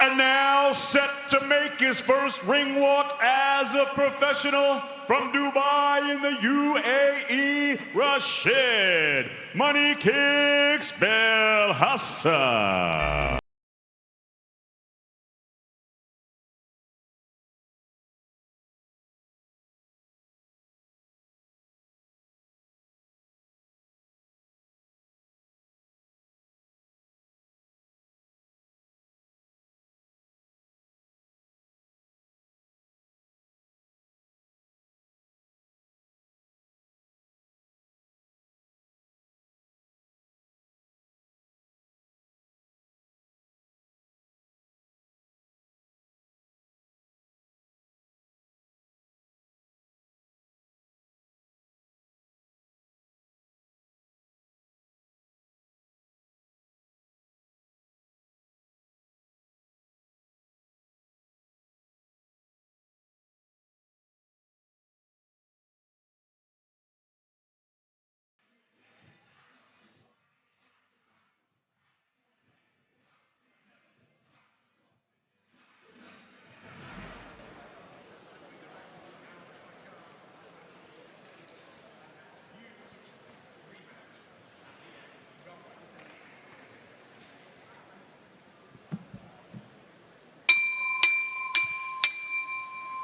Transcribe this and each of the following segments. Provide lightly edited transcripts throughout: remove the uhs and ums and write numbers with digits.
And now set to make his first ring walk as a professional from Dubai in the UAE, Rashid Money Kicks Belhassa.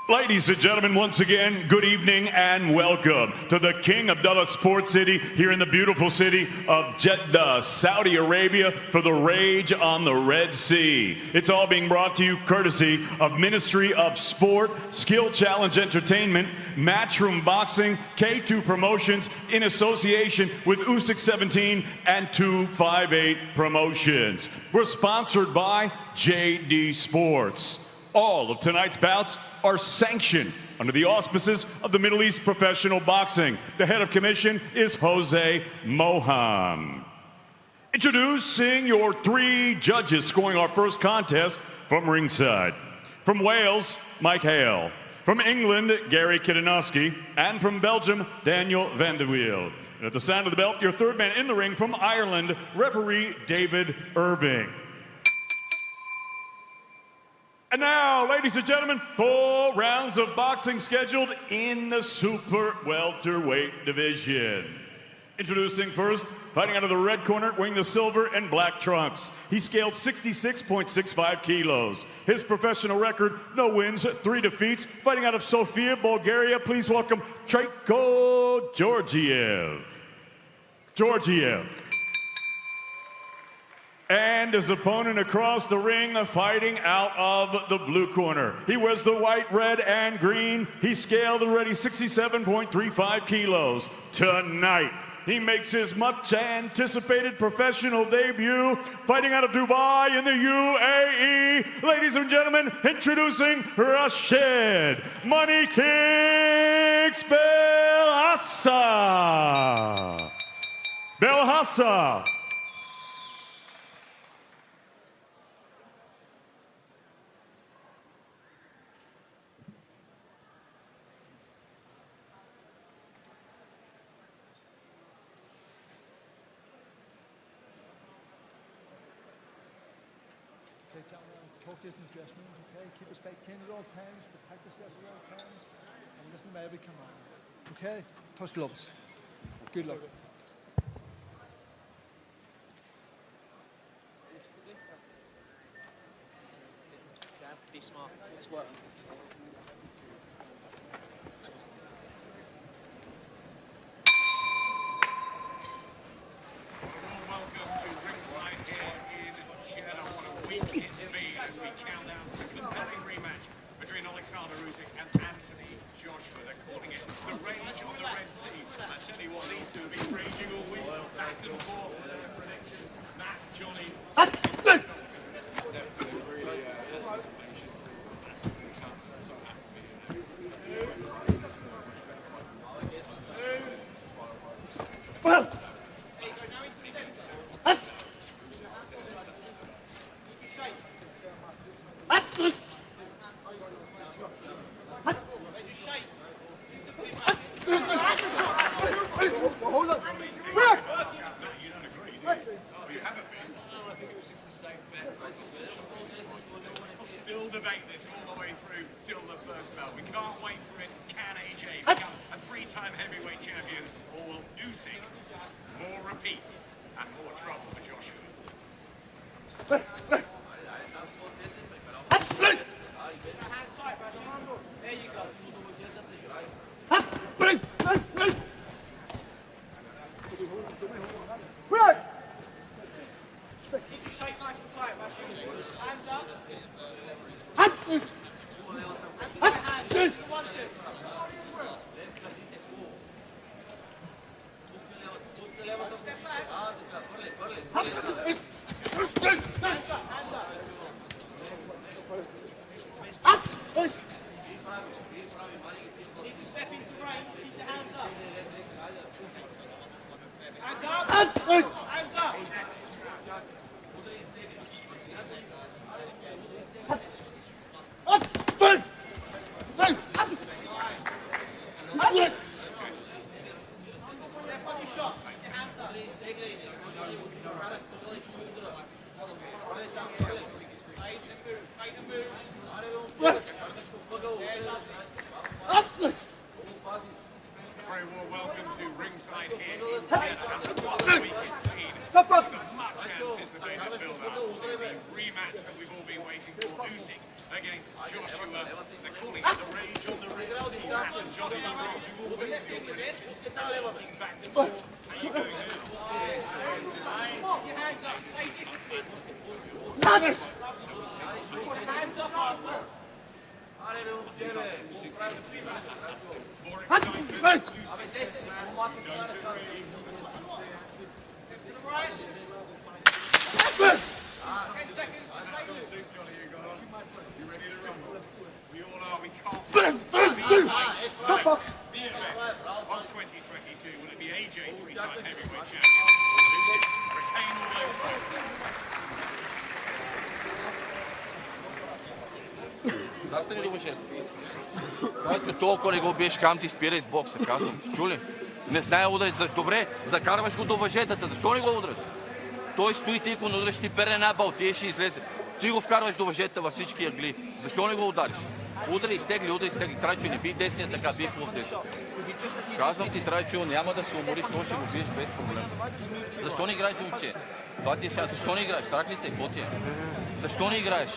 Ladies and gentlemen, once again, good evening and welcome to the King Abdullah Sports City here in the beautiful city of Jeddah, Saudi Arabia for the Rage on the Red Sea. It's all being brought to you courtesy of Ministry of Sport, Skill Challenge Entertainment, Matchroom Boxing, K2 Promotions in association with Usyk 17 and 258 Promotions. We're sponsored by JD Sports. All of tonight's bouts are sanctioned under the auspices of the Middle East Professional Boxing. The head of commission is Jose Moham. Introducing your three judges scoring our first contest from ringside. From Wales, Mike Hale. From England, Gary Kidanowski. And from Belgium, Daniel van de Wiel. And at the sound of the belt, your third man in the ring from Ireland, referee David Irving. And now, ladies and gentlemen, 4 rounds of boxing scheduled in the super welterweight division. Introducing first, fighting out of the red corner, wearing the silver and black trunks. He scaled 66.65 kilos. His professional record, no wins, 3 defeats. Fighting out of Sofia, Bulgaria, please welcome Trayko Georgiev. And his opponent across the ring, fighting out of the blue corner. He wears the white, red, and green. He scaled already 67.35 kilos. Tonight, he makes his much-anticipated professional debut, fighting out of Dubai in the UAE. Ladies and gentlemen, introducing Rashid Money Kicks Belhassa. Talk this in the dressing rooms, okay? Keep us clean at all times, protect yourself at all times, and listen to every command. Okay? Touch gloves. Good luck. Be smart. Let's work. Welcome to ringside here in Jeddah. What a week it's been as we count down to the compelling rematch between Oleksandr Usyk and Anthony Joshua. They're calling it the Rage on the Red Sea. That's certainly what these two have been raging all week. Back and forth. Predictions. Matt, Johnny. Hold on. Quick! You don't agree, do you? Oh, you haven't been. Oh, I think it was three-time heavyweight champion, or will Usyk more repeat and more trouble for Joshua? There you go. Keep your shape nice and tight, Rashid. Hands up. Hands. 1, 2. Step back. Hands up, hands up. Need to step into range. Keep the hands up. Hands up. Hands up. Step on your shot. Keep your hands up. Fade and move. A very warm welcome to ringside here in Jeddah. What a week it's been. There's much anticipated build-up to the rematch that we've all been waiting for. Usyk against Joshua. They're calling it the Rage on the Red Sea. And Johnny the Rage, you all been in your predictions. Back and forth. How you going now? Keep your hands up. Stay disciplined. Hands up after. More excitement. Step to the right. 10 seconds. Just stay loose. Johnny, you ready to rumble? We all are. We can't the event of 2022. Will it be AJ, three-time heavyweight champion? Usyk retain all those titles? Защо не го вършете? Дайте толкова не го биеш, кам ти спира из бокса, казвам. Чули? Не знае ударить. Добре, закарваш го до въжетата. Защо не го удръш? Той стои, ти го удръш, ти пере една балтия, ще излезе. Ти го вкарваш до въжетата във всички ъгли. Защо не го удариш? Удари, изтегли. Трайчо, не бий десния така, бих му в десния. Казвам ти, Трайчо, няма да се умориш, той ще го биеш без проблем. Защо не играеш, момче? Това ти е шанс. Защо не играеш? Трак ли те? Какво ти е? Защо не играеш?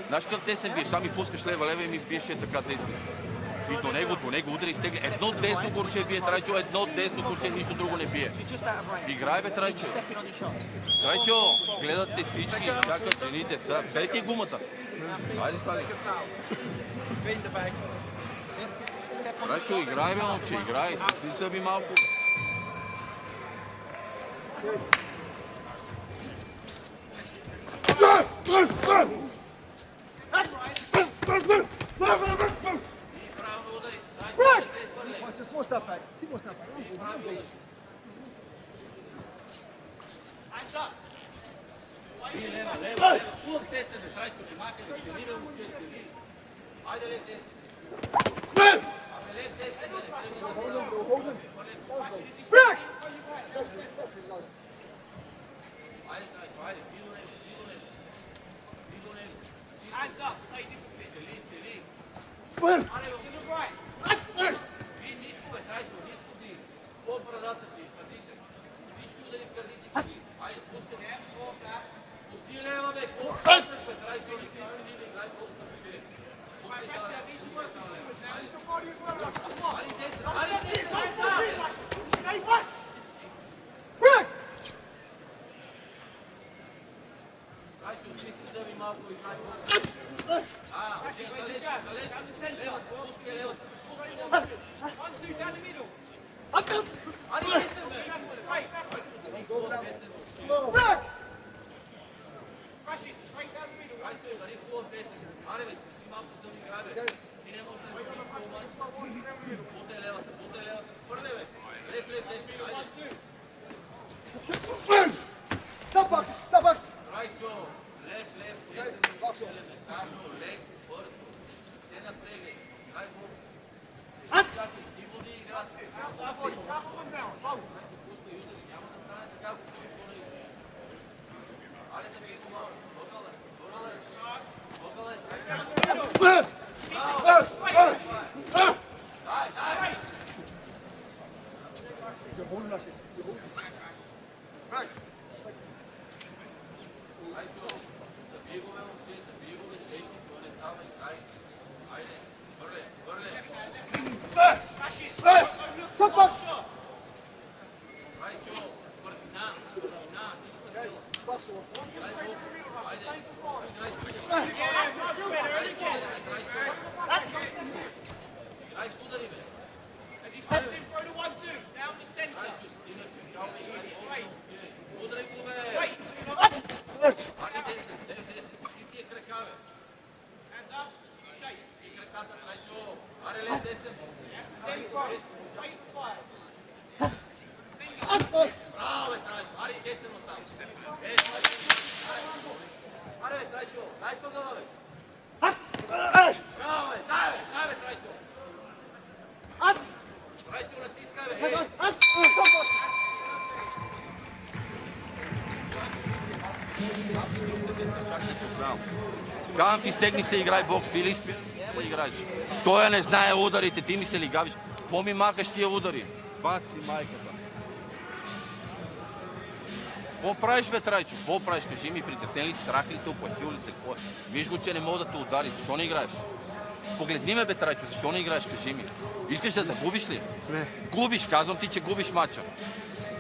Знаеш какъв десен биеш? Сам ми пускаш лева и ми биеш така десно. И до него удари, изтегли. Едно десно горше бие, Трайчо, едно десно горше, нищо друго не бие. Играй, бе, Трайчо. Трайчо, гледат те всички, чакат жени, деца. Къде ти е гумата? Хайде, стани. Трайчо, играй, бе, момче, играй. Стесни се би малко. Watch this, more step back. Keep more step back. Hands up. Hands up. Stay disciplined. To the right. Stop box! Stop box! As he steps in for the 1-2, down the centre. Straight. Hands up, shake. Then throw. Wait for fire. Казвам ти, стегни се, играй бокс или спи да играеш. Той не знае ударите, ти ми се ли гавиш. Какво ми махаш тия удари? Бас си майката. Какво правиш, бе, Трайчо? Какво правиш? Кажи ми, притеснен ли си, страх ли те, оплашил ли се, какво е? Виж го, че не мога да те удари. Защо не играеш? Погледни ме, бе, Трайчо, защо не играеш? Кажи ми. Искаш да загубиш ли? Не. Губиш, казвам ти, че губиш матча.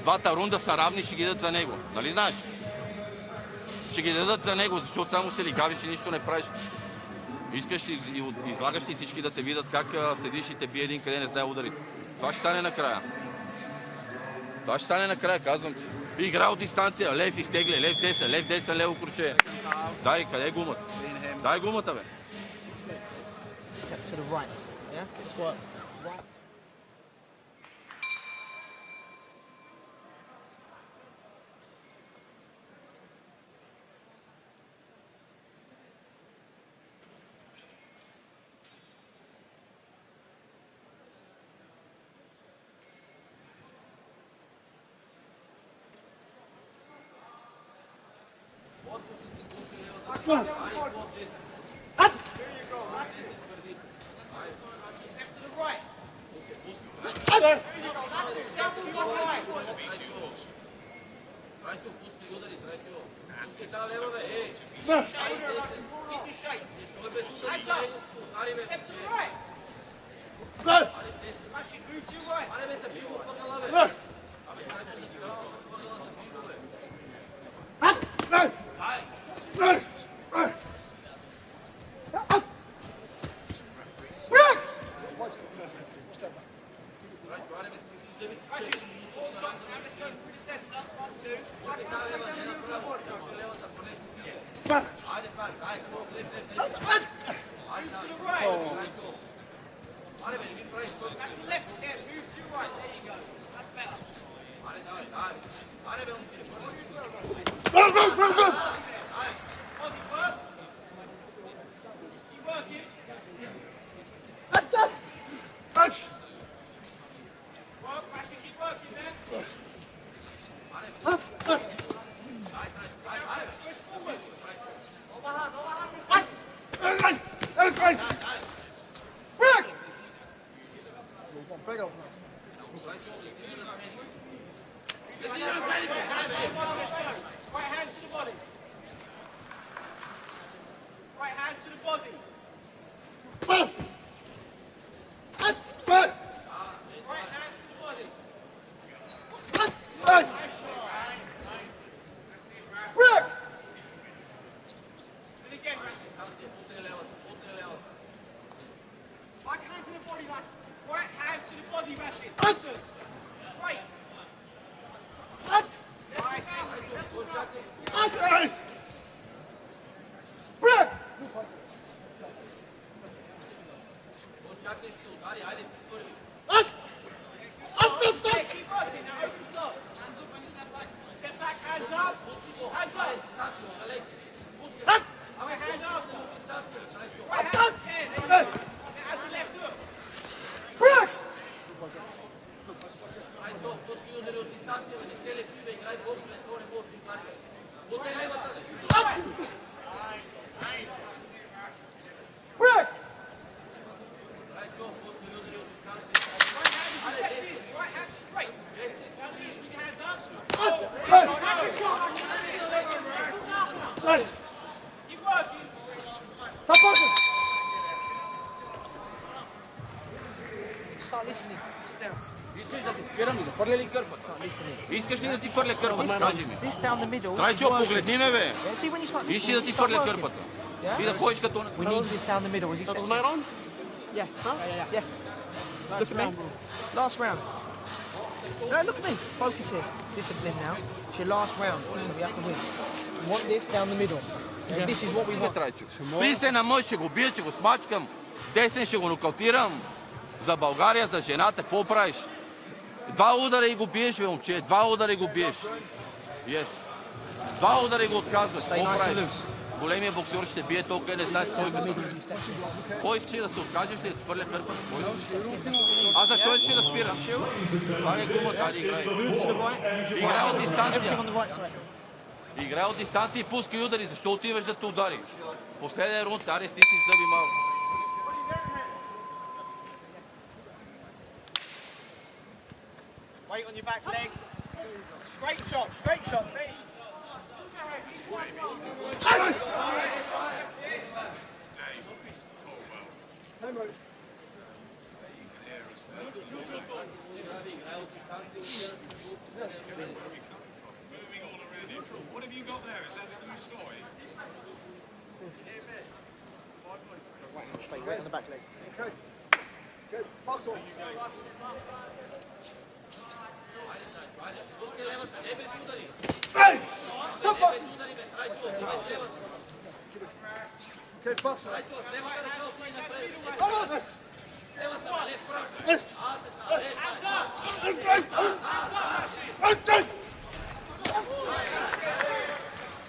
Двата рунда са равни, ще ги дадат за него. Нали знаеш? Ще ги дадат за него, защото само се лигавиш и нищо не правиш. Искаш и излагаш ли всички да те видят как седиш и те бие един къде не знае ударите. Това ще стане накрая. Това ще стане накрая, казвам ти. Игра от дистанция, лев изтегли, лев 10, лев 10, лево круше. Дай, къде е гумата? Дай гумата, бе. Step to the right. Yeah? It's what? Right. Step to the right. Step to your right. Keep the shape. Hands up. Step to the right. Smash it, move to your right. Smash it. All shots now. Let's go through the centre. 1-2. Move to the right. That's the left. Yeah, move to your right. There you go. That's better. Body work. Keep working. Work, bash it, keep working there. Push forward. Break up now. Right hand to the body. Right hand to the body. Right hand to the body. And again, right hand to the body, man. Right hand to the body, Rashid. Listen. Straight. Keep working now, opens up. Hands up when you step back. Step back, hands up. Hands up. Right hand up. Right hand. Yeah, there you go. Add the left hook. Right hand straight. Keep your hands up. Keep working. Start listening. Sit down. искаш да ти спирам и да фърля ли кърпата? Искаш ли да ти фърля кърпата? Кажи ми. This down the middle. Трайчо, погледни ме, бе. Yeah, see when you start Искаш ли да ти фърля кърпата? И да ходиш като... We need this down the middle as he steps in. Yeah. Yes. Look at me. Last round. No, look at me. Focus here. Discipline now. It's your last round, so we have to win. We want this down the middle. And this is what we want. Трайчо. При се на мъж, ще го бия, ще го смачкам. Десен ще го нокаутирам. За България, за жената, какво правиш? 2 удара и го биеш, бе, момче. 2 удара и го биеш. Yes. 2 удара и го отказваш. Какво правиш? Големия боксер ще бие толкова, не знае стойката. Кой искаш да се откажеш ли да свърля кърпата? А защо искаш да спираш? Това е гумата, ади играй. Играй от дистанция. Играй от дистанция и пускай удари. Защо отиваш да те удари? Последен рунд, аре стисни зъби малко. Weight on your back leg. Straight shot, stay. What have you got there? Is that a good story? Straight, weight on the back leg. Okay. Okay, box on. Hey! Stop boxing! Okay, box on. Vamos!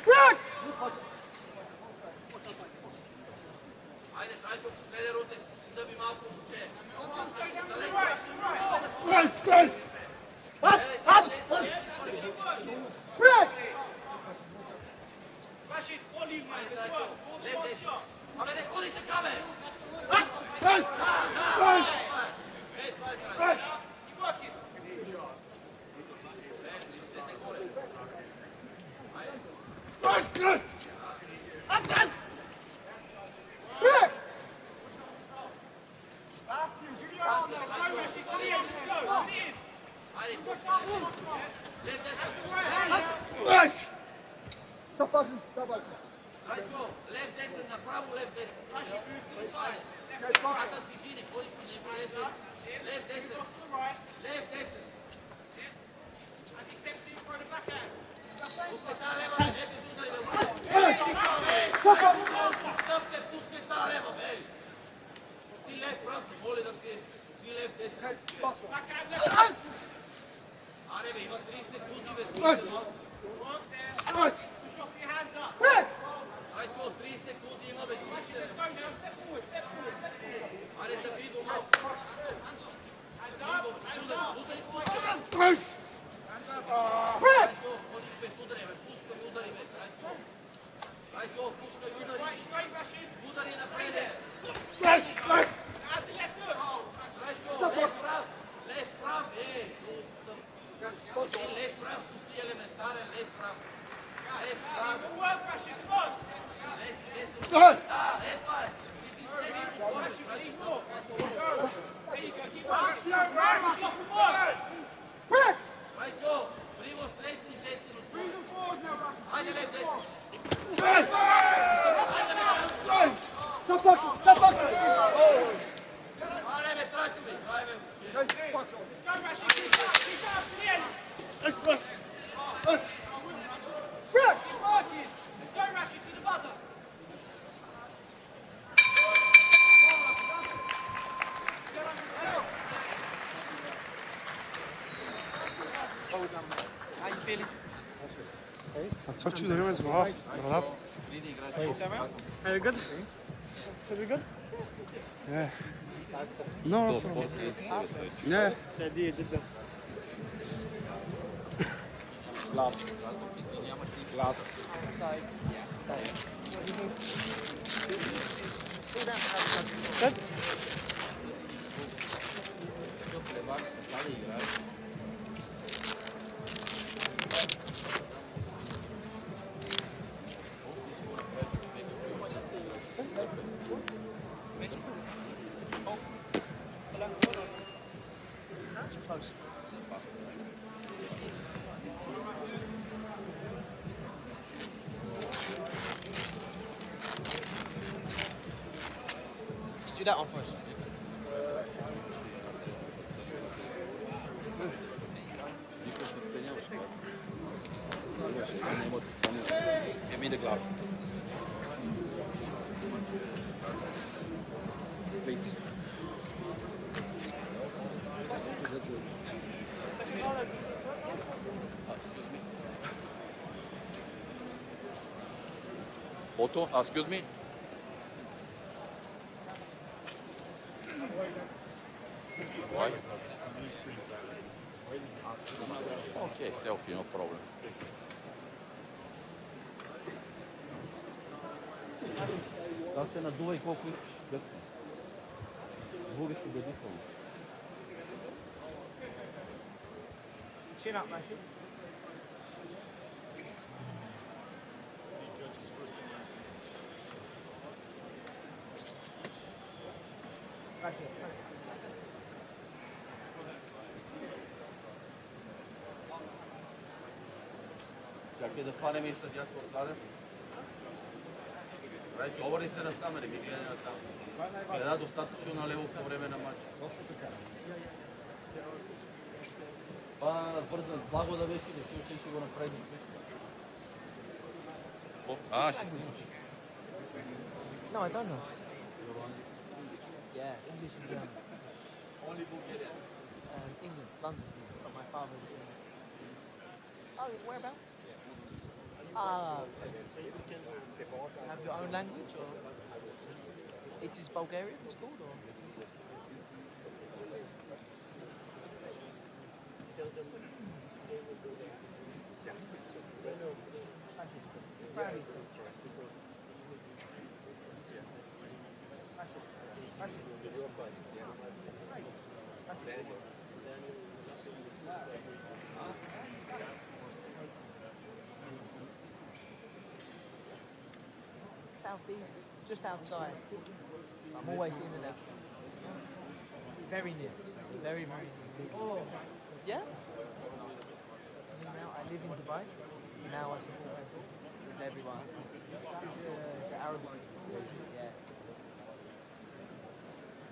Break! Right, straight! Up! Break! Rashid, volley, man. Let's work. All the one shot. Hey! Hey! Hey! Keep working. Right, good! Break! Let's go, Rashid. To the end. Let's go. To the end. Right! Stop boxing, stop boxing. Left descent, направо left descent. Okay, box. Аз движение, ходи по left descent. Left descent. As he steps in, throw the backhand. Пускай лева, бе, без удари, бе. Hey! Stop boxing! Стъпте, пускай тази лева, бе. Ти left прав, моля да пиеш. Ти left descent. Okay, box on. Backhand left. Аре, бе, има 30 секунди, бе. Right! Work there. Right! Push off your hands up. Break! Ай, 30 секунди има, бе. Let's go now. Step forward. Step forward. Step forward. Аре, забий го, малко. Hands up. Hands up. Right! Break! Ходи без удари, бе. Пускай удари, бе. Райчо, пускай удари. Right, straight, Rashid. Удари напред. Straight! Right! Add the left hook. Райчо, left прав. Left прав, е. Left прав, пусти елементарен, left прав. Left прав. Good work, Rashid. Come on. Left descent. Right! Leave more. There you go. Keep working. Push off the ball. Break! Райчо, привоз left и descent. Хайде, left descent. Right! Right! Stop boxing, stop boxing! Аре, бе, трачо, бе. Хайде, бе. Okay, box on. Let's go, Rashid. Keep up. Keep up to the end. Right! Right! Break! Keep working. Let's go, Rashid, to the buzzer. How you feeling? I touch you the rim as well. Are you good? Are you good? Yeah. No. Yeah. سعودية جدا. close. You do that one for us. Give me the glove. Please. Photo, excuse me. Why? Okay, selfie, no problem. Да се надувай колко искаш. Гъсто. Губиш убедително. Chin up, Rashid. Rashid. Чакай да хванем и съдята отзаде. Рече, обърни се насам, не ми гледай насам. Гледа достатъчно налево по време на матча. Точно така. Това бързан, благо да беше, защото ще го направи до света. Ще снимаш. No, I don't know. Yeah, English and German. Only Bulgarian. England, London. But my father's. Oh, whereabouts? Ah, have your own language, or it is Bulgarian? It's called, or southeast, just outside. I'm always in and out. Very near, very near. Yeah? Now I live in Dubai, so now I support Man City because everyone. It's an Arabic team. Yeah.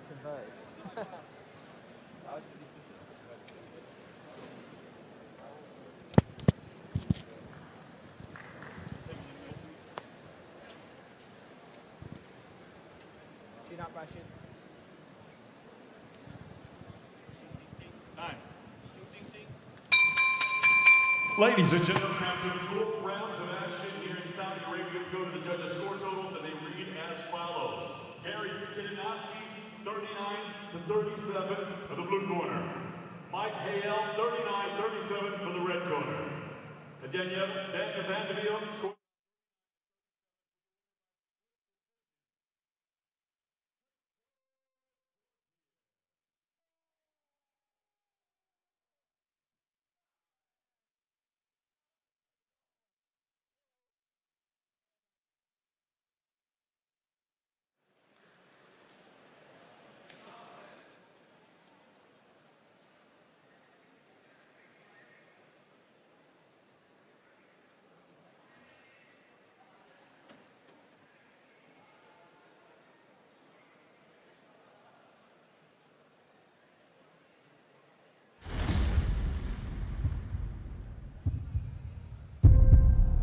Converted. Chin up, Rashid. Time. Ladies and gentlemen, after 4 rounds of action here in Saudi Arabia, we go to the judges' score totals, and they read as follows. Gary Kininoski, 39-37 for the blue corner. Mike Hale, 39-37 for the red corner. And Daniel Van de Wiel, score.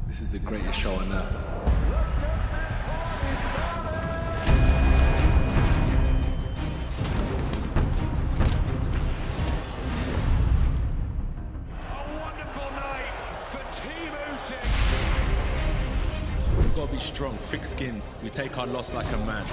This is the greatest show on earth. A wonderful night for Team Usyk. We've got to be strong, thick-skinned. We take our loss like a man.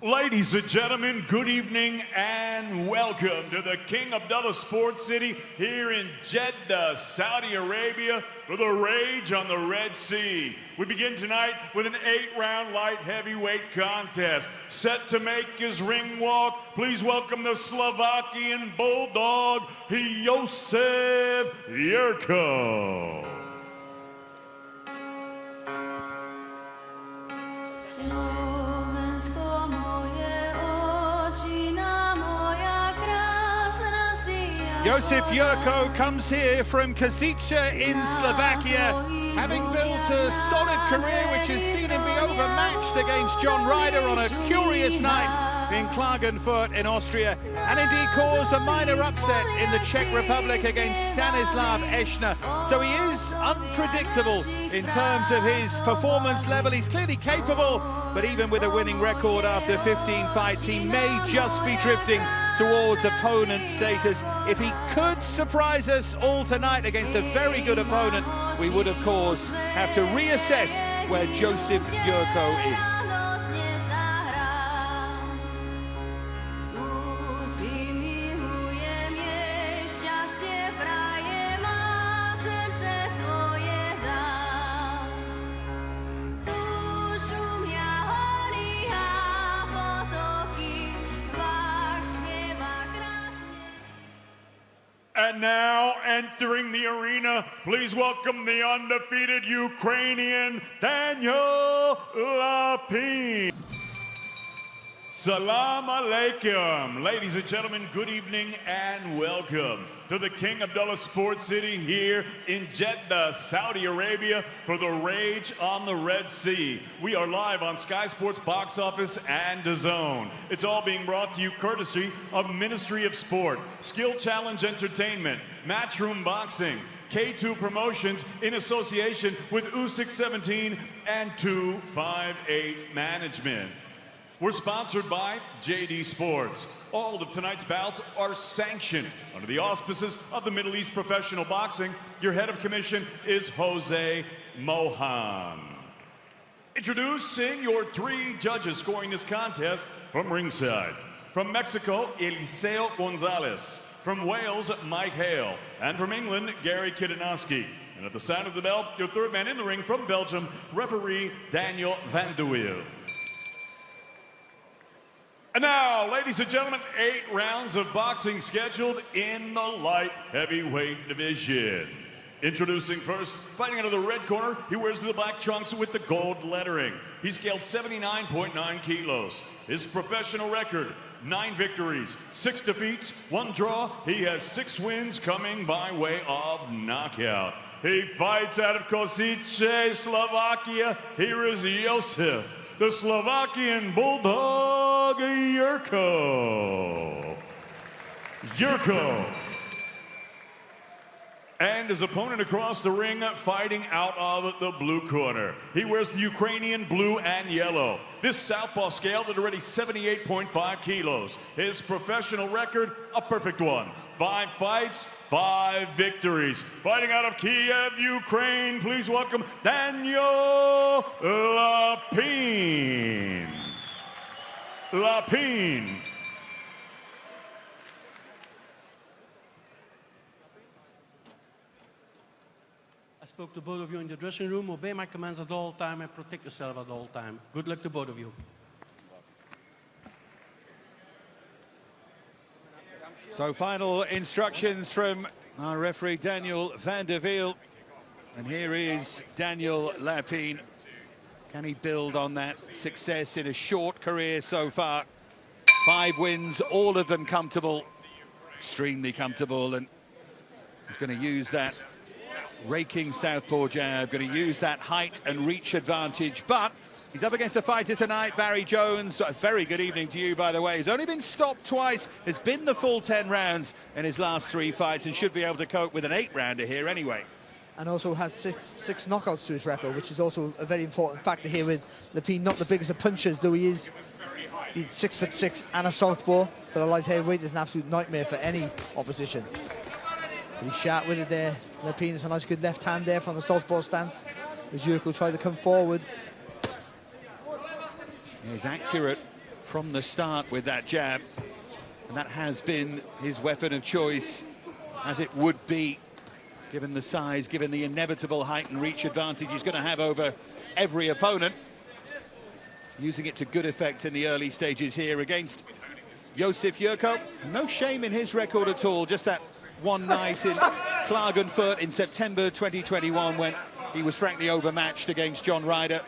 Ladies and gentlemen, good evening and welcome to the King Abdullah Sports City here in Jeddah, Saudi Arabia for the Rage on the Red Sea. We begin tonight with an 8-round light heavyweight contest. Set to make his ring walk, please welcome the Slovakian Bulldog, Josef Yurko. Josef Yurko comes here from Kosice in Slovakia, having built a solid career which has seen him be overmatched against John Ryder on a curious night in Klagenfurt in Austria, and indeed caused a minor upset in the Czech Republic against Stanislav Eschner. So he is unpredictable in terms of his performance level. He's clearly capable, but even with a winning record after 15 fights, he may just be drifting towards opponent status. If he could surprise us all tonight against a very good opponent, we would of course have to reassess where Josef Yurko is. And now entering the arena, please welcome the undefeated Ukrainian Daniel Lapin. Salam alaikum. Ladies and gentlemen, good evening and welcome to the King Abdullah Sports City here in Jeddah, Saudi Arabia for the Rage on the Red Sea. We are live on Sky Sports Box Office and DAZN. It's all being brought to you courtesy of Ministry of Sport, Skill Challenge Entertainment, Matchroom Boxing, K2 Promotions in association with Usyk 17 and 258 Management. We're sponsored by JD Sports. All of tonight's bouts are sanctioned under the auspices of the Middle East Professional Boxing. Your head of commission is Jose Mohan. Introducing your 3 judges scoring this contest from ringside. From Mexico, Eliseo Gonzalez. From Wales, Mike Hale. And from England, Gary Kidanowski. And at the sound of the bell, your 3rd man in the ring from Belgium, referee Daniel Van de Wiel. And now, ladies and gentlemen, 8 rounds of boxing scheduled in the light heavyweight division. Introducing first, fighting out of the red corner, he wears the black trunks with the gold lettering. He's scaled 79.9 kilos. His professional record, 9 victories, 6 defeats, 1 draw. He has 6 wins coming by way of knockout. He fights out of Kosice, Slovakia. Here is Josef, the Slovakian Bulldog, Yurko. And his opponent across the ring, fighting out of the blue corner. He wears the Ukrainian blue and yellow. This southpaw scaled at already 78.5 kilos. His professional record, a perfect one. 5 fights, 5 victories. Fighting out of Kiev, Ukraine, please welcome Daniel Lapin. I spoke to both of you in the dressing room. Obey my commands at all time and protect yourself at all time. Good luck to both of you. So final instructions from our referee Daniel Van de Wiel. And here is Daniel Lapin. Can he build on that success in a short career so far? 5 wins, all of them comfortable, extremely comfortable, and he's going to use that raking southpaw jab, going to use that height and reach advantage, but he's up against a fighter tonight, Barry Jones. A very good evening to you, by the way. He's only been stopped twice, has been the full 10 rounds in his last 3 fights, and should be able to cope with an 8-rounder here anyway. And also has six knockouts to his record, which is also a very important factor here with Lapin, not the biggest of punchers, though he is 6'6" and a southpaw. For a light heavyweight, is an absolute nightmare for any opposition. But he's sharp with it there. Lapin has a nice good left hand there from the southpaw stance as Yurko tried to come forward. He's accurate from the start with that jab. And that has been his weapon of choice, as it would be, given the size, given the inevitable height and reach advantage he's going to have over every opponent. Using it to good effect in the early stages here against Josip Yurko. No shame in his record at all, just that one night in Klagenfurt in September 2021 when he was frankly overmatched against John Ryder.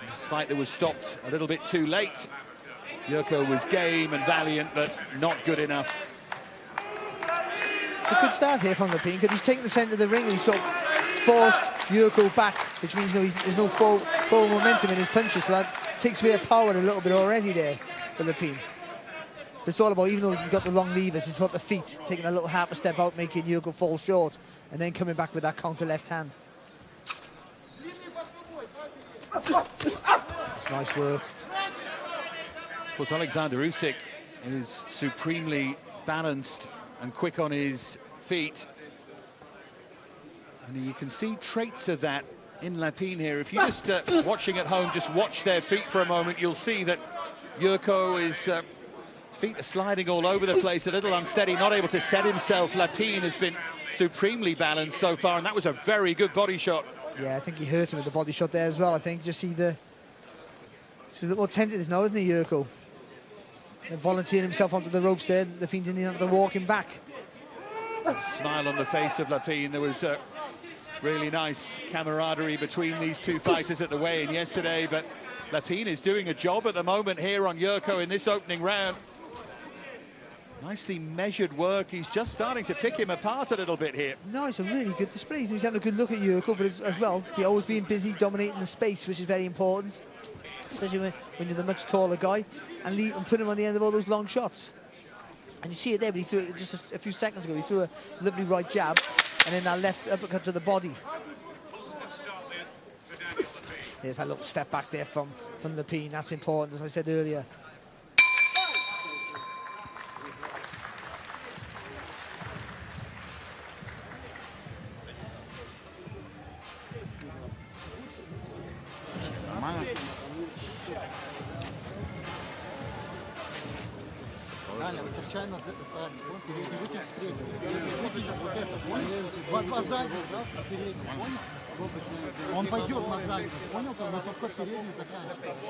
This fight that was stopped a little bit too late. Yurko was game and valiant, but not good enough. It's a good start here from Lapin, because he's taken the centre of the ring and he sort of forced Yurko back, which means there's no forward momentum in his punches, so that takes away a power a little bit already there for Lapin. But it's all about, even though you've got the long levers, it's about the feet, taking a little half a step out, making Yurko fall short, and then coming back with that counter left hand. It's nice work. Of course, Oleksandr Usyk is supremely balanced and quick on his feet. And you can see traits of that in Lapin here. If you just, watching at home, just watch their feet for a moment, you'll see that Yurko is, feet are sliding all over the place, a little unsteady, not able to set himself. Lapin has been supremely balanced so far, and that was a very good body shot. Yeah, I think he hurt him with the body shot there as well. I think just see the... He's a little more tentative now, isn't he, Yurko? And volunteering himself onto the ropes there. Lapin didn't even have to walk him back. Smile on the face of Lapin. There was really nice camaraderie between these two fighters at the weigh-in yesterday, but Lapin is doing a job at the moment here on Yurko in this opening round. Nicely measured work. He's just starting to pick him apart a little bit here. No, it's a really good display. He's having a good look at Yurko, but as well, he's always being busy dominating the space, which is very important, especially when you're the much taller guy, and put him on the end of all those long shots. And you see it there, but he threw it just a few seconds ago. He threw a lovely right jab, and then that left uppercut to the body. There's that little step back there from Lapin. That's important, as I said earlier. Встречай на передний выкид встретил. Выкид вот это, понял? Два задних, да, передний, понял? Он пойдет на задний, понял? Там вот только передний заканчивается.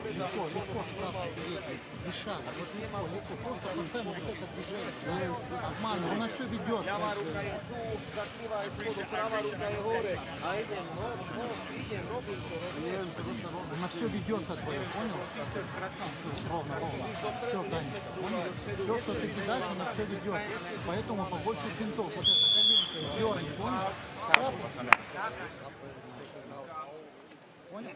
Легко, легко сбрасывай передний. Без шага. Вот легко, легко. Просто поставим вот это движение. Обман, он на все ведет. На все ведется твое, понял? Ровно, ровно. Все, Данечка, понял? Все, что ты кидаешь, на все ведется. Поэтому побольше финтов. Вот это коленка, дерни, понял? Понял?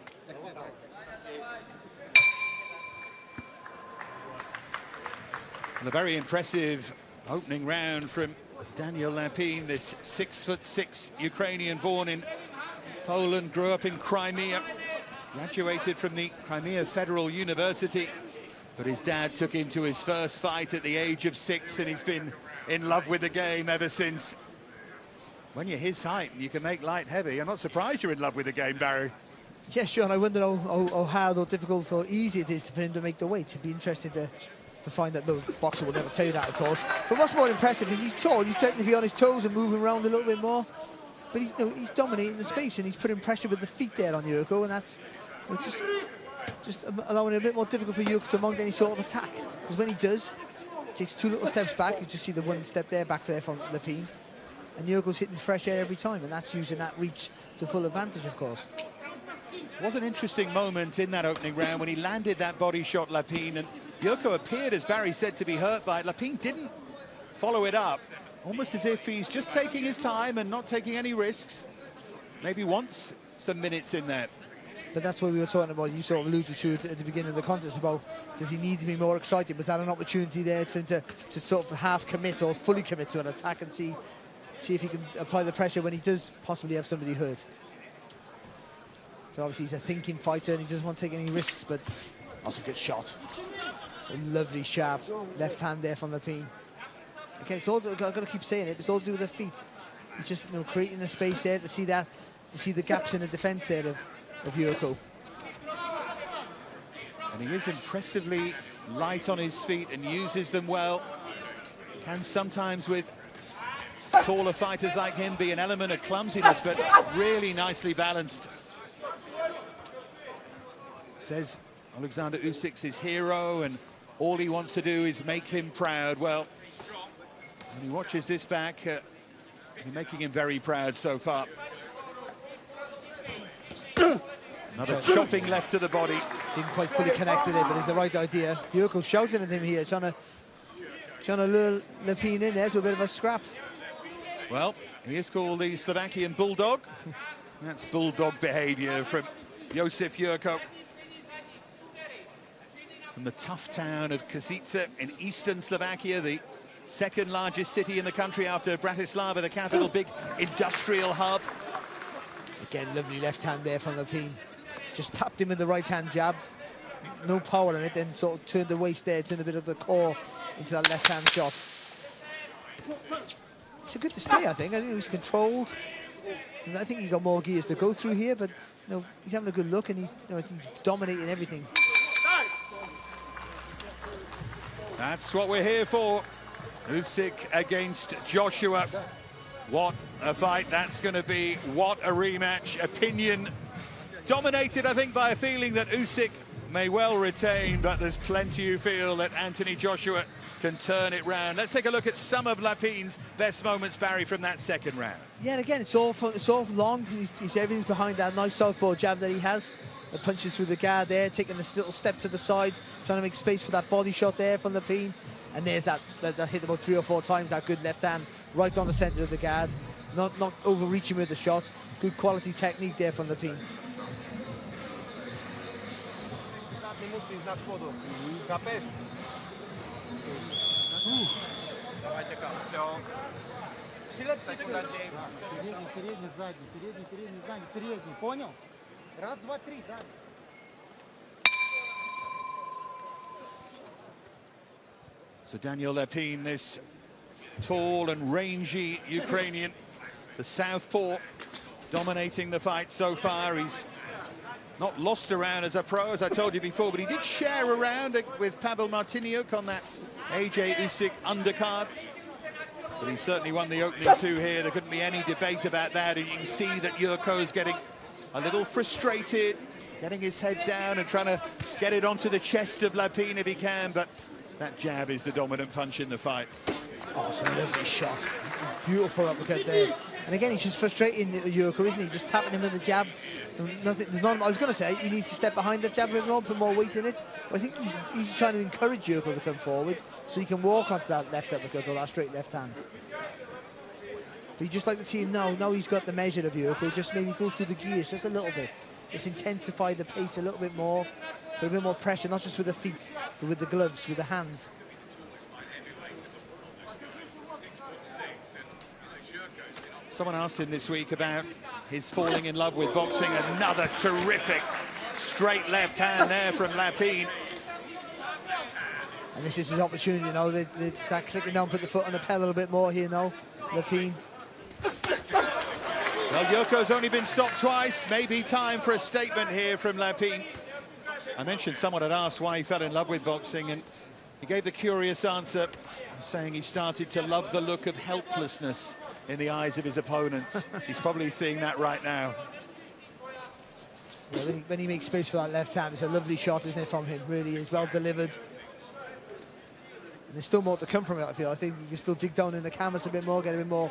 And a very impressive opening round from Daniel Lapin, this 6'6" Ukrainian born in Poland, grew up in Crimea, graduated from the Crimea Federal University, but his dad took him to his first fight at the age of 6, and he's been in love with the game ever since. When you're his height, you can make light heavy. I'm not surprised you're in love with the game, Barry. Yes, Sean, I wonder how hard or difficult or easy it is for him to make the weight. It'd be interesting to find that. No boxer will never tell you that, of course. But what's more impressive is he's tall. He's trying to be on his toes and moving around a little bit more. But he's dominating the space, and he's putting pressure with the feet there on Yurko, and that's just allowing it a bit more difficult for Yurko to mount any sort of attack. Because when he does, he takes two little steps back. You just see the one step there back there from Lapin. And Yurko's hitting fresh air every time, and that's using that reach to full advantage, of course. Was an interesting moment in that opening round when he landed that body shot, Lapin, and Yurko appeared, as Barry said, to be hurt by it. Lapin didn't follow it up, almost as if he's just taking his time and not taking any risks. Maybe wants some minutes in there. But that's what we were talking about. You sort of alluded to it at the beginning of the contest about, does he need to be more excited? Was that an opportunity there for him to sort of half commit or fully commit to an attack and see if he can apply the pressure when he does possibly have somebody hurt? So obviously he's a thinking fighter and he doesn't want to take any risks, but that's a good shot. It's a lovely sharp left hand there from Lapin. Again, it's all, I've got to keep saying it, but it's all to do with the feet. He's just creating the space there to see the gaps in the defense there of Yurko. And he is impressively light on his feet and uses them well. Can sometimes, with taller fighters like him, be an element of clumsiness, but really nicely balanced. Says Oleksandr Usyk's his hero, and all he wants to do is make him proud. Well, when he watches this back, you're making him very proud so far. Another chopping left to the body. Didn't quite fully connect with it, but it's the right idea. Yurko shouting at him here, trying to lure Lapin in there to a bit of a scrap. Well, he is called the Slovakian Bulldog. That's bulldog behavior from Josip Yurko. From the tough town of Kosice in eastern Slovakia, the second largest city in the country after Bratislava, the capital, big industrial hub. Again, lovely left hand there from Lapin. Just tapped him with the right hand jab. No power in it, then sort of turned the waist there, turned a bit of the core into that left hand shot. It's a good display, I think. I think he was controlled. And I think he got more gears to go through here, but you know, he's having a good look and he's dominating everything. That's what we're here for. Usyk against Joshua. What a fight that's going to be. What a rematch. Opinion dominated, I think, by a feeling that Usyk may well retain, but there's plenty who feel that Anthony Joshua can turn it round. Let's take a look at some of Lapin's best moments, Barry, from that second round. Yeah, and again, it's all long. Everything's behind that nice southpaw jab that he has. The punches through the guard there, taking this little step to the side, trying to make space for that body shot there from Lapin. And there's that hit about 3 or 4 times, that good left hand right on the center of the guard. Not overreaching with the shot. Good quality technique there from Lapin. Передний, задний, передний, задний, передний. Понял? Раз, два, три, да. So Daniel Lapin, this tall and rangy Ukrainian, the southpaw, dominating the fight so far. He's not lost around as a pro, as I told you before, but he did share around with Pavel Martiniuk on that AJ Usyk undercard. But he certainly won the opening 2 here. There couldn't be any debate about that. And you can see that Yurko's getting a little frustrated, getting his head down and trying to get it onto the chest of Lapin if he can. But that jab is the dominant punch in the fight. Oh, it's a lovely shot. Beautiful uppercut there. And again, he's just frustrating Yurko, isn't he? Just tapping him with the jab. I was going to say he needs to step behind the jab a bit more, put more weight in it. But I think he's trying to encourage Yurko to come forward so he can walk onto that left uppercut or that straight left hand. But you just like to see him now he's got the measure of Yurko, just maybe go through the gears just a little bit. Just intensify the pace a little bit more, put a bit more pressure, not just with the feet, but with the gloves, with the hands. Someone asked him this week about his falling in love with boxing. Another terrific straight left hand there from Lapin. And this is his opportunity, you know, that clicking down, put the foot on the pedal a bit more here now, Lapin. Well, Yurko's only been stopped twice. Maybe time for a statement here from Lapin. I mentioned someone had asked why he fell in love with boxing, and he gave the curious answer, saying he started to love the look of helplessness in the eyes of his opponents. He's probably seeing that right now. Yeah, when he makes space for that left hand, it's a lovely shot, isn't it, from him? Really is well delivered. And there's still more to come from it, I feel. I think you can still dig down in the canvas a bit more, get a bit more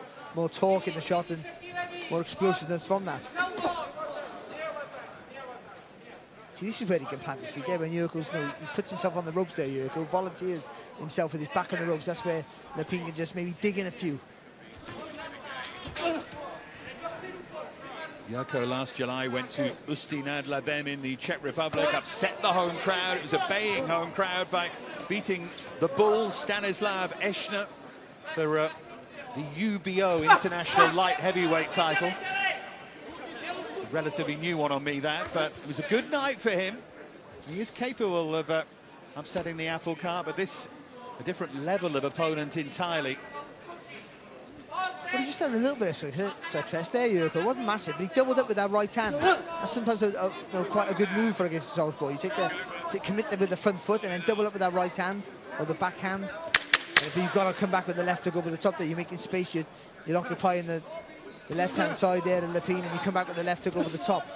torque in the shot and more explosiveness from that. See, this is where he can plant his feet there when Yurko's, he puts himself on the ropes there, Yurko, volunteers himself with his back on the ropes. That's where Lapin can just maybe dig in a few. Yurko last July went to Ústí nad Labem in the Czech Republic, upset the home crowd. It was a baying home crowd by beating the bull Stanislav Eshner for the UBO International Light Heavyweight title. A relatively new one on me, that, but it was a good night for him. He is capable of upsetting the apple cart, but this a different level of opponent entirely. But he just had a little bit of success there, Yurko. It wasn't massive, but he doubled up with that right hand. That's sometimes quite a good move for against the southpaw. You take to commit them with the front foot and then double up with that right hand or the backhand. But you've got to come back with the left hook over the top there. You're making space. You're occupying the left-hand side there, the Lapin, and you come back with the left hook over the top.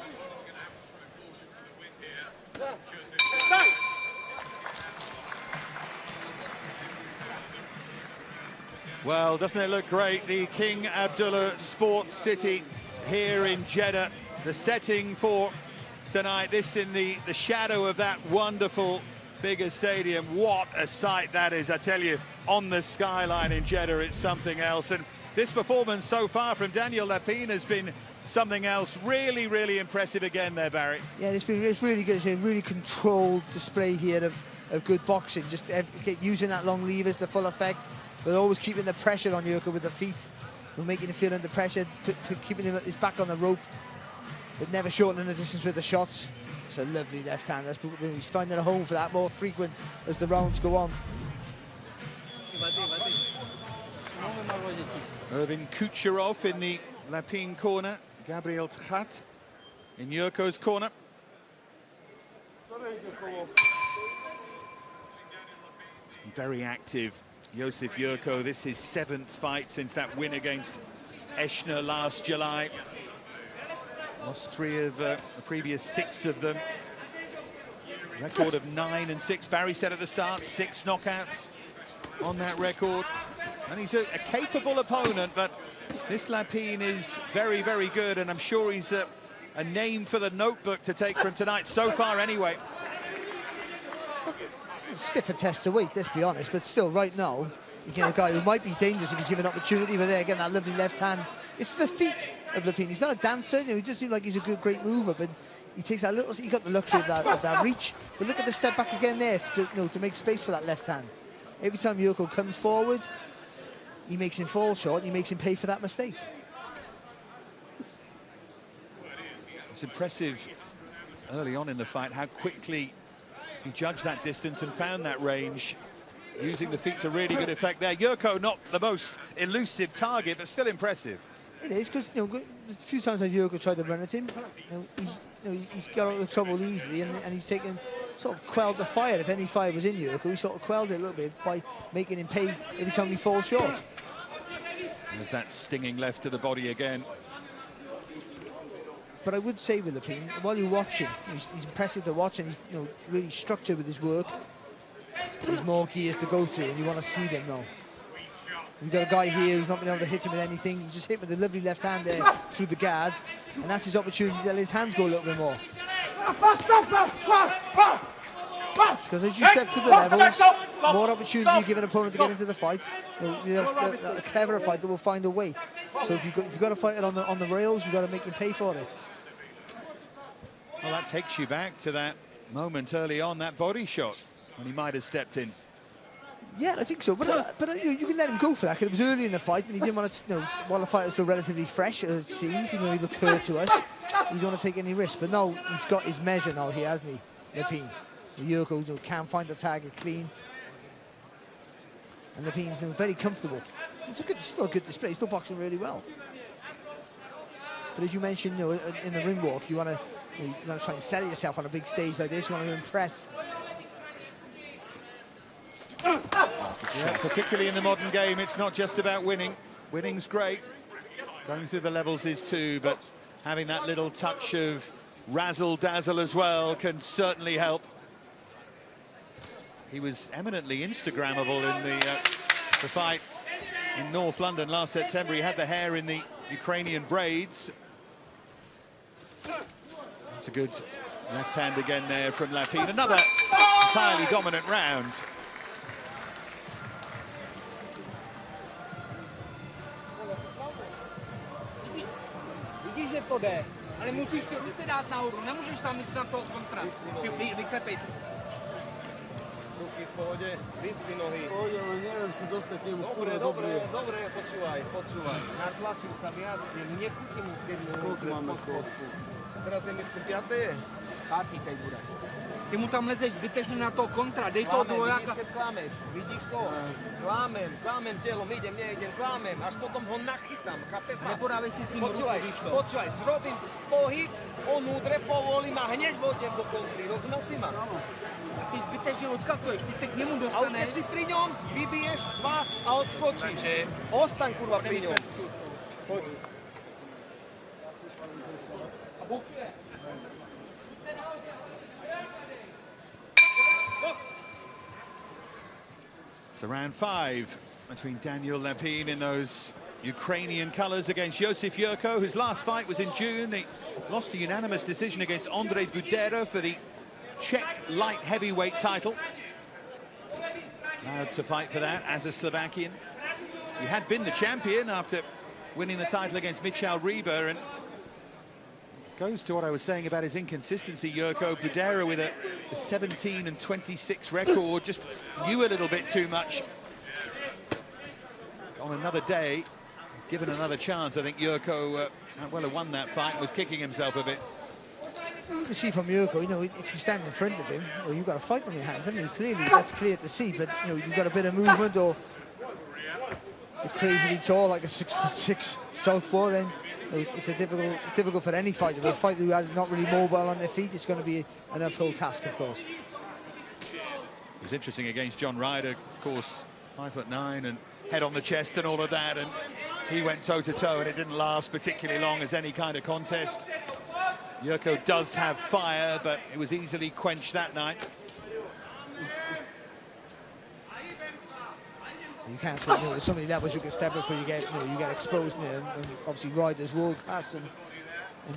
Well, doesn't it look great? The King Abdullah Sports City here in Jeddah. The setting for tonight, this in the shadow of that wonderful bigger stadium. What a sight that is, I tell you, on the skyline in Jeddah. It's something else. And this performance so far from Daniel Lapin has been something else. Really, really impressive again there, Barry. Yeah, it's really good. It's a really controlled display here of good boxing. Just using that long levers to full effect, but always keeping the pressure on Yurko with the feet. We're making him feel under pressure, keeping his back on the rope, but never shortening the distance with the shots. It's a lovely left hand. He's finding a home for that more frequent as the rounds go on. Irvin Kucherov in the Lapin corner. Gabriel Tchat in Yurko's corner. Very active, Josip Yurko. This is his 7th fight since that win against Eschner last July. Lost 3 of the previous 6 of them. Record of 9 and 6. Barry said at the start, 6 knockouts on that record. And he's a capable opponent, but this Lapin is very, very good, and I'm sure he's a name for the notebook to take from tonight, so far anyway. Stiffer test to weight, let's be honest, but still, right now, you get a guy who might be dangerous if he's given opportunity, but there again, that lovely left hand. It's the feet of Lapin. He's not a dancer, he just seems like he's a great mover, but he takes that little, he got the luxury of that reach. But look at the step back again there to make space for that left hand. Every time Yurko comes forward, he makes him fall short, he makes him pay for that mistake. It's impressive early on in the fight how quickly he judged that distance and found that range, using the feet to really good effect there. Yurko, not the most elusive target, but still impressive. It is, because a few times that Yurko tried to run at him, he's got out of trouble easily, and he's taken, sort of quelled the fire. If any fire was in Yurko, he sort of quelled it a little bit by making him pay every time he falls short. There's that stinging left to the body again. But I would say with Lapin, while you're watching, he's impressive to watch, and he's really structured with his work. There's more gears to go through, and you want to see them now. You've got a guy here who's not been able to hit him with anything. He just hit with the lovely left hand there through the guard, and that's his opportunity to let his hands go a little bit more. Because as you step through the levels, more opportunity you give an opponent to get into the fight. A cleverer fighter will find a way. So if you've got to fight it on the rails, you've got to make him pay for it. Well, that takes you back to that moment early on, that body shot, when he might have stepped in. Yeah, I think so. But you can let him go for that, because it was early in the fight, and he didn't want to, while the fight was still relatively fresh, it seems, even though he looked hurt to us, he don't want to take any risks. But now he's got his measure now here, hasn't he, Lapin? Yurko can't find the target clean. And Lapin's very comfortable. It's still a good display, he's still boxing really well. But as you mentioned, in the ring walk, you want to try and sell yourself on a big stage like this, you want to impress. Yeah, particularly in the modern game, it's not just about winning. Winning's great. Going through the levels is too, but having that little touch of razzle-dazzle as well can certainly help. He was eminently Instagrammable in the fight in North London last September. He had the hair in the Ukrainian braids. That's a good left hand again there from Lapin. Another entirely dominant round. Vidíš, že to jde, ale musíš ty ruce dát nahoru, nemůžeš tam nic na to kontra. Vyklepej se. Ruky v pohodě, vyspí nohy. Pohodě, ale neviem si dostať k nemu. Dobre, počúvaj. Natlačím sa viac, nekútim mu, keď mu Koľko máme kôl? Teraz je myslím 5. Karty teď bude. Ty mu tam lezeš zbytečně na to kontra, dej toho dvojaka. Vidíš to? Klámem tělom, idem, klámem, až potom ho nachytám, chápeš ma? Nepodávej si s ním ruku, víš to. Počúvaj, zrobím pohyb, on údre, povolím a hneď vodem do kontry, rozumel si ma? Ty zbytečně odskakuješ, ty se k němu A už dostaneš. keď si pri ňom, vybiješ dva a odskočíš. Ostaň kurva pri ňom. Poď. So round 5 between Daniel Lapin in those Ukrainian colours against Yurko, whose last fight was in June. He lost a unanimous decision against Ondrej Budera for the Czech light heavyweight title. Allowed to fight for that as a Slovakian. He had been the champion after winning the title against Michal Reba, and it goes to what I was saying about his inconsistency. Yurko Budera with a 17 and 26 record, just knew a little bit too much. On another day, given another chance, I think Yurko well have won that fight and was kicking himself a bit. You can see from Yurko, you know, if you stand in front of him, well, you've got a fight on your hands, haven't you? Clearly, that's clear to see, but, you know, you've got a bit of movement, or it's crazily tall, like a 6'6" southpaw, then it's difficult for any fighter. But a fighter who is not really mobile on their feet, it's going to be an uphill task, of course. It was interesting against John Ryder, of course, 5'9" and head on the chest and all of that, and he went toe-to-toe, and it didn't last particularly long as any kind of contest. Yurko does have fire, but it was easily quenched that night. You can't say, you know, there's so many levels you can step up before you get, you know, you get exposed, and obviously Ryder's world class, and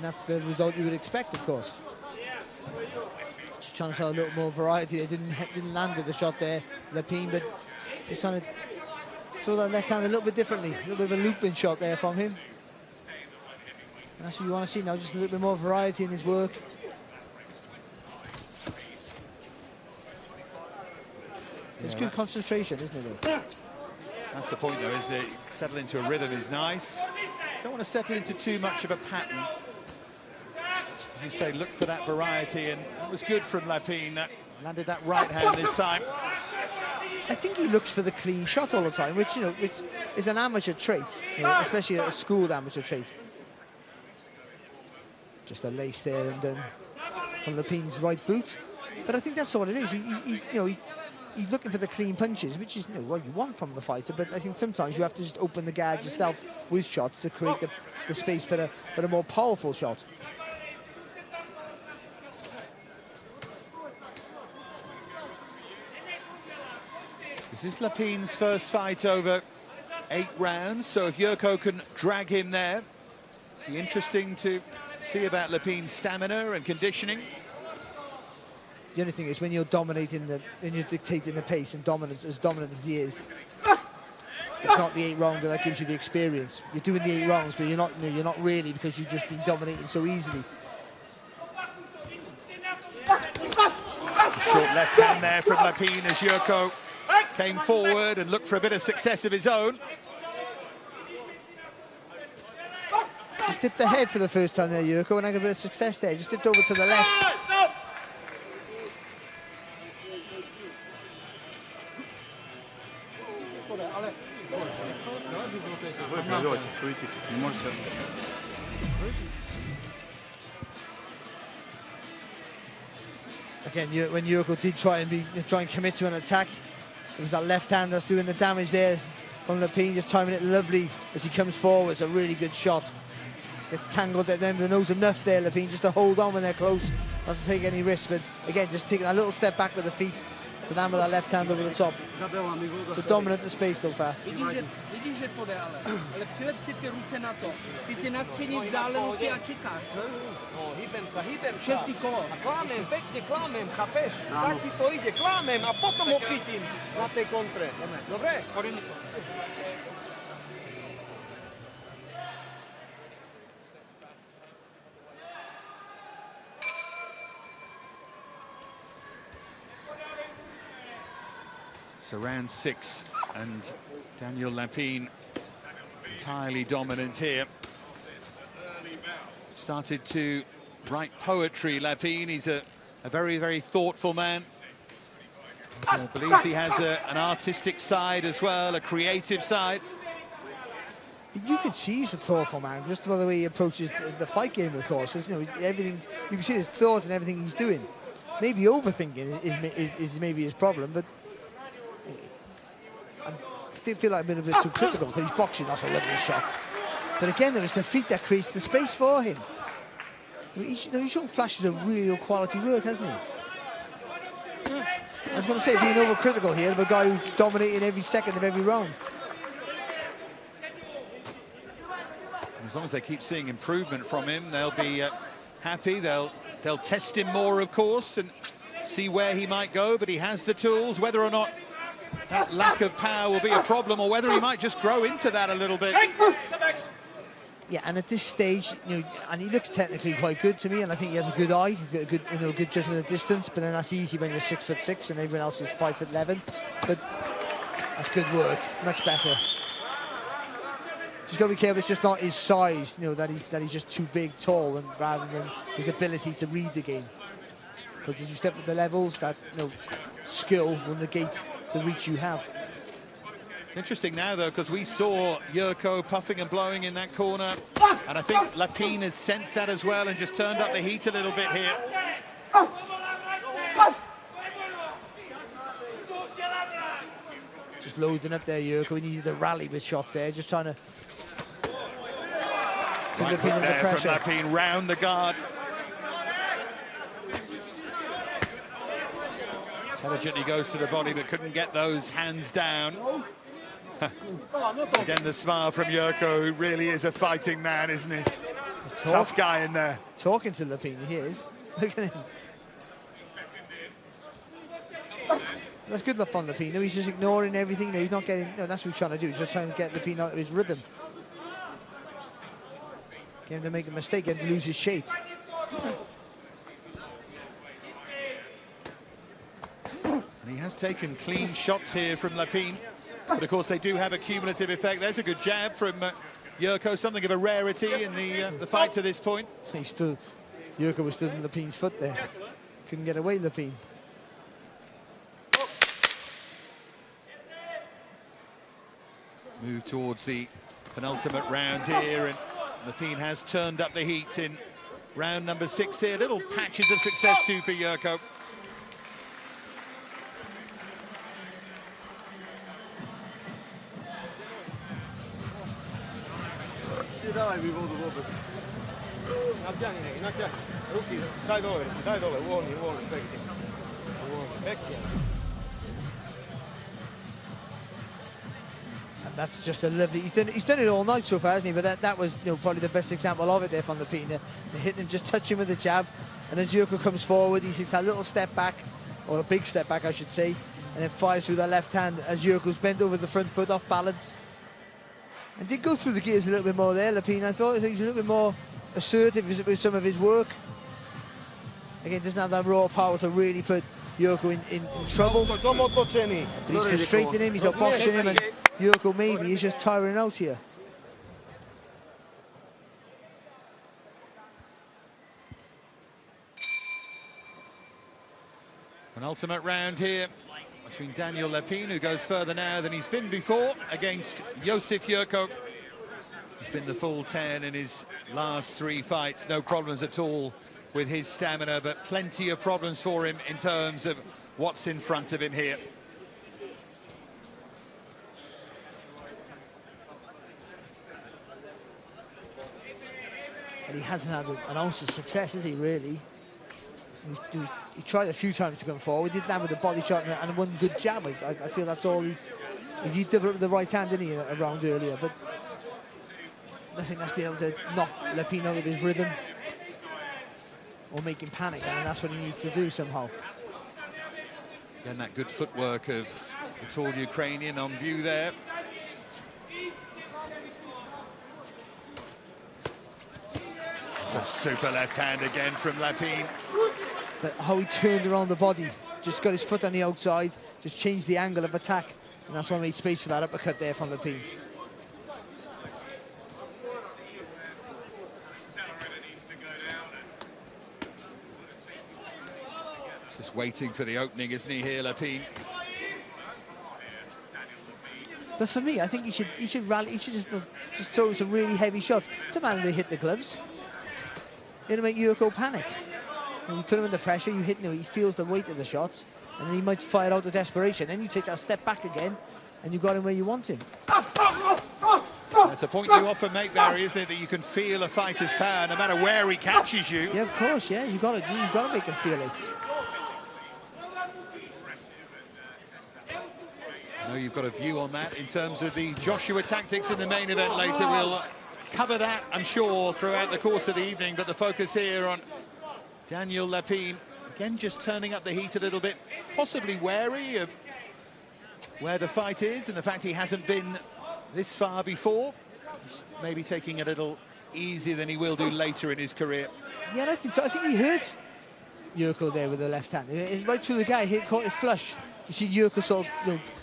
that's the result you would expect, of course. Just trying to show a little more variety. They didn't land with the shot there, Lapin, but just trying to throw that left hand a little bit differently. A little bit of a looping shot there from him. And that's what you want to see now, just a little bit more variety in his work. It's good concentration, isn't it? That's the point, though, isn't it? Settle into a rhythm is nice. Don't want to settle into too much of a pattern. As you say, look for that variety, and it was good from Lapin. That landed that right hand this time. I think he looks for the clean shot all the time, which, you know, which is an amateur trait, you know, especially a schooled amateur trait. Just a lace there, and then from Lapin's right boot. But I think that's what it is. He's looking for the clean punches, which is, you know, what you want from the fighter. But I think sometimes you have to just open the guard yourself with shots to create the space for a more powerful shot. This is Lapin's first fight over 8 rounds, so if Yurko can drag him there, it'll be interesting to see about Lapin's stamina and conditioning. The only thing is, when you're dominating when you're dictating the pace and dominant as he is, it's not the 8 rounder that gives you the experience. You're doing the 8 rounds, but you're not really, because you've just been dominating so easily. Short left hand there from Lapin as Yurko came forward and looked for a bit of success of his own. Just dipped the head for the first time there, Yurko, and I got a bit of success there. Just dipped over to the left. Again, when Yurko did try and commit to an attack, it was that left hand that's doing the damage there from Lapin, just timing it lovely as he comes forward. It's a really good shot. Gets tangled at them, but knows enough there, Lapin, just to hold on when they're close, not to take any risks. But again, just taking a little step back with the feet to land with that left hand over the top. So dominant the space so far. Vidíš, že to jde, ale přilep si ty ruce na to. Ty si na střední vzdálenosti a čekáš. No, hýbem sa. Šestý kolo. A klámem, pekne klámem, chápeš? Tak ti to ide, klámem a potom ho chytím na tej kontre. Dobre? So round 6, and Daniel Lapin entirely dominant here. Started to write poetry, Lapin. He's a very, very thoughtful man. Believes he has an artistic side as well, a creative side. You can see he's a thoughtful man, just by the way he approaches the fight game, of course. You know, everything, you can see his thoughts and everything he's doing. Maybe overthinking is maybe his problem, but I feel like I'm a bit too critical because he's boxing. That's a lovely shot. But again, though, it's the feet that creates the space for him. I mean, he's shown flashes of real quality work, hasn't he? I was going to say, being overcritical here of a guy who's dominating every second of every round. As long as they keep seeing improvement from him, they'll be happy. They'll test him more, of course, and see where he might go. But he has the tools. Whether or not that lack of power will be a problem, or whether he might just grow into that a little bit. Yeah, and at this stage, you know, and he looks technically quite good to me, and I think he has a good eye, good judgment of distance. But then that's easy when you're 6'6" and everyone else is 5'11". But that's good work, much better. Just got to be careful. It's just not his size, you know, that he's just too big, tall, and rather than his ability to read the game. Because as you step up the levels, that skill will negate the reach you have. It's interesting now, though, because we saw Yurko puffing and blowing in that corner, and I think Lapin has sensed that as well and just turned up the heat a little bit here. Just loading up there, Yurko. We needed a rally with shots there, just trying to Right put Lapin under pressure. from Lapin round the guard. Intelligently goes to the body, but couldn't get those hands down. Again, the smile from Yurko, who really is a fighting man, isn't he? Tough guy in there. Talking to Lapin, he is. Look at him. That's good enough on Lapin. He's just ignoring everything. He's not getting. No, that's what he's trying to do. He's just trying to get Lapin out of his rhythm. Get him to make a mistake and lose his shape. And he has taken clean shots here from Lapin. But of course, they do have a cumulative effect. There's a good jab from Yurko, something of a rarity in the fight to this point. Yurko was stood on Lapin's foot there. Couldn't get away, Lapin. Move towards the penultimate round here, and Lapin has turned up the heat in round number 6 here. Little patches of success too for Yurko. Dawaj mi vodu v obec. Napiani neki, napiani. Ruki, daj dole, uvolni, pekni. Pekni. And that's just a lovely. He's done it all night so far, hasn't he? But that was probably the best example of it there from Lapin. They're hitting him, just touching with the jab, and as Yurko comes forward, he takes a little step back, or a big step back, I should say, and then fires through that left hand as Yurko's bent over the front foot off balance. And did go through the gears a little bit more there, Lapin. I thought he was a little bit more assertive with some of his work. Again, doesn't have that raw power to really put Yurko in trouble. But he's frustrating him, he's outboxing him, and Yurko maybe he's just tiring out here. An ultimate round here between Daniel Lapin, who goes further now than he's been before, against Josip Yurko. He's been the full 10 in his last 3 fights. No problems at all with his stamina, but plenty of problems for him in terms of what's in front of him here. And he hasn't had an ounce of success, has he, really? He tried a few times to come forward. He didn't have with a body shot and one good jab. I feel that's all he did with the right hand, didn't he, around earlier? But nothing that's been able to knock Lapin out of his rhythm or make him panic, and that's what he needs to do somehow. Again, that good footwork of the tall Ukrainian on view there. It's a super left hand again from Lapin. But how he turned around the body, just got his foot on the outside, just changed the angle of attack, and that's why he made space for that uppercut there from Lapin. Just waiting for the opening, isn't he here, Lapin? But for me, I think he should rally. He should just throw some really heavy shots. Don't matter if they hit the gloves. It'll make Yurko panic. When you put him under pressure, you hit him. He feels the weight of the shots, and then he might fire out the desperation. Then you take that step back again, and you got him where you want him. That's a point you often make, Barry, isn't it? That you can feel a fighter's power no matter where he catches you. Yeah, of course. Yeah, you got to make him feel it. I know you've got a view on that in terms of the Joshua tactics in the main event later. We'll cover that, I'm sure, throughout the course of the evening, but the focus here on Daniel Lapin, again, just turning up the heat a little bit, possibly wary of where the fight is and the fact he hasn't been this far before. Just maybe taking a little easier than he will do later in his career. Yeah, I think so. I think he hurt Yurko there with the left hand. It's right through the guy, he caught it flush. You see Yurko sort of,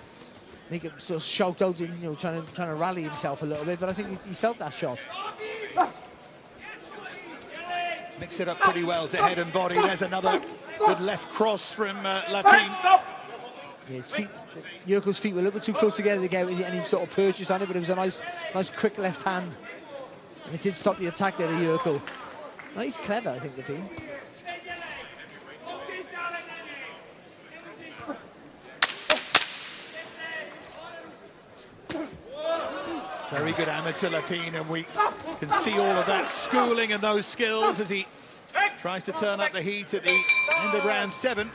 make him sort of shout out in, trying to rally himself a little bit, but I think he felt that shot. Mix it up pretty well to head and body. There's another good left cross from Lapin. Yeah, Yurko's feet were a little bit too close together to get, and he sort of purchased on it, but it was a nice quick left hand. And it did stop the attack there to Yurko. No, he's clever, I think, Lapin. Very good amateur Lapin, and we can see all of that schooling and those skills as he tries to turn up the heat at the end of round 7.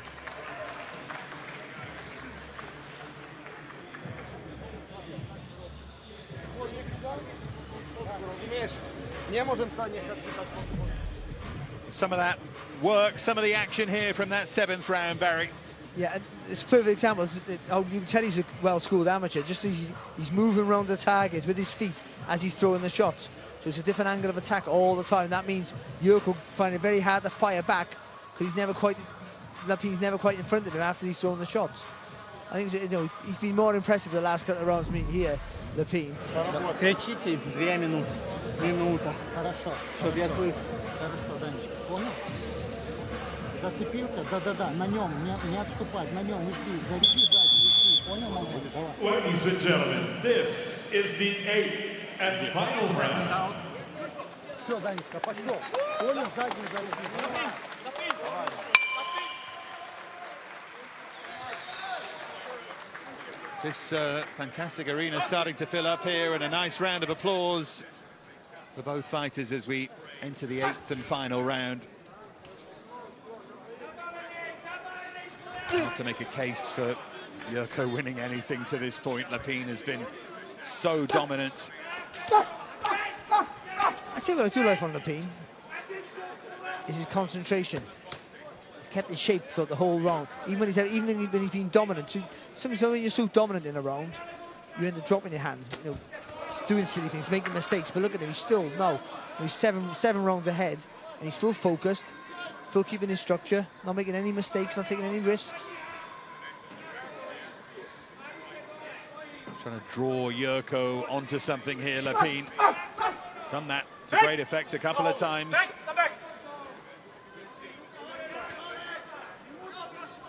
Some of that work, some of the action here from that 7th round, Barry. Yeah, it's a perfect example. You can tell he's a well-schooled amateur. Just he's moving around the target with his feet as he's throwing the shots. So it's a different angle of attack all the time. That means Yurko find it very hard to fire back because Lapin's never quite in front of him after he's thrown the shots. I think he's been more impressive the last couple of rounds meeting here, Lapin. Кричите 2 минуты. Минута. Хорошо. Чтобы я слышал. Хорошо, Данечка. Понял? Зацепился? Да-да-да. На нем. Не отступать. На нем. Не жди. Заряди сзади. Не жди. Понял, момент? Давай. Ladies and gentlemen, this is the 8th and final round. Все, Данечка, пошел. Понял, задний заряди. This fantastic arena starting to fill up here, and a nice round of applause for both fighters as we enter the 8th and final round. Not to make a case for Yurko winning anything to this point. Lapin has been so dominant. I tell you what I do like from Lapin is his concentration. He's kept his shape throughout the whole round. Even when he's been dominant. Sometimes when you're so dominant in a round, you end up dropping your hands, doing silly things, making mistakes. But look at him, he's still he's seven rounds ahead, and he's still focused, still keeping his structure, not making any mistakes, not taking any risks. Trying to draw Yurko onto something here, Lapin. Done that to great effect a couple of times.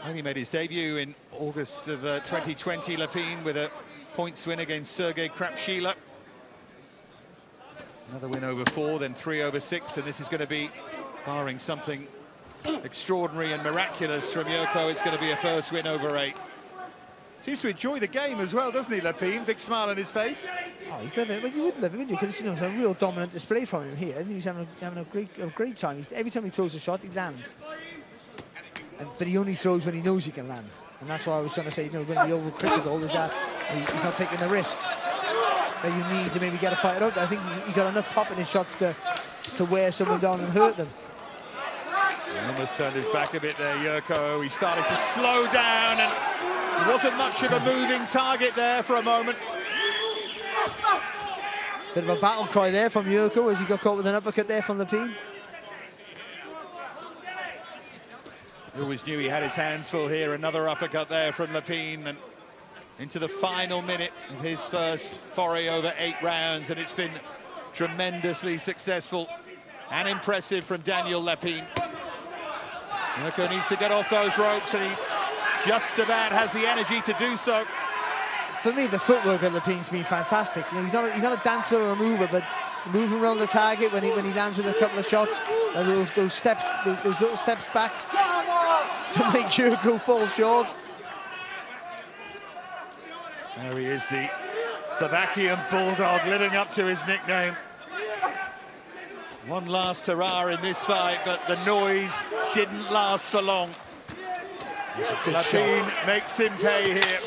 Only made his debut in August of 2020, Lapin, with a points win against Sergei Krapshila. Another win over 4, then 3 over 6, and this is going to be, barring something extraordinary and miraculous from Yurko, it's going to be a first win over 8. Seems to enjoy the game as well, doesn't he, Lapin? Big smile on his face. Oh, he's loving it. Well, you wouldn't love it, would you? Because it's a real dominant display from him here. And he's having a great time. Every time he throws a shot, he lands. But he only throws when he knows he can land. And that's why I was trying to say, when he overcritical, is that he's not taking the risks that you need to maybe get a fighter out there. I think he got enough pop in his shots to wear someone down and hurt them. He almost turned his back a bit there, Yurko. He started to slow down, and he wasn't much of a moving target there for a moment. Bit of a battle cry there from Yurko as he got caught with an uppercut there from Lapin. He always knew he had his hands full here. Another uppercut there from Lapin, and into the final minute of his first foray over 8 rounds, and it's been tremendously successful and impressive from Daniel Lapin. Yurko needs to get off those ropes, and he just about has the energy to do so. For me, the footwork of Lapin's been fantastic. You know, he's not a dancer or a mover, but moving around the target when he lands with a couple of shots, those steps, those little steps back to make Yurko fall short. There he is, the Slovakian Bulldog, living up to his nickname. One last hurrah in this fight, but the noise didn't last for long. Lapin makes him pay here.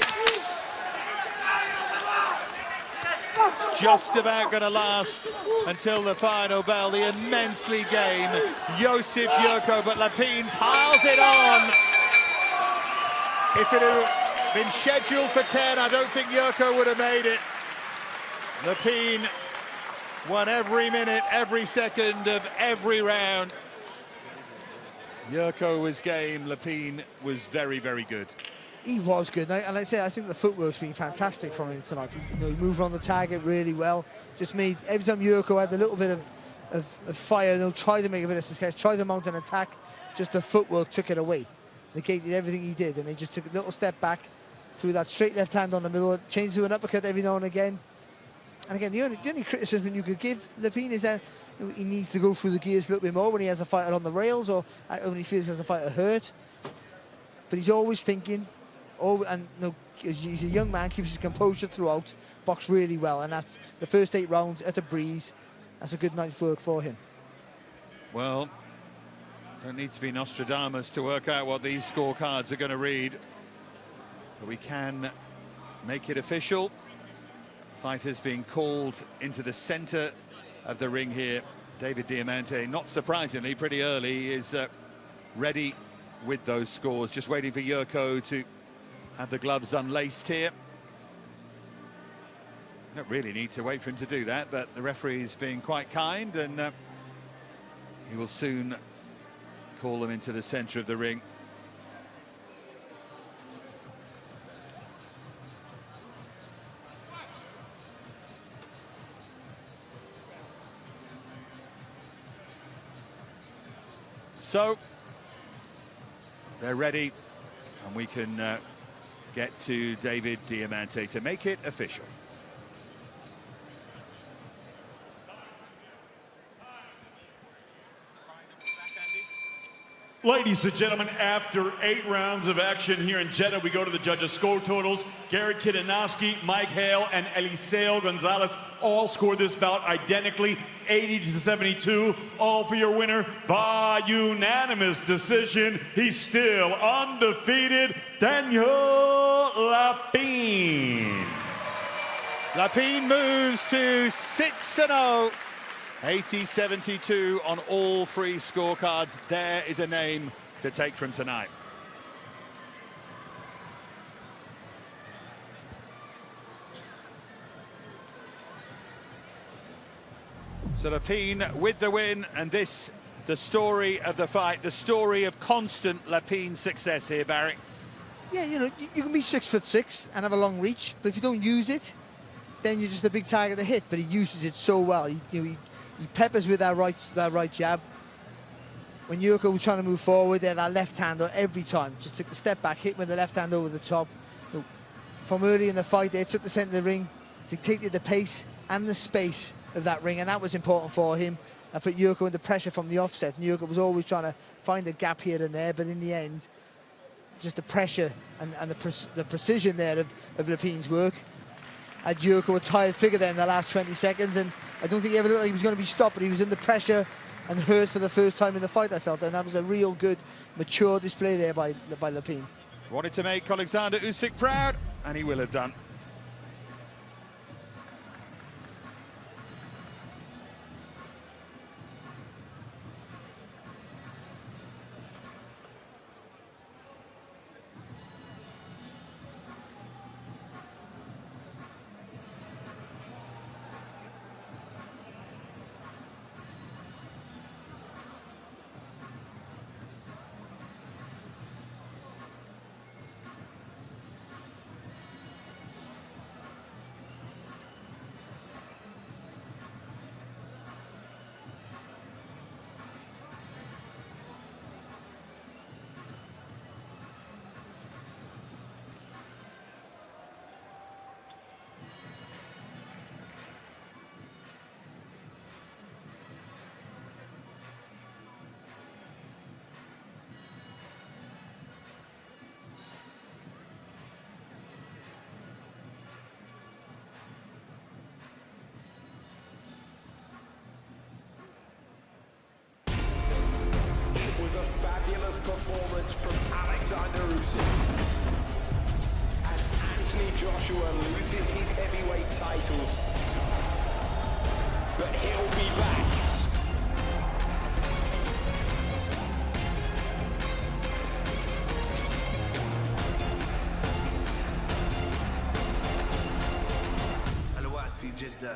It's just about going to last until the final bell. The immensely game Josip Yurko, but Lapin piles it on. If it had been scheduled for 10, I don't think Yurko would have made it. Lapin won every minute, every second of every round. Yurko was game, Lapin was very, very good. He was good, and like I said, I think the footwork's been fantastic from him tonight. He moved on the target really well. Just made, every time Yurko had a little bit of fire, tried to make a bit of success, tried to mount an attack, just the footwork took it away. Negated everything he did, and he just took a little step back, threw that straight left hand on the middle, changed to an uppercut every now and again. And again, the only criticism you could give Lapin is that he needs to go through the gears a little bit more when he has a fighter on the rails or when he feels he has a fighter hurt. But he's always thinking, and he's a young man, keeps his composure throughout, boxed really well, and that's the first 8 rounds at a breeze. That's a good night's work for him. Well, don't need to be Nostradamus to work out what these scorecards are going to read, but we can make it official. Fighters being called into the center of the ring here. David Diamante, not surprisingly, pretty early, is ready with those scores, just waiting for Yurko to have the gloves unlaced here. Don't really need to wait for him to do that, but the referee's being quite kind, and he will soon call them into the center of the ring. So they're ready, and we can get to David Diamante to make it official. Ladies and gentlemen, after 8 rounds of action here in Jeddah, we go to the judges' score totals. Garrett Kidanowski, Mike Hale, and Eliseo Gonzalez all scored this bout identically, 80-72. All for your winner by unanimous decision. He's still undefeated, Daniel Lapin. Lapin moves to 6-0. 80-72 on all 3 scorecards. There is a name to take from tonight. So Lapin with the win, and this, the story of the fight, the story of constant Lapin success here, Barry. Yeah, you know, you can be 6'6" and have a long reach, but if you don't use it, then you're just a big target to hit. But he uses it so well. He peppers with that right jab. When Yurko was trying to move forward, there that left hander every time. Just took the step back, hit with the left hand over the top. From early in the fight, they took the center of the ring, dictated the pace and the space of that ring, and that was important for him. And put Yurko under pressure from the offset. And Yurko was always trying to find a gap here and there, but in the end, just the pressure and the precision there of Lapin's work. Had Yurko a tired figure there in the last 20 seconds, and I don't think he ever looked like he was going to be stopped, but he was under pressure and hurt for the first time in the fight, I felt, and that was a real good, mature display there by Lapin. Wanted to make Oleksandr Usyk proud, and he will have done. a fabulous performance from Oleksandr Usyk. And Anthony Joshua loses his heavyweight titles. But he'll be back. الوعد في جدة.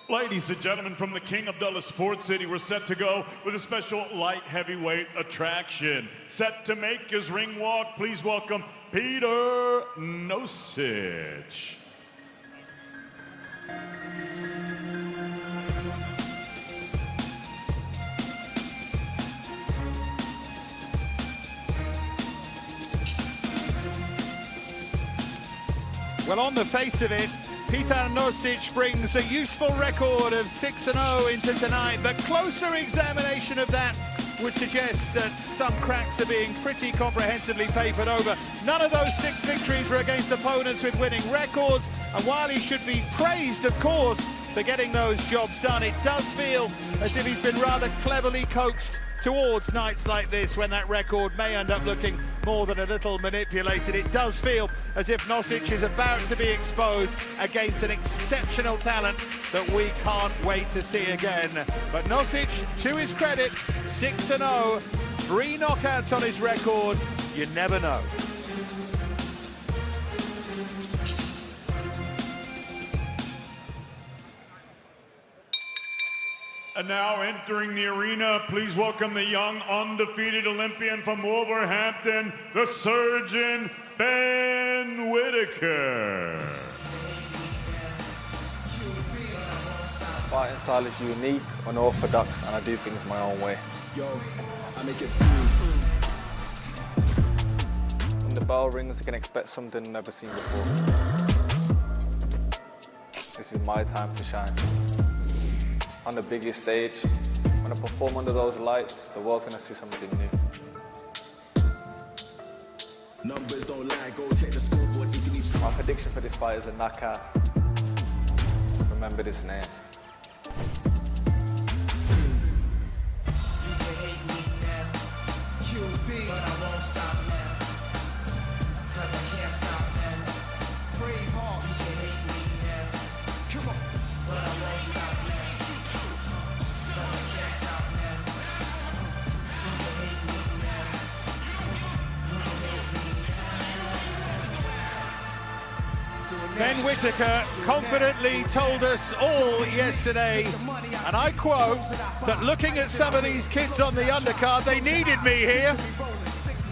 Ladies and gentlemen, from the King Abdullah Sports City, we're set to go with a special light heavyweight attraction. Set to make his ring walk, please welcome Peter Nosic. Well, on the face of it, Peter Nosic brings a useful record of 6-0 into tonight, but closer examination of that would suggest that some cracks are being pretty comprehensively papered over. None of those 6 victories were against opponents with winning records, and while he should be praised, of course, for getting those jobs done, it does feel as if he's been rather cleverly coaxed towards nights like this when that record may end up looking more than a little manipulated. It does feel as if Nosic is about to be exposed against an exceptional talent that we can't wait to see again. But Nosic, to his credit, 6-0, 3 knockouts on his record. You never know. And now entering the arena, please welcome the young undefeated Olympian from Wolverhampton, the surgeon, Ben Whitaker. Fighting style is unique, unorthodox, and I do things my own way. I make it. When the bell rings, you can expect something never seen before. This is my time to shine. On the biggest stage, when I perform under those lights, the world's gonna see something new. Numbers don't lie, go check the scoreboard if you need. My prediction for this fight is a knockout. Remember this name. Ben Whitaker confidently told us all yesterday, and I quote, that looking at some of these kids on the undercard, they needed me here.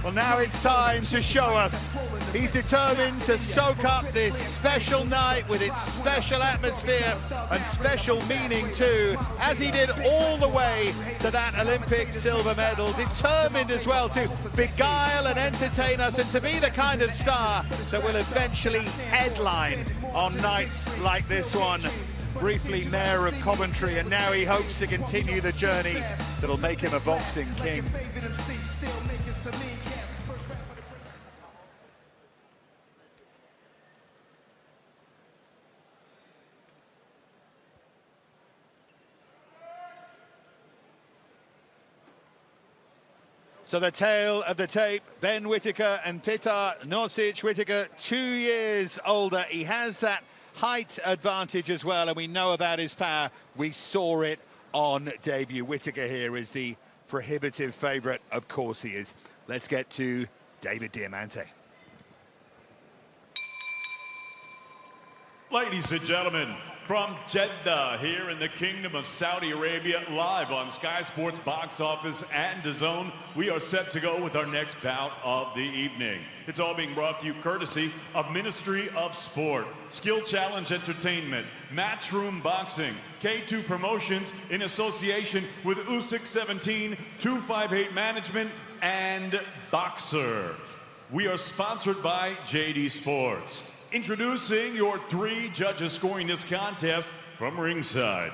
Well, now it's time to show us. He's determined to soak up this special night with its special atmosphere and special meaning too, as he did all the way to that Olympic silver medal. Determined as well to beguile and entertain us and to be the kind of star that will eventually headline on nights like this one. Briefly Mayor of Coventry, and now he hopes to continue the journey that'll make him a boxing king. So the tail of the tape, Ben Whitaker and Petar Nosic. Whitaker, 2 years older. He has that height advantage as well, and we know about his power. We saw it on debut. Whitaker here is the prohibitive favourite. Of course he is. Let's get to David Diamante. Ladies and gentlemen, from Jeddah here in the Kingdom of Saudi Arabia, live on Sky Sports Box Office and DAZN, we are set to go with our next bout of the evening. It's all being brought to you courtesy of Ministry of Sport, Skill Challenge Entertainment, Matchroom Boxing, K2 Promotions in association with Usyk 17, 258 Management, and Boxer. We are sponsored by JD Sports. Introducing your 3 judges scoring this contest from ringside.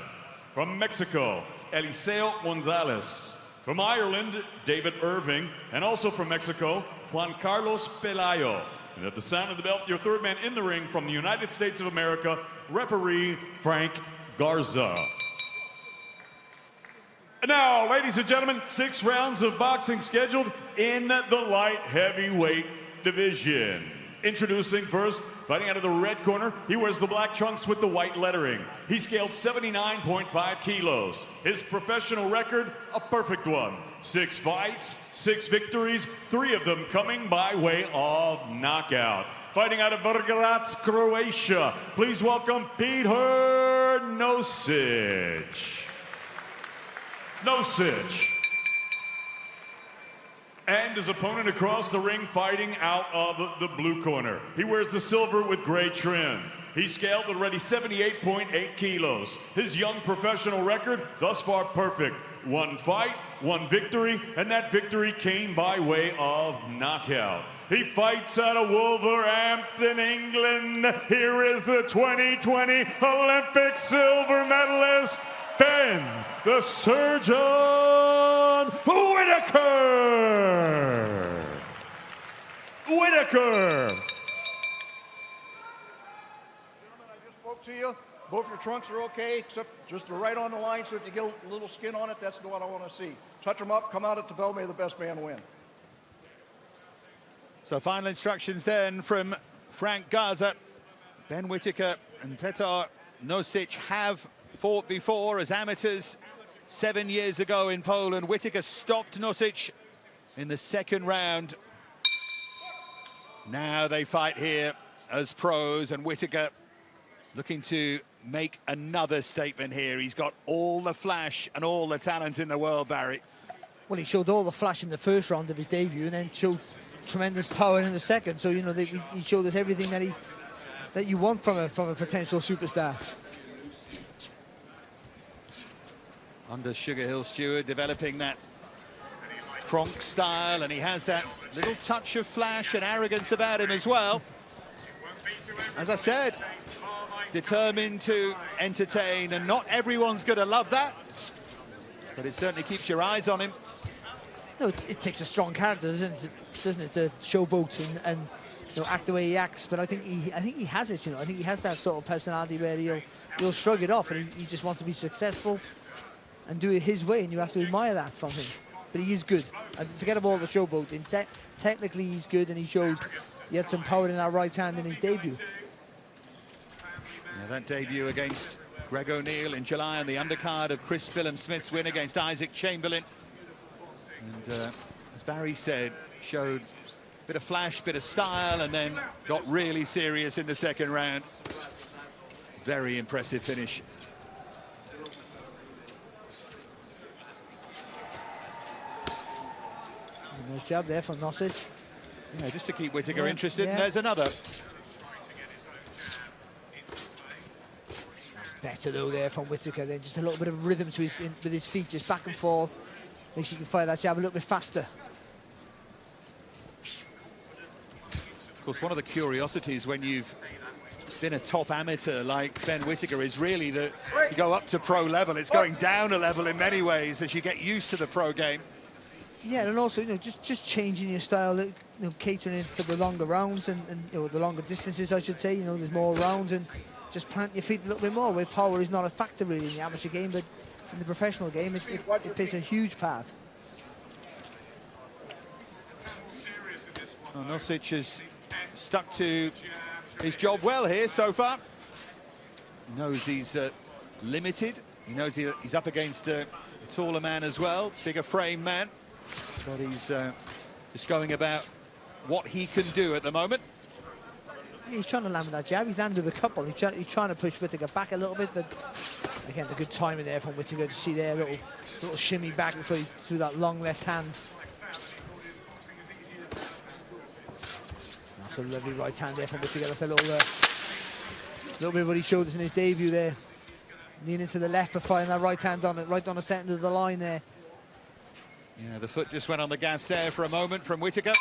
From Mexico, Eliseo Gonzalez. From Ireland, David Irving. And also from Mexico, Juan Carlos Pelayo. And at the sound of the belt, your third man in the ring from the United States of America, referee Frank Garza. And now, ladies and gentlemen, 6 rounds of boxing scheduled in the light heavyweight division. Introducing first, fighting out of the red corner, he wears the black trunks with the white lettering. He scaled 79.5 kilos. His professional record, a perfect one. 6 fights, 6 victories, 3 of them coming by way of knockout. Fighting out of Vrglac, Croatia, please welcome Petar Nosic. Nosic. And his opponent across the ring fighting out of the blue corner. He wears the silver with gray trim. He scaled already 78.8 kilos. His young professional record, thus far perfect. 1 fight, 1 victory, and that victory came by way of knockout. He fights out of Wolverhampton, England. Here is the 2020 Olympic silver medalist, Ben the Surgeon Whitaker. Whitaker. Spoke to you. Both your trunks are okay, except just right on the line, so if you get a little skin on it, that's what I want to see. Touch them up, come out at the bell, may the best man win. So final instructions then from Frank Garza. Ben Whitaker and Petar Nosic have fought before as amateurs 7 years ago in Poland. Whitaker stopped Nosic in the 2nd round. Now they fight here as pros, and Whitaker looking to make another statement here. He's got all the flash and all the talent in the world, Barry. Well, he showed all the flash in the 1st round of his debut and then showed tremendous power in the 2nd. So, you know, he showed us everything that you want from a potential superstar. Under Sugar Hill Stewart, developing that Kronk style, and he has that little touch of flash and arrogance about him as well. As I said, determined to entertain, and not everyone's going to love that, but it certainly keeps your eyes on him. No, it takes a strong character, doesn't it, to showboat and you know, act the way he acts. But I think he has it. You know, I think he has that sort of personality where he'll shrug it off, and he just wants to be successful and do it his way, and you have to admire that from him. But he is good. And forget about all the showboating. Technically, he's good, and he showed he had some power in that right hand in his debut. Yeah, that debut against Greg O'Neill in July on the undercard of Chris Phillip-Smith's win against Isaac Chamberlain. And as Barry said, showed a bit of flash, bit of style, and then got really serious in the 2nd round. Very impressive finish. Nice job there from Nosic. Yeah, just to keep Whitaker interested. And there's another. That's better though there from Whitaker. Then just a little bit of rhythm to with his feet, just back and forth. Makes you can fire that jab a little bit faster. Of course, one of the curiosities when you've been a top amateur like Ben Whitaker is really that you go up to pro level. It's going down a level in many ways as you get used to the pro game. Yeah, and also, you know, just changing your style, you know, catering it for the longer rounds and you know, the longer distances, I should say. You know, there's more rounds, and just plant your feet a little bit more, where power is not a factor really in the amateur game, but in the professional game, it plays a huge part. Well, Nosic has stuck to his job well here so far. He knows he's limited. He knows he's up against a taller man as well, bigger frame man. But he's just going about what he can do at the moment. He's trying to land with that jab. He's landed with a couple. He's trying to push Whitaker back a little bit, but again, the good timing there from Whitaker to see there, little shimmy back before he threw that long left hand. That's a lovely right hand there from Whitaker. That's a little bit of what he showed us in his debut there. Leaning to the left, but firing that right hand on it, right on the centre of the line there. Yeah, the foot just went on the gas there for a moment from Whitaker.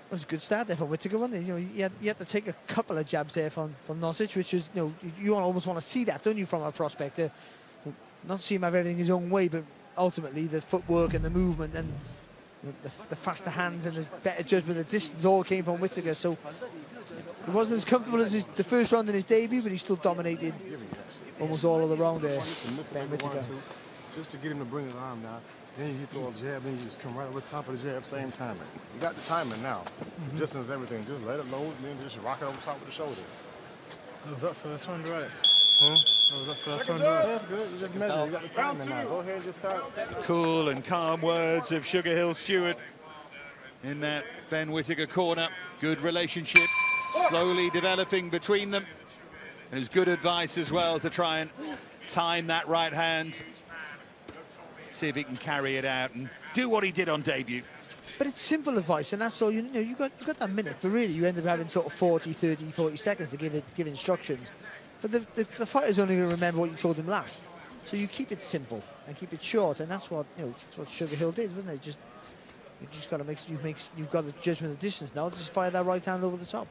It was a good start there for Whitaker, wasn't it? You know, he had to take a couple of jabs there from Nosic, which is, you know, you almost want to see that, don't you, from a prospect? Not see him have everything his own way, but ultimately the footwork and the movement and the faster hands and the better judgment, the distance all came from Whitaker. So it wasn't as comfortable as the first round in his debut, but he still dominated almost all of the round there. Ben Whitaker. Just to get him to bring his arm down. Then you throw a jab, then you just come right over the top of the jab, same timing. You got the timing now. Distance, everything. Just let it load, and then just rock it over top with the shoulder. That was up first round, right? That was up first round, right? That's good. You just measure. You got the timing now. Go ahead and just start. Cool and calm words of Sugar Hill Stewart in that Ben Whitaker corner. Good relationship, slowly developing between them. And it's good advice as well to try and time that right hand. See if he can carry it out and do what he did on debut. But it's simple advice, and that's all. You know, you got that minute, but really you end up having sort of 40, 30, 40 seconds to give instructions. But the fighter's only going to remember what you told him last. So you keep it simple and keep it short, and that's what, you know, that's what Sugar Hill did, wasn't it? You just got to you've got the judgment of distance now. Just fire that right hand over the top.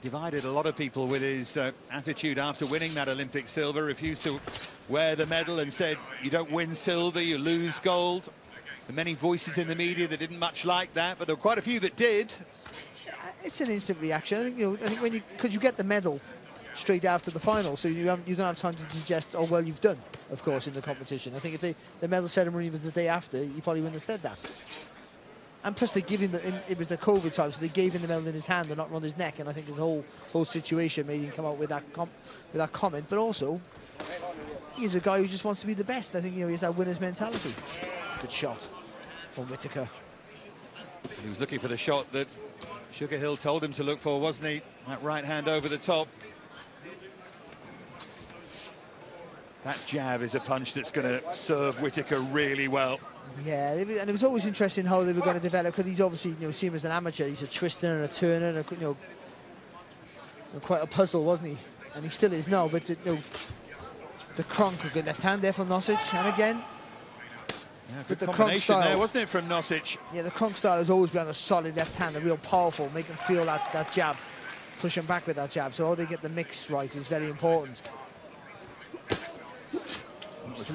Divided a lot of people with his attitude after winning that Olympic silver, refused to wear the medal and said, you don't win silver, you lose gold. And many voices in the media that didn't much like that, but there were quite a few that did. It's an instant reaction. I think when because you get the medal straight after the final, so you don't have time to digest, oh, well, you've done, of course, in the competition. I think if the medal ceremony was the day after, you probably wouldn't have said that. And plus, they give him it was the COVID time, so they gave him the medal in his hand and not around his neck. And I think the whole situation made him come out with that comment. But also, he's a guy who just wants to be the best. I think, you know, he has that winner's mentality. Good shot from Whitaker. He was looking for the shot that Sugar Hill told him to look for, wasn't he? That right hand over the top. That jab is a punch that's going to serve Whitaker really well. Yeah, and it was always interesting how they were going to develop, because he's obviously, you know, see him as an amateur. He's a twister and a turner, and you know, quite a puzzle, wasn't he? And he still is now. But you know, the crunk, a good left hand there from Nosic, and again, yeah, good combination there, wasn't it, from Nosic? Yeah, the crunk style has always been on a solid left hand, a real powerful, make him feel that jab, push him back with that jab. So how they get the mix right is very important.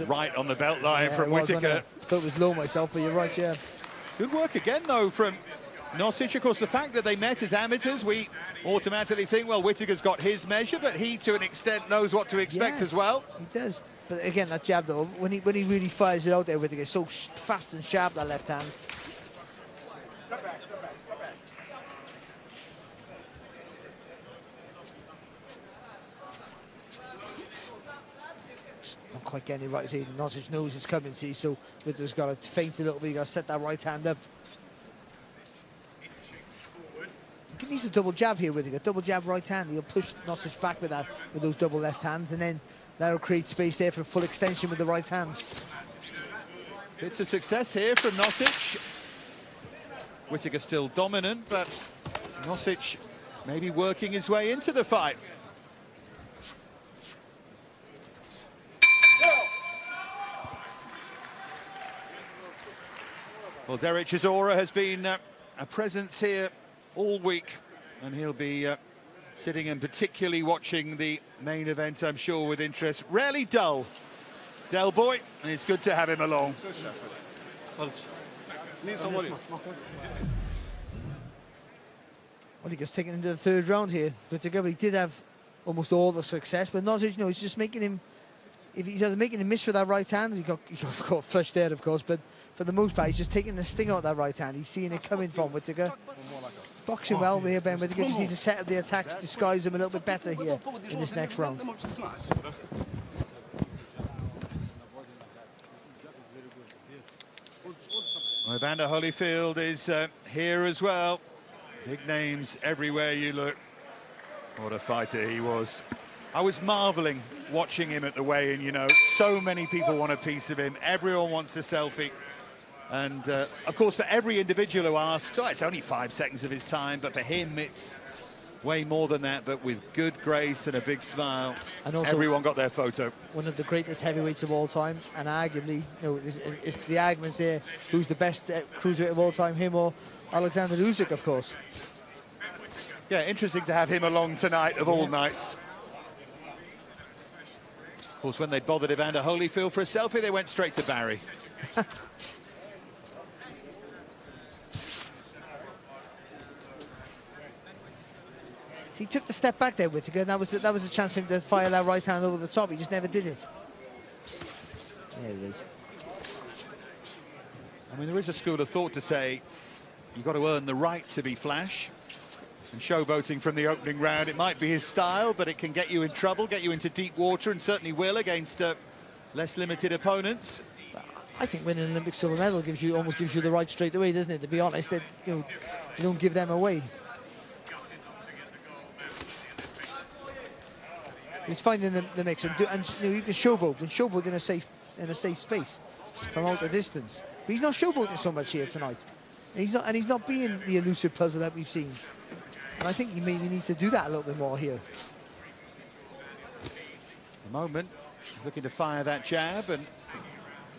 Right on the belt line from Whitaker. I thought it was low myself, but you're right, yeah. Good work again, though, from Nosic. Of course, the fact that they met as amateurs, we automatically think, well, Whitaker's got his measure, but he, to an extent, knows what to expect as well. He does. But again, that jab, though, when he really fires it out there, Whitaker, so fast and sharp, that left hand. Quite getting it right. See, Nosic knows it's coming, see, so Whitaker's got to feint a little bit. You got to set that right hand up. He needs a double jab here, Whitaker. Double jab right hand. He'll push Nosic back with those double left hands, and then that'll create space there for full extension with the right hand. Bits of success here from Nosic. Whitaker still dominant, but Nosic maybe working his way into the fight. Well, Derek Chisora has been a presence here all week, and he'll be sitting and particularly watching the main event, I'm sure, with interest. Rarely dull Del Boy, and it's good to have him along. Well, he gets taken into the third round here. Whitaker, he did have almost all the success, but Nosic, you know, he's just making him. If he's either making him miss with that right hand, he got flushed there, of course, but for the most part, he's just taking the sting out of that right hand. He's seeing it coming from Whitaker. Boxing well here, Ben Whitaker. Just needs to set up the attacks, disguise him a little bit better here in this next round. Well, Evander Holyfield is here as well. Big names everywhere you look. What a fighter he was. I was marveling watching him at the weigh-in, you know. So many people want a piece of him. Everyone wants a selfie. And, of course, for every individual who asks, oh, it's only 5 seconds of his time, but for him, it's way more than that, but with good grace and a big smile. And also, everyone got their photo. One of the greatest heavyweights of all time, and arguably, you know, it's the arguments there, who's the best cruiserweight of all time, him or Oleksandr Usyk, of course. Yeah, interesting to have him along tonight, of all nights. Of course, when they bothered Evander Holyfield for a selfie, they went straight to Barry. He took the step back there, Whitaker, and that was a chance for him to fire that right hand over the top. He just never did it. There it is. I mean, there is a school of thought to say you've got to earn the right to be flash. And showboating from the opening round, it might be his style, but it can get you in trouble, get you into deep water, and certainly will against less limited opponents. I think winning an Olympic silver medal almost gives you the right straight away, doesn't it? To be honest, that, you know, you don't give them away. He's finding the mix, and you know, you can showboat and showboat in a safe space from out the distance. But he's not showboating so much here tonight, and he's not being the elusive puzzle that we've seen. And I think he maybe needs to do that a little bit more here. The moment, looking to fire that jab and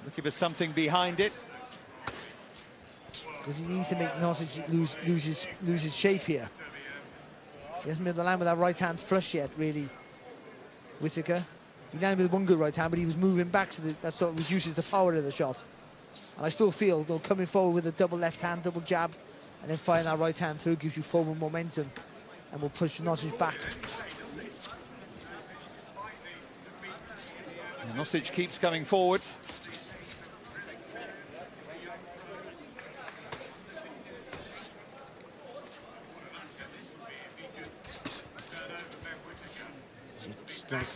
looking for something behind it. Because he needs to make Nosic lose his shape here. He hasn't been able to land with that right hand flush yet, really. Whitaker. He landed with one good right hand, but he was moving back, so that sort of reduces the power of the shot. And I still feel, though, coming forward with a double left hand, double jab, and then firing that right hand through gives you forward momentum, and will push Nosic back. And Nosic keeps coming forward.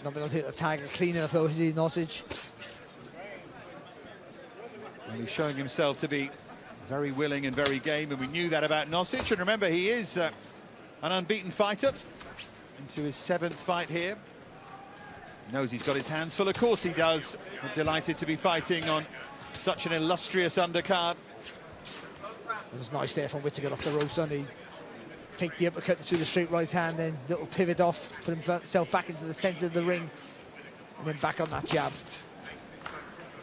Not been able to hit the target clean enough, though, is he, Nosic? And he's showing himself to be very willing and very game, and we knew that about Nosic. And remember, he is an unbeaten fighter into his 7th fight here. Knows he's got his hands full, of course he does. I'm delighted to be fighting on such an illustrious undercard. It was nice there from Whitaker off the ropes, and he faked the uppercut to the straight right hand, then little pivot off, put himself back into the centre of the ring, and then back on that jab.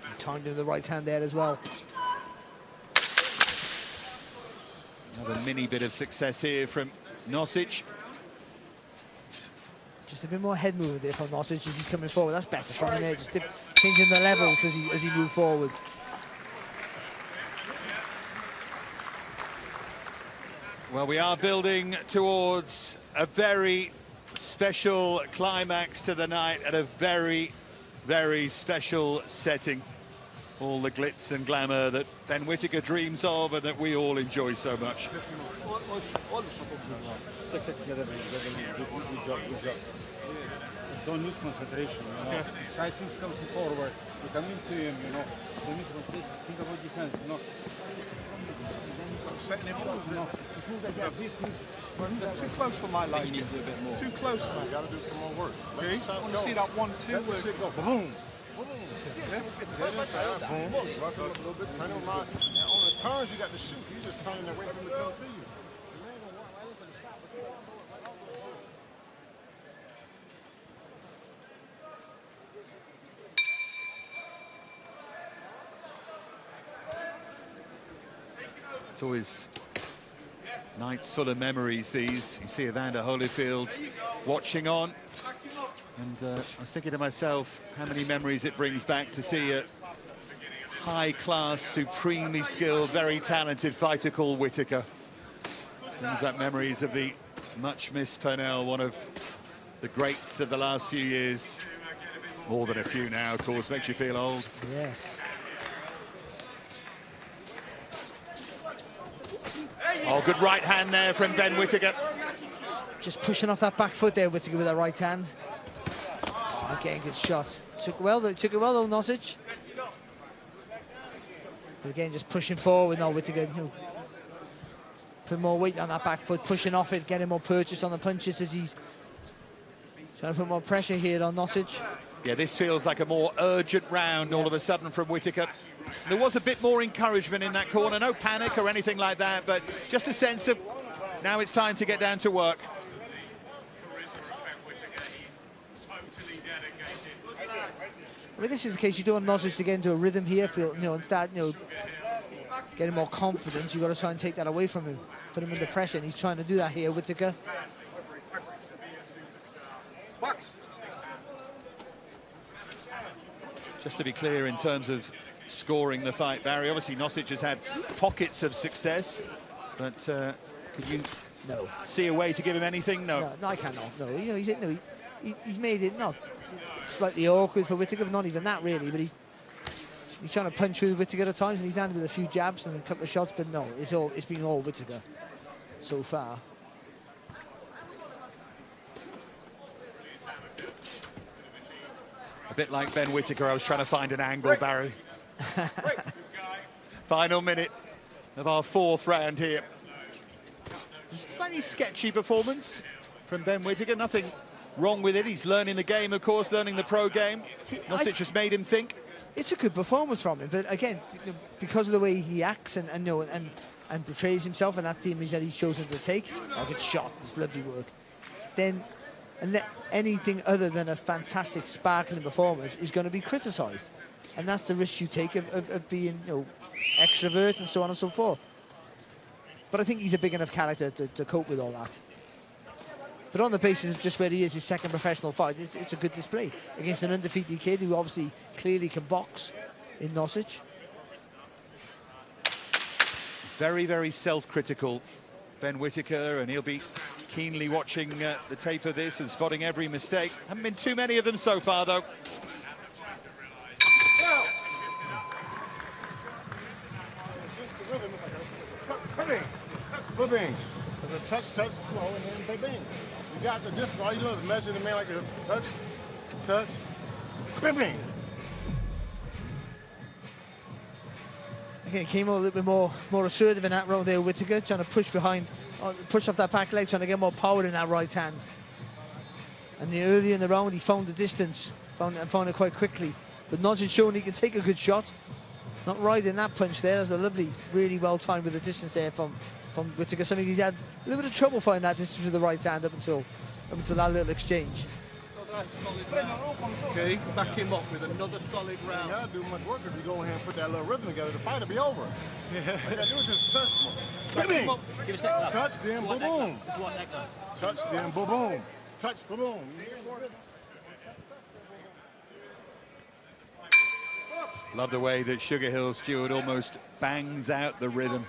He timed in the right hand there as well. Another mini bit of success here from Nosic. Just a bit more head movement there from Nosic as he's coming forward. That's better from him there, just changing the levels as he moves forward. Well, we are building towards a very special climax to the night at a very, very special setting. All the glitz and glamour that Ben Whitaker dreams of and that we all enjoy so much. Don't lose concentration, you know. Try to come forward. You come into him, you know. Don't lose concentration. Think about defense, you know. Setting him up, you know. That's too close for my liking. You need to do a bit more. Too close, man. You gotta do some more work. Okay? I want to see that 1-2 Let the shit go. Boom. Boom. Get inside. Boom. Rock it up a little bit. Turn him out. And on the turns, you got to shoot. You just turning away from the gun to you. It's always nights full of memories, these. You see Evander Holyfield watching on. And I was thinking to myself how many memories it brings back to see a high-class, supremely skilled, very talented fighter called Whitaker. Brings back memories of the much-missed Pernell, one of the greats of the last few years. More than a few now, of course, makes you feel old. Yes. Oh, good right hand there from Ben Whitaker. Just pushing off that back foot there, Whitaker with that right hand. Oh, getting a good shot. Took it well though, Nosic. But again, just pushing forward now, Whitaker. You know, put more weight on that back foot, pushing off it, getting more purchase on the punches as he's trying to put more pressure here on Nosic. Yeah, this feels like a more urgent round all of a sudden from Whitaker. There was a bit more encouragement in that corner, no panic or anything like that, but just a sense of now it's time to get down to work. I mean, this is the case. You don't want Nosic to get into a rhythm here, feel, you know, and start, you know, getting more confidence. You've got to try and take that away from him, put him under pressure, and he's trying to do that here, Whitaker. Just to be clear in terms of scoring the fight, Barry, obviously Nosic has had pockets of success, but could you see a way to give him anything? No, I cannot. No, you know, he's made it not slightly awkward for Whitaker, but not even that really. But he's trying to punch with Whitaker at times, and he's landed with a few jabs and a couple of shots. But no, it's been all Whitaker so far. A bit like Ben Whitaker, I was trying to find an angle, Barry. Final minute of our fourth round here. Slightly sketchy performance from Ben Whitaker, nothing wrong with it. He's learning the game, of course, learning the pro game. Nosic has made him think. It's a good performance from him, but again, because of the way he acts and portrays himself, and that team that he's chosen to take, a good shot, it's lovely work. Then anything other than a fantastic, sparkling performance is going to be criticised, and that's the risk you take of being, you know, extrovert and so on and so forth. But I think he's a big enough character to cope with all that. But on the basis of just where he is, his second professional fight, it's a good display against an undefeated kid who obviously clearly can box in Nosic. Very, very self-critical, Ben Whitaker, and he'll be keenly watching the tape of this and spotting every mistake. Haven't been too many of them so far, though. Bing. There's a touch, slow, and then they bang. You got the distance. All you do is measure the man like this. Touch, bing. Again, came a little bit more assertive in that round there, Whitaker, trying to push behind, push off that back leg, trying to get more power in that right hand. And early in the round, he found the distance, found it quite quickly. But Nosic showing he can take a good shot. Not riding that punch there. That was a lovely, really well timed with the distance there from Whitaker. Something he's had a little bit of trouble finding that distance with the right hand up until that little exchange. Okay, back him up with another solid round. You gotta do much work if you go ahead and put that little rhythm together. The fight will be over. Yeah. All you gotta do is just touch. Back him up. Give a second. Touch, then boom, boom. It's one neck. Touch, then boom, boom. Touch, boom, boom. Love the way that Sugar Hill Stewart almost bangs out the rhythm.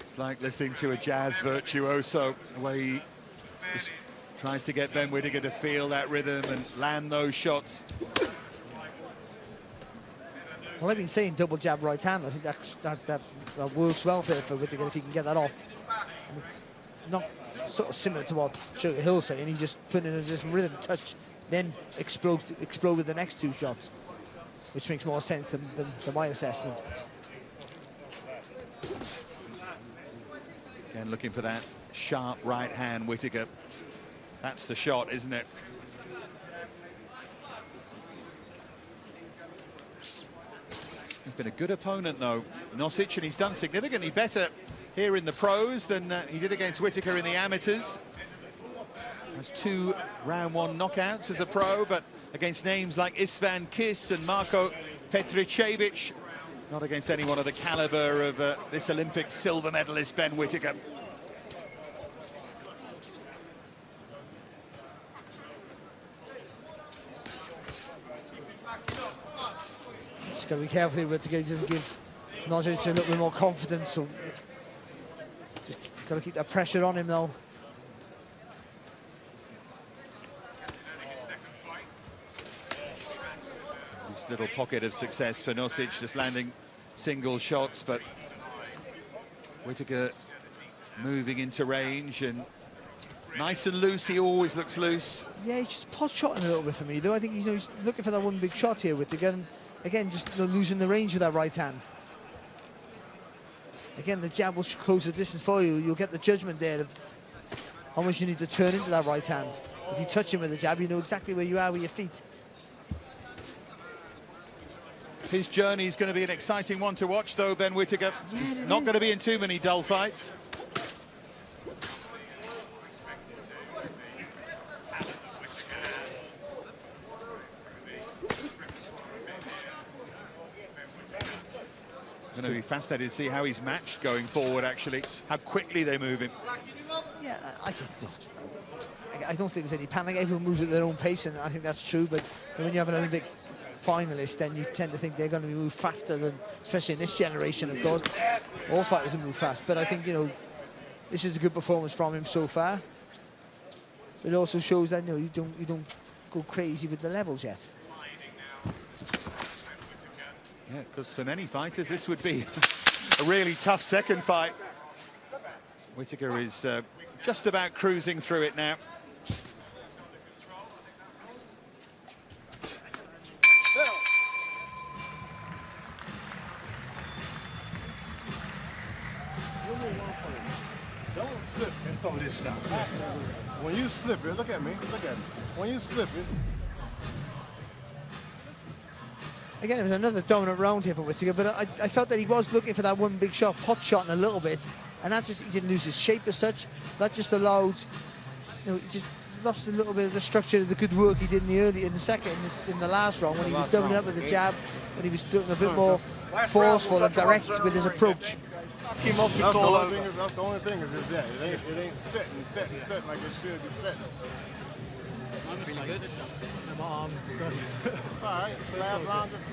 It's like listening to a jazz virtuoso, the way he just tries to get Ben Whitaker to feel that rhythm and land those shots. Well, I've been saying double jab right hand. I think that works well for Whitaker if he can get that off. And it's not sort of similar to what Sugar Hill's saying. He's just putting in a different rhythm, touch, then explode with the next two shots, which makes more sense than my assessment. Again, looking for that sharp right hand, Whitaker. That's the shot, isn't it? He's been a good opponent, though, Nosic, and he's done significantly better here in the pros than he did against Whitaker in the amateurs. Has 2 round 1 knockouts as a pro, but against names like Istvan Kiss and Marko Petricevic, not against anyone of the caliber of this Olympic silver medalist, Ben Whitaker. Just got to be careful here, Whitaker. He doesn't give Nosic a little bit more confidence, so just got to keep that pressure on him though. This little pocket of success for Nosic, just landing single shots, but Whitaker moving into range and nice and loose. He always looks loose. Yeah, he's just pot-shotting a little bit for me, though. I think he's looking for that one big shot here with again, just losing the range with that right hand. Again, the jab will close the distance for you. You'll get the judgment there of how much you need to turn into that right hand. If you touch him with the jab, you know exactly where you are with your feet. His journey is going to be an exciting one to watch, though, Ben Whitaker. Yeah, he's not going to be in too many dull fights. It's going to be fascinating to see how he's matched going forward, actually, how quickly they move him. Yeah, I don't think there's any panic. Everyone moves at their own pace, and I think that's true. But when you have an Olympic finalist, then you tend to think they're going to be moved faster than, especially in this generation, of course. All fighters have moved fast, but I think, you know, this is a good performance from him so far. It also shows that, you know, you don't go crazy with the levels yet. Yeah, because for many fighters, this would be a really tough second fight. Whitaker is just about cruising through it now. Don't slip and throw this shot. When you slip it, look at me, look at me. When you slip it. Again, it was another dominant round here for Whitaker, but I felt that he was looking for that one big shot, pot-shotting a little bit, and that just, he didn't lose his shape as such. That just allowed, you know, he just lost a little bit of the structure of the good work he did in the last round, when he was doubling up with the jab, when he was still a bit more forceful and direct with his approach. That's the only thing is just that. It ain't setting like it should be setting. Feeling good? My arm's good. It's all right. Last round, just,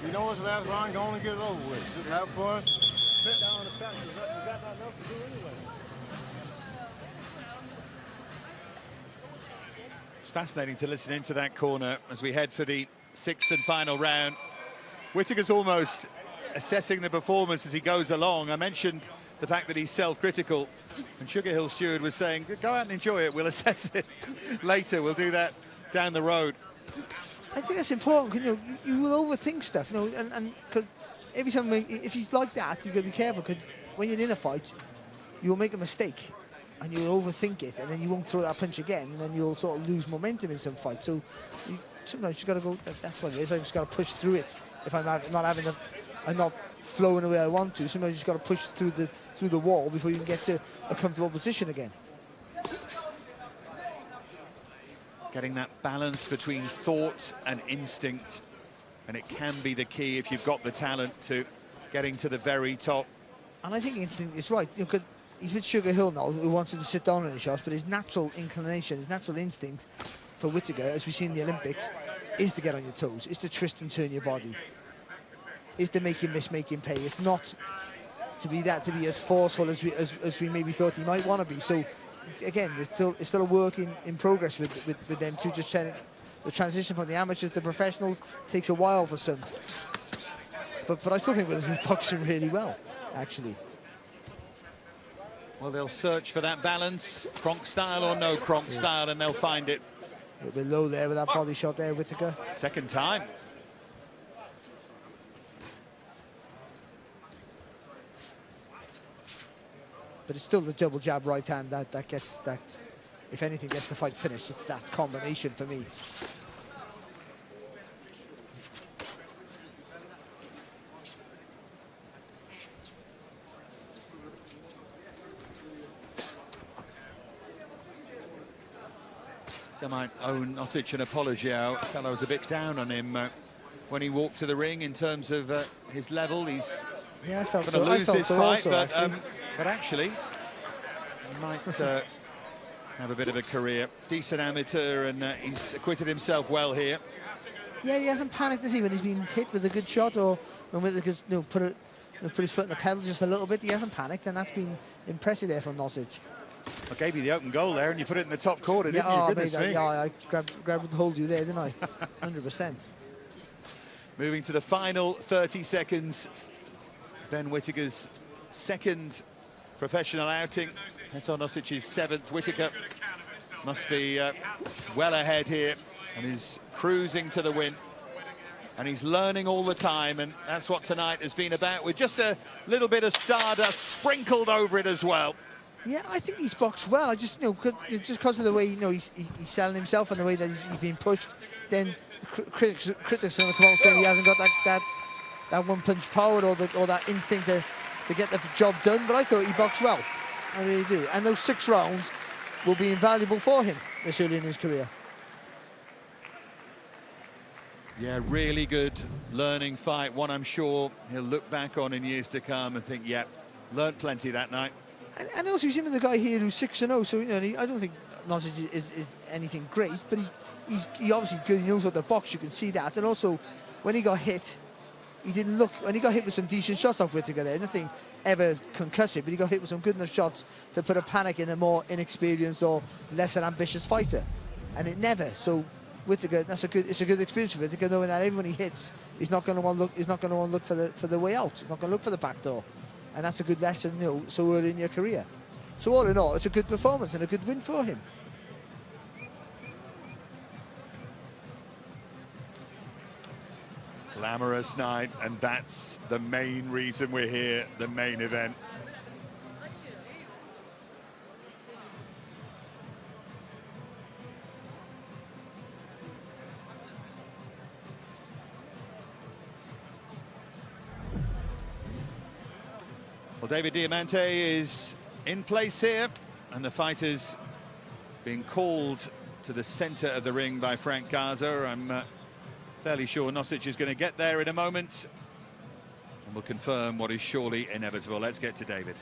you know, it's the last round, go on and get it over with. Just have fun. Sit down on the track. You got nothing else to do anyway. It's fascinating to listen into that corner as we head for the 6th and final round. Whitaker's almost assessing the performance as he goes along. I mentioned the fact that he's self-critical, and Sugar Hill Stewart was saying, go out and enjoy it, we'll assess it later, we'll do that down the road. I think that's important, you know, you will overthink stuff, you know, and cause every time, if he's like that, you've got to be careful, because when you're in a fight, you'll make a mistake, and you'll overthink it, and then you won't throw that punch again, and then you'll sort of lose momentum in some fights. So sometimes you got to go, that's what it is, I just got to push through it. If I'm not flowing the way I want to, sometimes you just got to push through the wall before you can get to a comfortable position again. Getting that balance between thought and instinct, and it can be the key if you've got the talent to getting to the very top. And I think instinct is right. You know, he's with Sugar Hill now, who wants him to sit down on his shots, but his natural inclination, his natural instinct for Whitaker, as we see in the Olympics, is to get on your toes, is to twist and turn your body, is to make him miss, make him pay. It's not to be as forceful as we maybe thought he might want to be. So again, it's still a work in progress with them too. Just trying the transition from the amateurs to professionals takes a while for some. But I still think Whitaker's boxing really well, actually. Well, they'll search for that balance, Kronk style or no Kronk style, and they'll find it. A little bit low there with that body shot there, Whitaker. Second time. But it's still the double jab right hand that if anything gets the fight finished. It's that combination for me. I might owe Nosic an apology. I felt I was a bit down on him when he walked to the ring in terms of his level. He's I felt going to lose this fight, also, but actually, he might have a bit of a career. Decent amateur, and he's acquitted himself well here. Yeah, he hasn't panicked, has he, when he's been hit with a good shot, or when Whitaker's put his foot in the pedal just a little bit. He hasn't panicked, and that's been impressive there from Nosic. I gave you the open goal there, and you put it in the top corner, didn't you? Goodness me. Yeah, I grabbed and hold you there, didn't I? 100%. Moving to the final 30 seconds. Ben Whitaker's second professional outing. Heto Nosic's 7th. Whitaker must be well ahead here and is cruising to the win. And he's learning all the time, and that's what tonight has been about, with just a little bit of stardust sprinkled over it as well. Yeah, I think he's boxed well. I just, just because of the way, he's selling himself and the way that he's being pushed, then critics are going to come out saying he hasn't got that one-punch power or that instinct to get the job done. But I thought he boxed well. I really do. And those 6 rounds will be invaluable for him this early in his career. Yeah, really good learning fight. One I'm sure he'll look back on in years to come and think, yep, learned plenty that night. And also, he's the guy here who's 6-0, so I don't think Nosic is anything great, but he obviously good. He knows how to box. You can see that. And also, when he got hit, he didn't look. When he got hit with some decent shots off Whitaker there, nothing ever concussive, but he got hit with some good enough shots to put a panic in a more inexperienced or lesser ambitious fighter, and it never. So Whitaker, it's a good experience for Whitaker, knowing that everyone he hits, he's not going to want to look. He's not going to want to look for the way out. He's not going to look for the back door. And that's a good lesson, so early in your career. So all in all, it's a good performance and a good win for him. Glamorous night, and that's the main reason we're here, the main event. Well, David Diamante is in place here, and the fighters being called to the centre of the ring by Frank Garza. I'm fairly sure Nosic is going to get there in a moment, and will confirm what is surely inevitable. Let's get to David.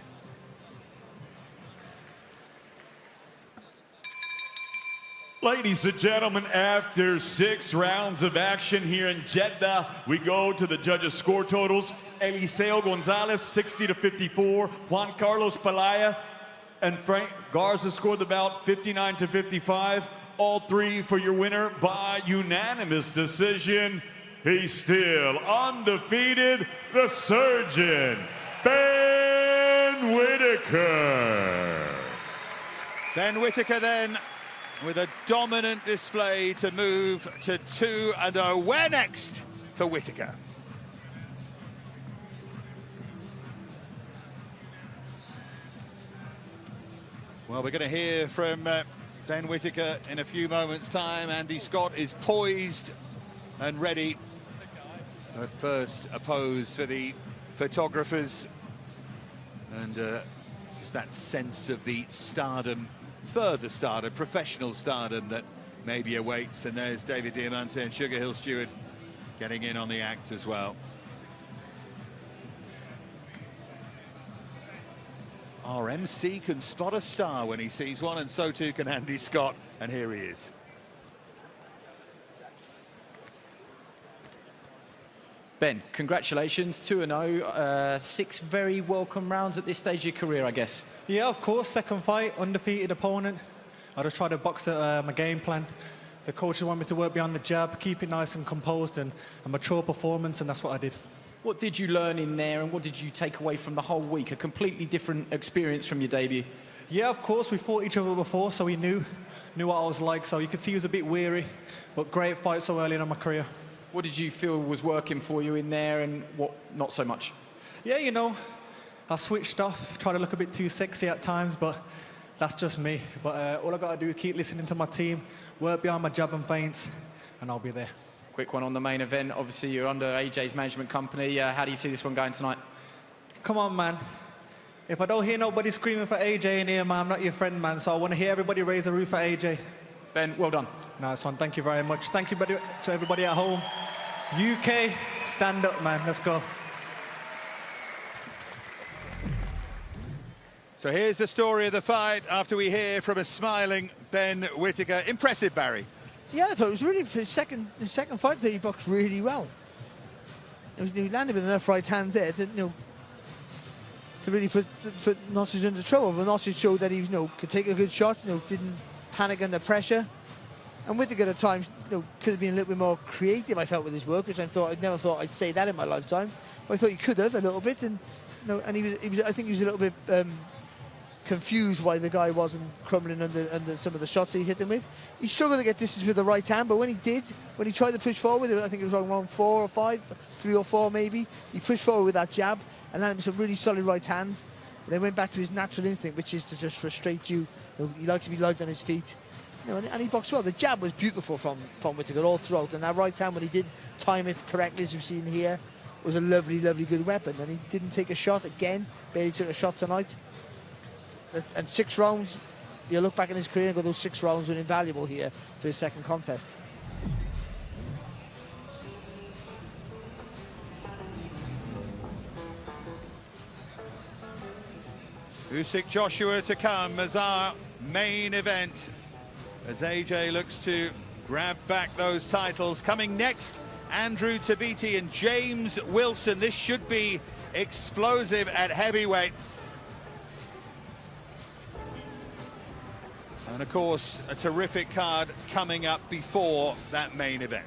Ladies and gentlemen, after 6 rounds of action here in Jeddah, we go to the judges' score totals. Eliseo Gonzalez, 60-54. Juan Carlos Pelaya and Frank Garza scored the bout 59-55. All 3 for your winner by unanimous decision. He's still undefeated, the surgeon, Ben Whitaker. Ben Whitaker then, with a dominant display to move to 2-0. Where next for Whitaker? Well, we're going to hear from Ben Whitaker in a few moments' time. Andy Scott is poised and ready. But first, a pose for the photographers. And just that sense of the stardom, further stardom, professional stardom that maybe awaits. And there's David Diamante and Sugar Hill Stewart getting in on the act as well. Our MC can spot a star when he sees one, and so too can Andy Scott, and here he is. Ben, congratulations, 2-0, 6 very welcome rounds at this stage of your career, I guess. Yeah, of course, second fight, undefeated opponent. I just tried to box my game plan. The coaches want me to work beyond the jab, keep it nice and composed, and a mature performance, and that's what I did. What did you learn in there, and what did you take away from the whole week? A completely different experience from your debut. Yeah, of course, we fought each other before, so we knew what I was like, so you could see he was a bit weary, but great fight so early in my career. What did you feel was working for you in there, and what not so much? Yeah, I switched off, tried to look a bit too sexy at times, but that's just me. But all I got to do is keep listening to my team, work behind my jab and feints, and I'll be there. Quick one on the main event. Obviously, you're under AJ's management company. How do you see this one going tonight? Come on, man. If I don't hear nobody screaming for AJ in here, man, I'm not your friend, man. So I want to hear everybody raise the roof for AJ. Ben, well done. Nice one. Thank you very much. Thank you to everybody at home. UK, stand up, man. Let's go. So here's the story of the fight after we hear from a smiling Ben Whitaker. Impressive, Barry. Yeah, I thought it was really, for his second fight that he boxed really well. He landed with enough right hands there to, to really put Nosic under trouble. But Nosic showed that he, could take a good shot, didn't panic under pressure. And Whitaker at times, could have been a little bit more creative, I felt, with his work, which I'd never thought I'd say that in my lifetime. But I thought he could have a little bit, and and he was I think he was a little bit confused why the guy wasn't crumbling under some of the shots he hit him with. He struggled to get distance with the right hand, but when he did, when he tried to push forward, I think it was on round 4 or 5, 3 or 4 maybe, he pushed forward with that jab and landed some really solid right hands. And then went back to his natural instinct, which is to just frustrate you. He likes to be light on his feet. And he boxed well. The jab was beautiful from Whitaker all throughout, and that right hand, when he did time it correctly, as you've seen here, was a lovely, lovely good weapon. And he didn't take a shot again, barely took a shot tonight. And 6 rounds, you look back in his career and go, those 6 rounds were invaluable here for his second contest. Usyk Joshua to come as our main event, as AJ looks to grab back those titles. Coming next, Andrew Tabiti and James Wilson. This should be explosive at heavyweight. And of course, a terrific card coming up before that main event.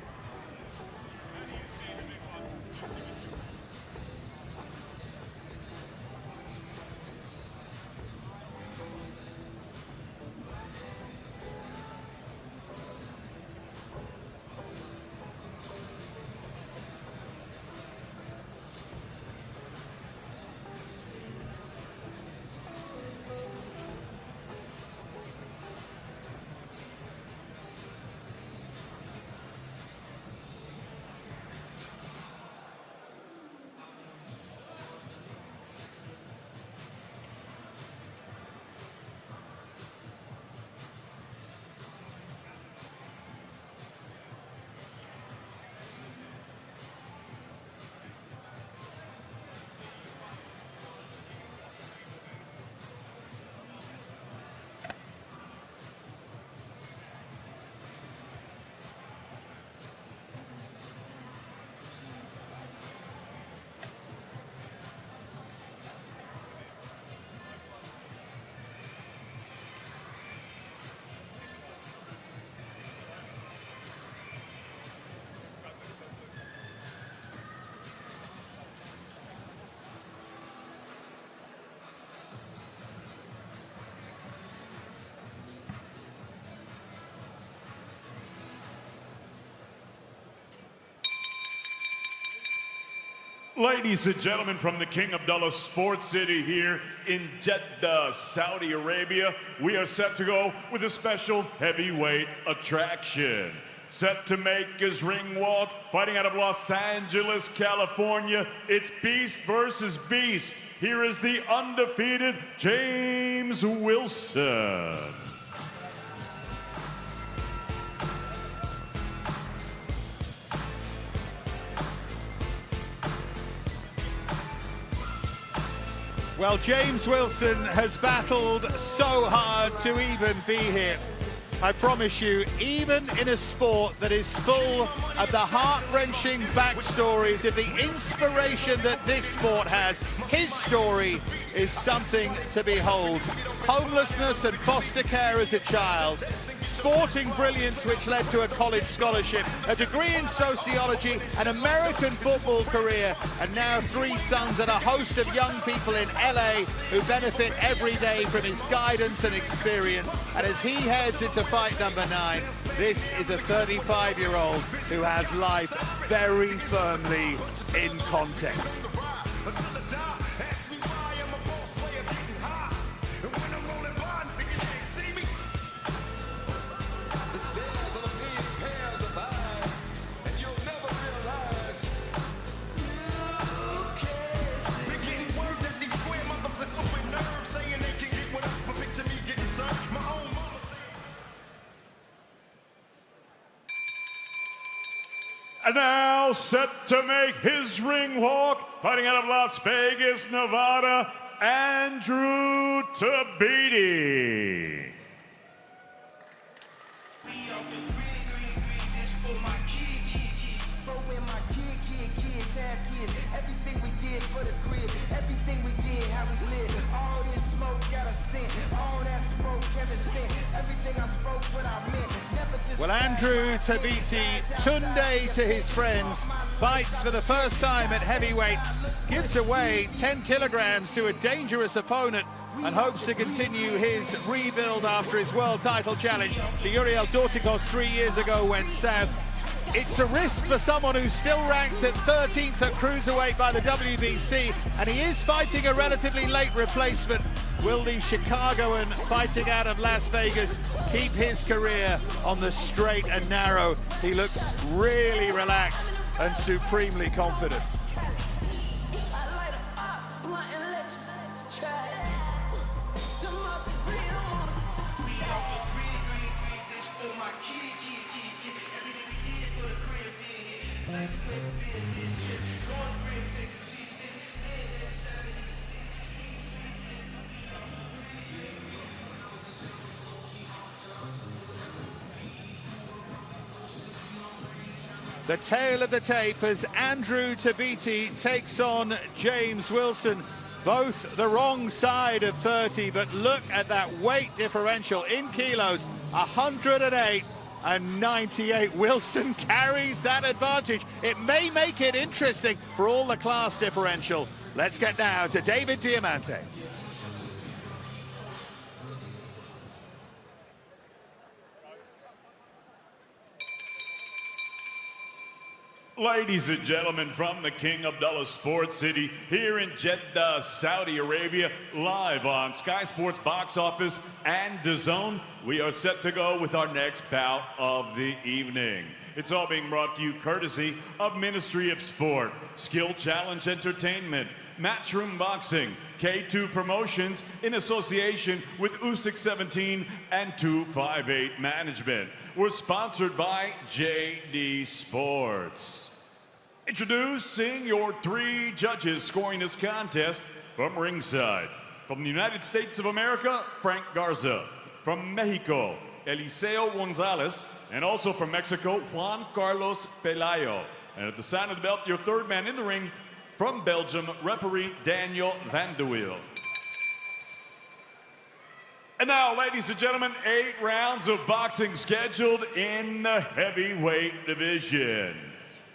Ladies and gentlemen, from the King Abdullah Sports City here in Jeddah, Saudi Arabia, we are set to go with a special heavyweight attraction. Set to make his ring walk, fighting out of Los Angeles, California, it's Beast versus Beast. Here is the undefeated James Wilson. Well, James Wilson has battled so hard to even be here. I promise you, even in a sport that is full of the heart-wrenching backstories of the inspiration that this sport has, his story is something to behold. Homelessness and foster care as a child, sporting brilliance which led to a college scholarship, a degree in sociology, an American football career, and now 3 sons and a host of young people in LA who benefit every day from his guidance and experience. And as he heads into fight number 9, this is a 35-year-old who has life very firmly in context. And now set to make his ring walk, fighting out of Las Vegas, Nevada, Andrew Tabiti. for my kids. For when my kids have kids. Everything we did for the crib. Everything we did, how we live. All this smoke got a scent. All that smoke ever sent. Everything I spoke, what I meant. Never just. Well, Andrew Tabiti, Tunde to his friends, fights for the first time at heavyweight, gives away 10 kilograms to a dangerous opponent and hopes to continue his rebuild after his world title challenge. The Uriel Dorticos 3 years ago went south. It's a risk for someone who's still ranked at 13th at cruiserweight by the WBC, and he is fighting a relatively late replacement. Will the Chicagoan fighting out of Las Vegas keep his career on the straight and narrow? He looks really relaxed and supremely confident. The tail of the tape as Andrew Tabiti takes on James Wilson. Both the wrong side of 30, but look at that weight differential in kilos, 108 and 98. Wilson carries that advantage. It may make it interesting for all the class differential. Let's get now to David Diamante. Ladies and gentlemen, from the King Abdullah Sports City here in Jeddah, Saudi Arabia, live on Sky Sports Box Office and DAZN, we are set to go with our next bout of the evening. It's all being brought to you courtesy of Ministry of Sport, Skill Challenge Entertainment, Matchroom Boxing, K2 Promotions in association with Usyk 17 and 258 Management. We're sponsored by JD Sports. Introducing your 3 judges scoring this contest from ringside. From the United States of America, Frank Garza. From Mexico, Eliseo Gonzalez. And also from Mexico, Juan Carlos Pelayo. And at the sound of the belt, your third man in the ring, from Belgium, referee Daniel van de Wiel. And now, ladies and gentlemen, 8 rounds of boxing scheduled in the heavyweight division.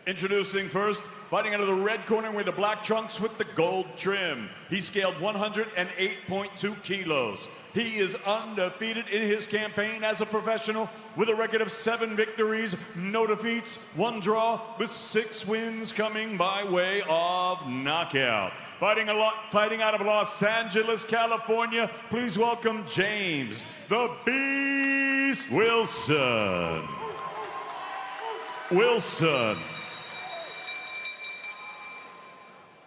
Introducing first, fighting out of the red corner with the black trunks with the gold trim. He scaled 108.2 kilos. He is undefeated in his campaign as a professional with a record of 7 victories, no defeats, 1 draw, with 6 wins coming by way of knockout. Fighting out of Los Angeles, California, please welcome James the Beast Wilson.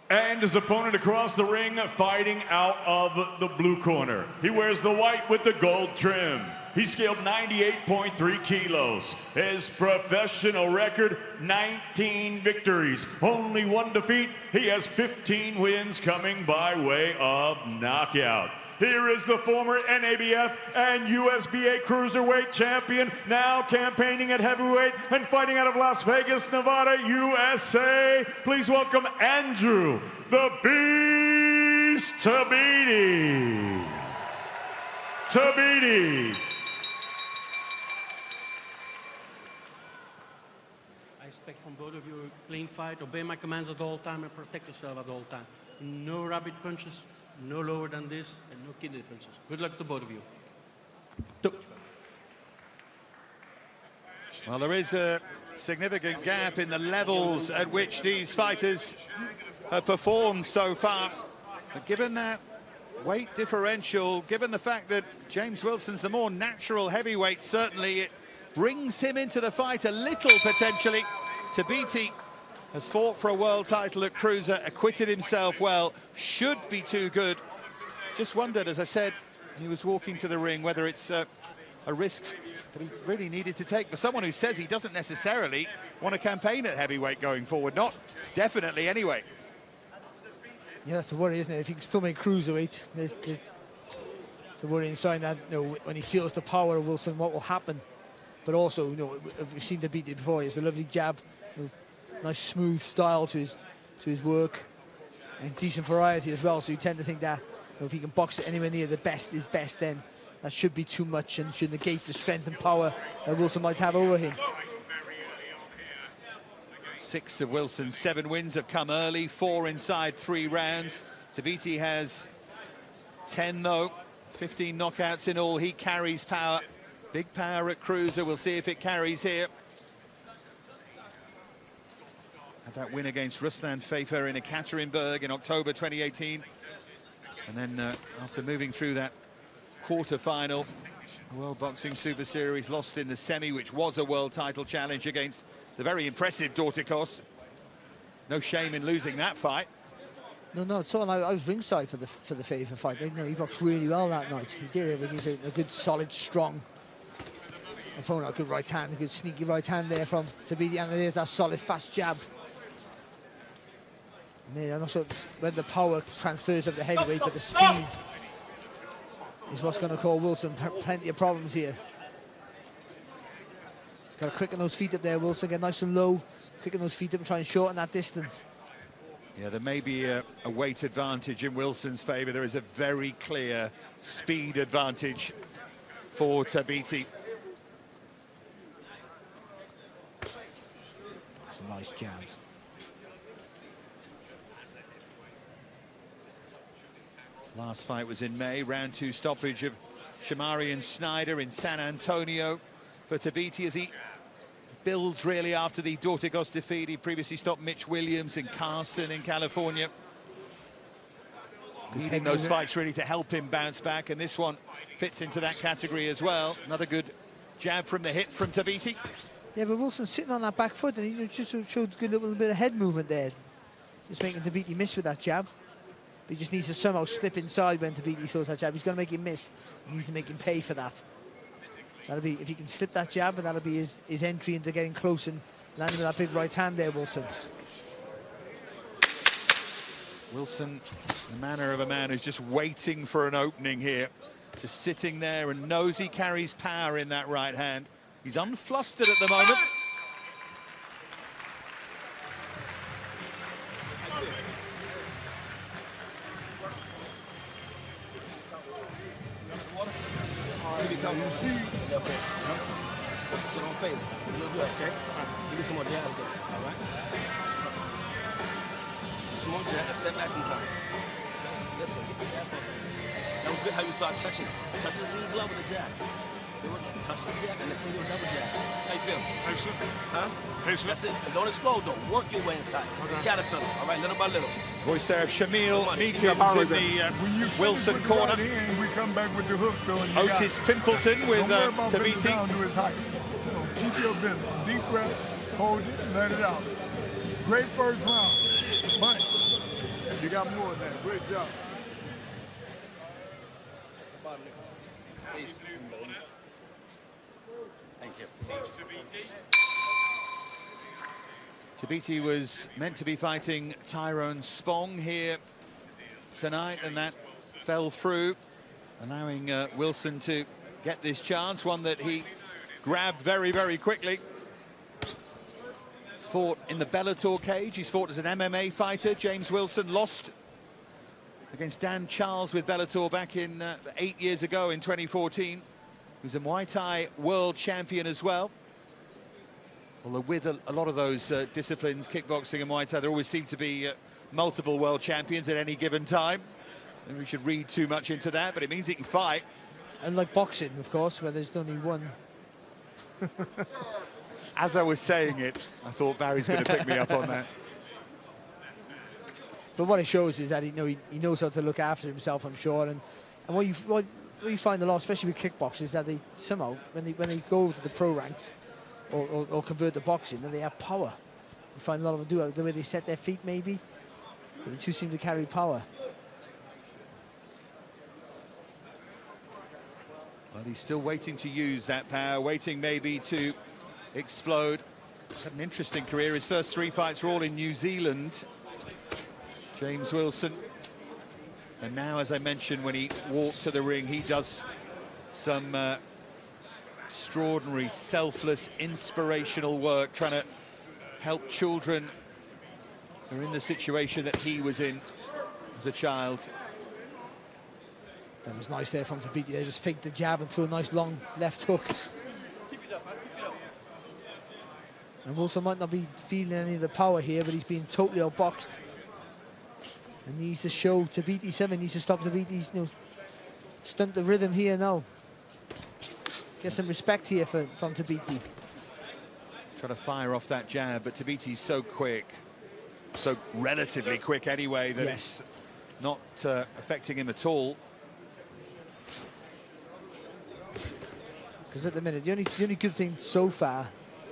And his opponent across the ring, fighting out of the blue corner. He wears the white with the gold trim. He scaled 98.3 kilos. His professional record, 19 victories, only 1 defeat. He has 15 wins coming by way of knockout. Here is the former NABF and USBA Cruiserweight champion, now campaigning at heavyweight and fighting out of Las Vegas, Nevada, USA. Please welcome Andrew the Beast Tabiti. I expect from both of you a clean fight. Obey my commands at all time and protect yourself at all time. No rabbit punches. No lower than this, and no kidney punches. Good luck to both of you. Well, there is a significant gap in the levels at which these fighters have performed so far. But given that weight differential, given the fact that James Wilson's the more natural heavyweight, certainly it brings him into the fight a little potentially. Tabiti has fought for a world title at cruiser, acquitted himself well, should be too good. Just wondered, as I said, he was walking to the ring, whether it's a risk that he really needed to take for someone who says he doesn't necessarily want to campaign at heavyweight going forward. Not definitely anyway. Yeah, that's the worry, isn't it? If he can still make cruiserweight, there's a worrying sign that, you know, when he feels the power of Wilson, what will happen? but also, you know, we've seen Tabiti before. He has a lovely jab, nice smooth style to his work, and decent variety as well. So you tend to think that, you know, if he can box it anywhere near the best is best, then that should be too much and should negate the strength and power that Wilson might have over him. 6 of Wilson's 7 wins have come early, 4 inside 3 rounds. Tabiti has 10 though, 15 knockouts in all. He carries power, big power at cruiser. We'll see if it carries here. Had that win against Ruslan Fafer in Ekaterinburg in October 2018. And then after moving through that quarter-final, World Boxing Super Series, lost in the semi, which was a world title challenge against the very impressive Dorticos. No shame in losing that fight. No, not at all. I was ringside for the Fafer fight. You know, he boxed really well that night. He did everything. He's a good, solid, strong opponent. A good right hand, a good sneaky right hand there from Tabiti, and there's that solid, fast jab. And also, when the power transfers of the heavyweight, but the speed is what's going to cause Wilson plenty of problems here. Got to quicken those feet up there, Wilson. Get nice and low, quicken those feet up and try and shorten that distance. Yeah, there may be a weight advantage in Wilson's favour. There is a very clear speed advantage for Tabiti. Some nice jabs. Last fight was in May, round 2 stoppage of Shamari and Snyder in San Antonio for Tabiti as he builds really after the Dorticos defeat. He previously stopped Mitch Williams and Carson in California. Needing those fights really to help him bounce back, and this one fits into that category as well. Another good jab from the hip from Tabiti. Yeah, but Wilson's sitting on that back foot, and he just showed a good little bit of head movement there. Just making Tabiti miss with that jab. He just needs to somehow slip inside when Tabiti throws that jab. He's going to make him miss. He needs to make him pay for that. That'll be, if he can slip that jab, and that'll be his entry into getting close and landing with that big right hand there, Wilson. Wilson, the manner of a man who's just waiting for an opening here. Just sitting there and knows he carries power in that right hand. He's unflustered at the moment. So don't phase it. You'll do it, okay? You get some more jabs there, all right? Some more jabs, step back some time. Yes, sir. That was good how you start touching. Touch his lead glove with the jab. Touch the jab and then put your double jab. How you feel? Huh? That's it. And don't explode, though. Work your way inside. Caterpillar, all right? Little by little. Voice there of Shamil Meekins in the Wilson corner. We come back with the hook, though. Otis Pimpleton with Tabiti. Keep your business. Deep breath, hold it, let it out. Great first round. Mike, you got more than that. Great job. Thank you. Tabiti was meant to be fighting Tyrone Spong here tonight, and that fell through, allowing Wilson to get this chance, one that he grabbed very, very quickly. He's fought in the Bellator cage. He's fought as an MMA fighter. James Wilson lost against Dan Charles with Bellator back in 8 years ago in 2014. He was a Muay Thai world champion as well. Although with a lot of those disciplines, kickboxing and Muay Thai, there always seem to be multiple world champions at any given time. And we should read too much into that, but it means he can fight. And like boxing, of course, where there's only one. As I was saying it, I thought Barry's going to pick me up on that. But what it shows is that he knows how to look after himself, I'm sure. And what you find a lot, especially with kickboxers, is that they somehow, when they go to the pro ranks or convert to boxing, then they have power. You find a lot of them do it, the way they set their feet, maybe. But the two seem to carry power. But he's still waiting to use that power, waiting maybe to explode. He's had an interesting career. His first 3 fights were all in New Zealand. James Wilson. And now, as I mentioned, when he walks to the ring, he does some Extraordinary, selfless, inspirational work, trying to help children who are in the situation that he was in as a child. That was nice there from Tabiti. They just faked the jab and threw a nice long left hook. And Wilson might not be feeling any of the power here, but he's being totally outboxed. And needs to show Tabiti 7, needs to stop Tabiti's, stunt the rhythm here now. Get some respect here from Tabiti. Trying to fire off that jab, but Tabiti's so quick, so relatively quick anyway, that it's not affecting him at all. Because at the minute, the only good thing so far,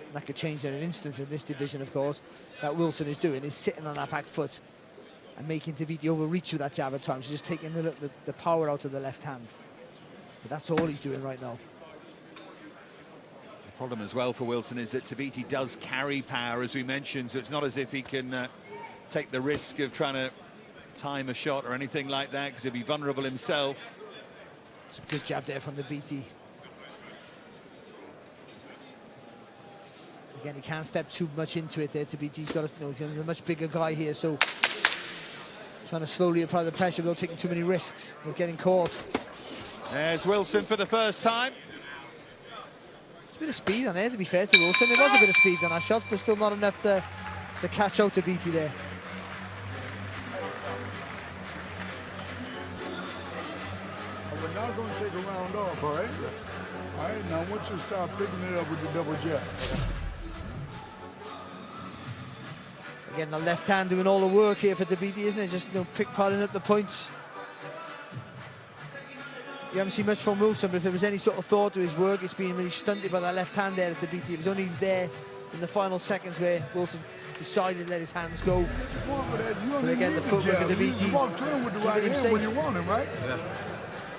and that could change in an instant in this division, of course, that Wilson is doing is sitting on that back foot and making Tabiti overreach with that jab at times. He's just taking the power out of the left hand. But that's all he's doing right now. The problem as well for Wilson is that Tabiti does carry power, as we mentioned, so it's not as if he can take the risk of trying to time a shot or anything like that, because he'll be vulnerable himself. It's a good jab there from Tabiti. Again, he can't step too much into it there. Tabiti's got he's a much bigger guy here, so trying to slowly apply the pressure without taking too many risks of getting caught. There's Wilson for the first time. It's a bit of speed on there, to be fair to Wilson. There was a bit of speed on that shot, but still not enough to catch out Tabiti there. We're not going to take a round off, all right? All right, now I want you to start picking it up with the double jab. Again, the left hand doing all the work here for Tabiti, isn't it? Just pickpocketing up the points. You haven't seen much from Wilson, but if there was any sort of thought to his work, it's been really stunted by that left hand there at Tabiti. It was only there in the final seconds where Wilson decided to let his hands go. But again, the footwork of Tabiti, You walk to him with the right him hand safe. when you want him, right? Yeah.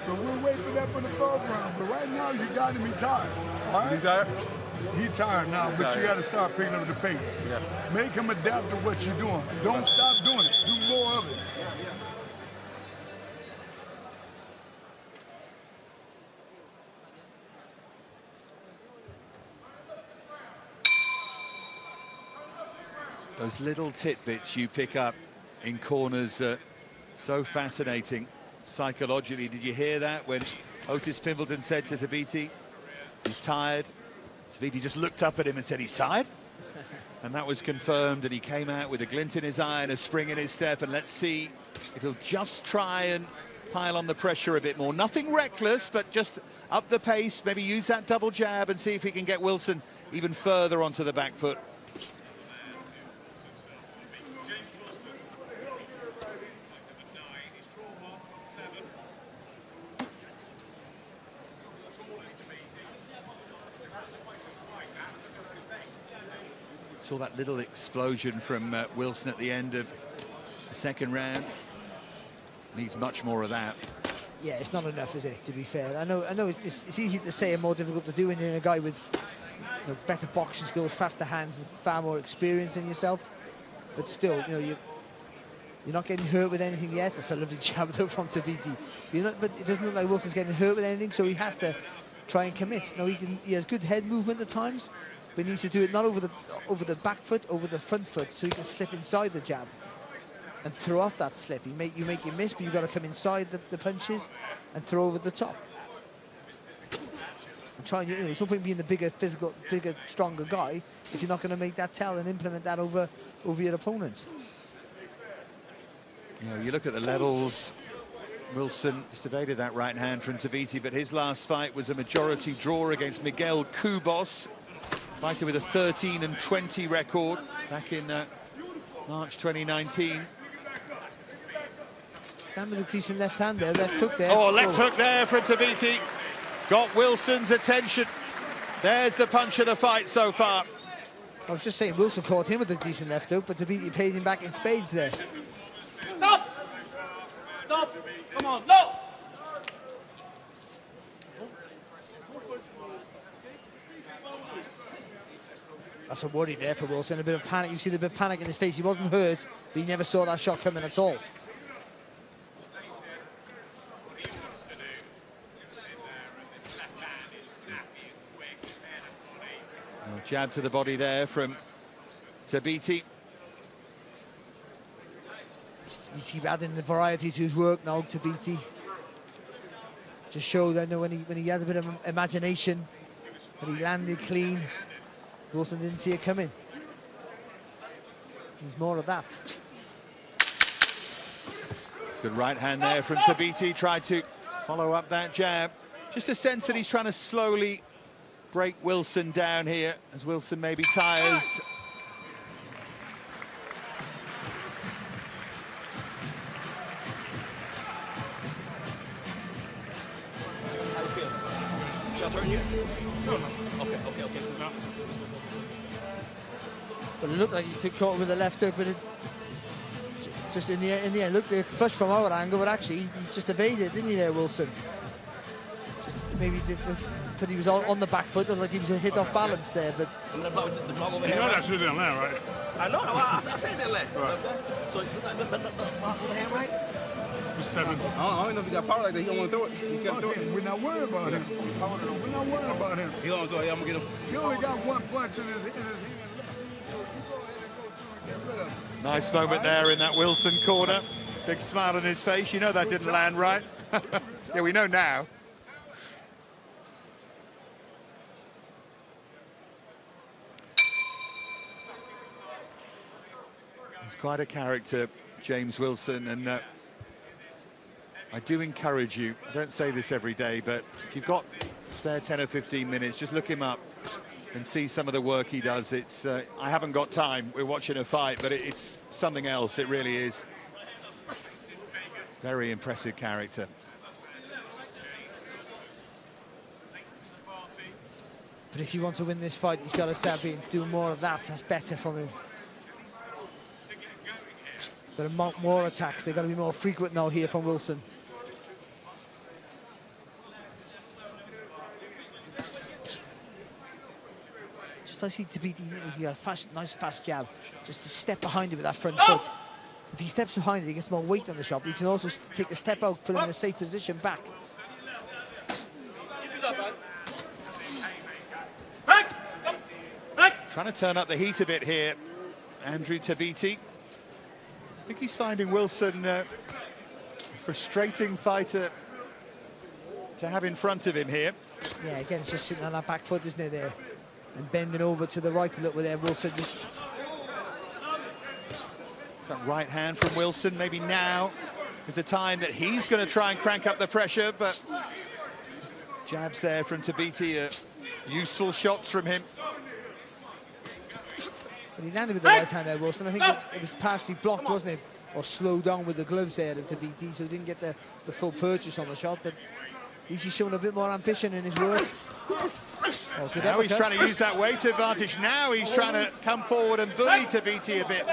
So we'll wait for that for the third round. But right now, you got him tired. All right? He's tired? He's tired now, but you got to start picking up the pace. Yeah. Make him adapt to what you're doing. Don't stop doing it. Do more of it. Those little tidbits you pick up in corners are so fascinating psychologically. Did you hear that when Otis Pimbleton said to Tabiti, he's tired? Tabiti just looked up at him and said, he's tired? And that was confirmed, and he came out with a glint in his eye and a spring in his step, and let's see if he'll just try and pile on the pressure a bit more. Nothing reckless, but just up the pace, maybe use that double jab and see if he can get Wilson even further onto the back foot. Saw that little explosion from Wilson at the end of the second round. Needs much more of that. Yeah, it's not enough, is it, to be fair? I know it's easy to say and more difficult to do when you're a guy with better boxing skills, faster hands, and far more experience than yourself. But still, you're not getting hurt with anything yet. That's a lovely jab though from Tabiti. But it doesn't look like Wilson's getting hurt with anything, so he has to try and commit. Now he has good head movement at times, but he needs to do it not over the back foot, over the front foot, so he can slip inside the jab and throw off that slip. You make you miss, but you've got to come inside the punches and throw over the top. And try and, there's no point being the bigger, stronger guy if you're not going to make that tell and implement that over your opponent. You look at the levels. Wilson just evaded that right hand from Tabiti, but his last fight was a majority draw against Miguel Cubos, fighter with a 13-20 record back in March 2019. And with a decent left hand there, left hook there. Oh, left hook there from Tabiti. Got Wilson's attention. There's the punch of the fight so far. I was just saying, Wilson caught him with a decent left hook, but Tabiti paid him back in spades there. Stop! Stop! Come on, no! That's a worry there for Wilson, a bit of panic. You see the bit of panic in his face. He wasn't hurt, but he never saw that shot coming at all. Well, jab to the body there from Tabiti. You see adding the variety to his work now, Tabiti. Just showed, I know, when he had a bit of imagination, when he landed clean, Wilson didn't see it coming. He's more of that. Good right hand there from Tabiti, tried to follow up that jab. Just a sense that he's trying to slowly break Wilson down here, as Wilson maybe tires. How you feel? Shots hurting you? No. Okay. No. But it looked like he took caught with the left hook, but it just in the end looked like flush from our angle, but actually he just evaded, didn't he there, Wilson? Just maybe but he was on the back foot, looked like he was hit off balance there, but I'm gonna block the block over You here. know that should have been land, right? I know. I said that last. Right. So the block over hand, right? He's 7. I don't know if he got power like that. He don't want to throw it. He's got to throw it. We're not worried about him. We're not worried about him. He don't throw it. I'm gonna get him. He only got one punch in his hand. Nice moment there in that Wilson corner. Big smile on his face. You know that didn't land right. Yeah, we know now. He's quite a character, James Wilson, and I do encourage you, I don't say this every day, but if you've got spare 10 or 15 minutes, just look him up and see some of the work he does. It's I haven't got time, we're watching a fight, but it's something else, it really is. Very impressive character. But if you want to win this fight, he's got to start doing more of that. That's better from him. Got to mount more attacks. They've got to be more frequent now here from Wilson. Just I see Tabiti, he got a nice fast jab. Just to step behind him with that front foot. If he steps behind it, he gets more weight on the shot. But he can also take a step out, put him in a safe position back. Trying to turn up the heat a bit here, Andrew Tabiti. I think he's finding Wilson a frustrating fighter to have in front of him here. Yeah, again, it's just sitting on that back foot, isn't it, there? And bending over to the right a little bit there. Wilson just... That right hand from Wilson, maybe now is the time that he's going to try and crank up the pressure, but jabs there from Tabiti, useful shots from him. But he landed with the right hand there, Wilson. I think it was partially blocked, wasn't it? Or slowed down with the gloves there of Tabiti, so he didn't get the full purchase on the shot, but he's showing a bit more ambition in his work. Oh, now he's trying to use that weight advantage. Now he's trying to come forward and bully Tabiti a bit.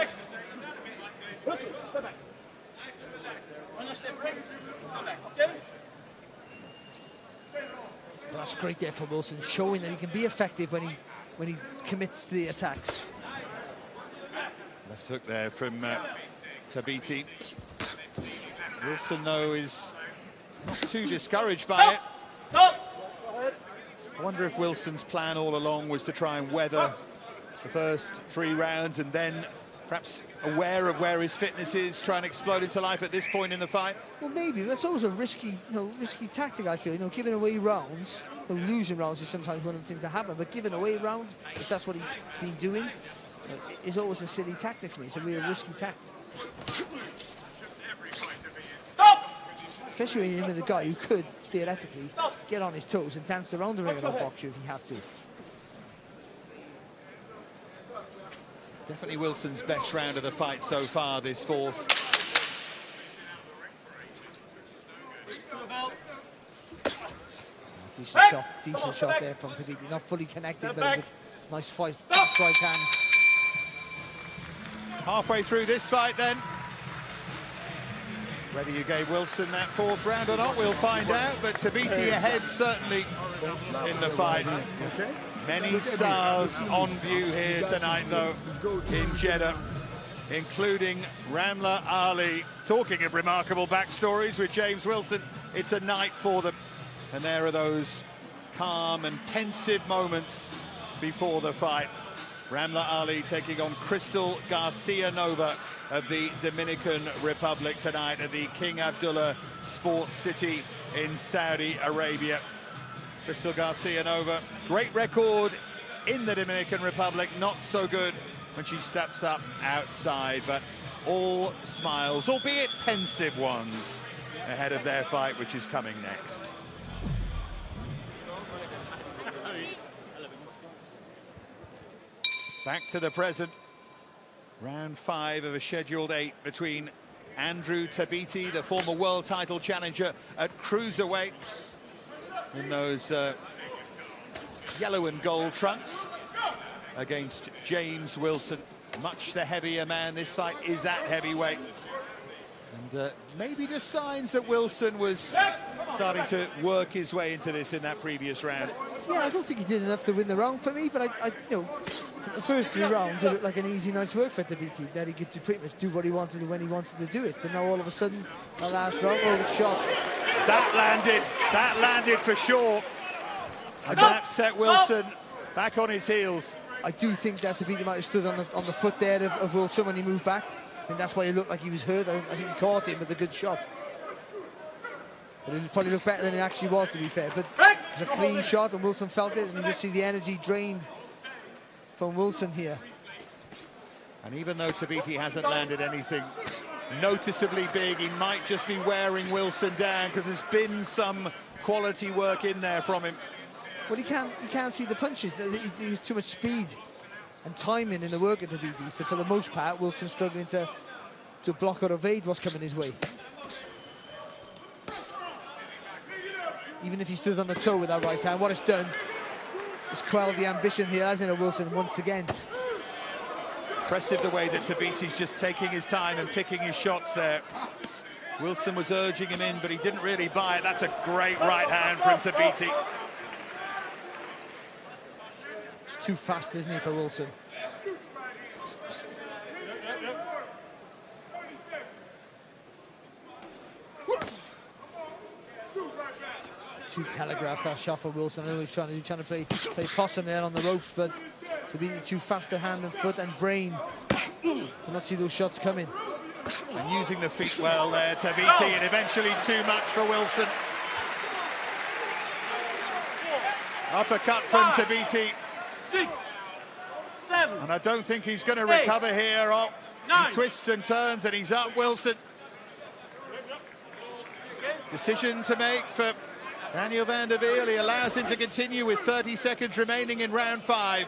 That's great there from Wilson, showing that he can be effective when he commits to the attacks. Left hook there from Tabiti. Wilson, though, is not too discouraged by it. I wonder if Wilson's plan all along was to try and weather the first 3 rounds and then perhaps aware of where his fitness is, try and explode into life at this point in the fight. Well, maybe. That's always a risky tactic, I feel. Giving away rounds, losing rounds is sometimes one of the things that happen, but giving away rounds, if that's what he's been doing, is always a silly tactic for me. It's a real risky tactic. Especially when you're in with a guy who could, theoretically, get on his toes and dance around the ring and box you if he had to. Definitely Wilson's best round of the fight so far, this 4th. Decent shot there from Tabiti. Not fully connected, but it was a nice fight, strike hand. Halfway through this fight then. Whether you gave Wilson that 4th round or not, we'll find out, but Tabiti ahead certainly in the fight. Many stars on view here tonight, though, in Jeddah, including Ramla Ali. Talking of remarkable backstories with James Wilson, it's a night for them. And there are those calm and pensive moments before the fight. Ramla Ali taking on Crystal Garcia Nova of the Dominican Republic tonight at the King Abdullah Sports City in Saudi Arabia. Crystal Garcia Nova, great record in the Dominican Republic, not so good when she steps up outside, but all smiles, albeit pensive ones, ahead of their fight, which is coming next. Back to the present. Round 5 of a scheduled 8 between Andrew Tabiti, the former world title challenger at cruiserweight, in those yellow and gold trunks, against James Wilson, much the heavier man. This fight is at heavyweight. And maybe the signs that Wilson was starting to work his way into this in that previous round. Yeah, I don't think he did enough to win the round for me, but I you know, the first 3 rounds, it looked like an easy night's work for Tabiti, that he could pretty much do what he wanted when he wanted to do it. But now all of a sudden, the last round, shot. That landed for sure. And that set Wilson back on his heels. I do think that Tabiti might have stood on the foot there of Wilson when he moved back. I think that's why he looked like he was hurt. I think he caught him with a good shot. But it probably looked better than it actually was, to be fair. But it was a clean shot, and Wilson felt it, and you just see the energy drained from Wilson here. And even though Tabiti hasn't landed anything noticeably big, he might just be wearing Wilson down, because there's been some quality work in there from him. Well, he can't see the punches. There's too much speed and timing in the work of Tabiti. So for the most part, Wilson's struggling to block or evade what's coming his way. Even if he stood on the toe with that right hand, what it's done is quelled the ambition here, hasn't it, Wilson, once again. Impressive the way that Tabiti's just taking his time and picking his shots there. Wilson was urging him in, but he didn't really buy it. That's a great right hand from Tabiti. It's too fast, isn't he, for Wilson? Too telegraphed, that shot for Wilson. I know he's trying to play possum there on the ropes, but to be too fast to hand and foot and brain to not see those shots coming. And using the feet well there, Tabiti, and eventually too much for Wilson. Uppercut from Tabiti. 6, 7. And I don't think he's going to recover here. Oh, he twists and turns, and he's up, Wilson. Decision to make for Daniel van der Wiel. He allows him to continue with 30 seconds remaining in round 5.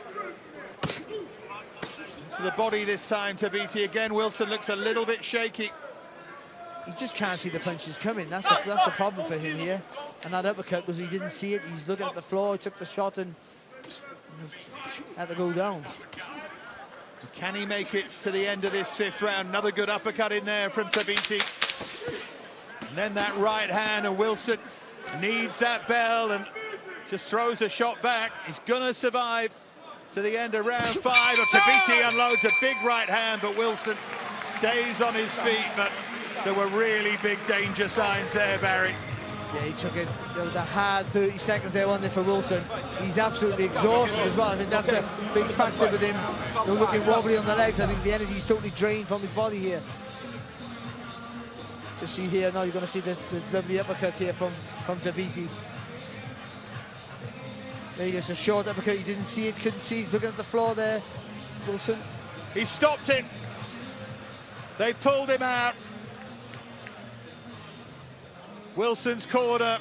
To the body this time, Tabiti again. Wilson looks a little bit shaky. He just can't see the punches coming. That's the problem for him here. And that uppercut, because he didn't see it. He's looking at the floor, he took the shot and had to go down. Can he make it to the end of this 5th round? Another good uppercut in there from Tabiti. And then that right hand, and Wilson needs that bell and just throws a shot back. He's gonna survive to the end of round 5. Tabiti unloads a big right hand, but Wilson stays on his feet. But there were really big danger signs there, Barry. Yeah, he took it. There was a hard 30 seconds there, wasn't there, for Wilson? He's absolutely exhausted as well. I think that's a big factor with him. They're looking wobbly on the legs. I think the energy's totally drained from his body here. Just see here now, you're going to see the lovely uppercut here from Tabiti. Maybe it's a short uppercut, you didn't see it, couldn't see it. Looking at the floor there, Wilson. He stopped it. They pulled him out. Wilson's corner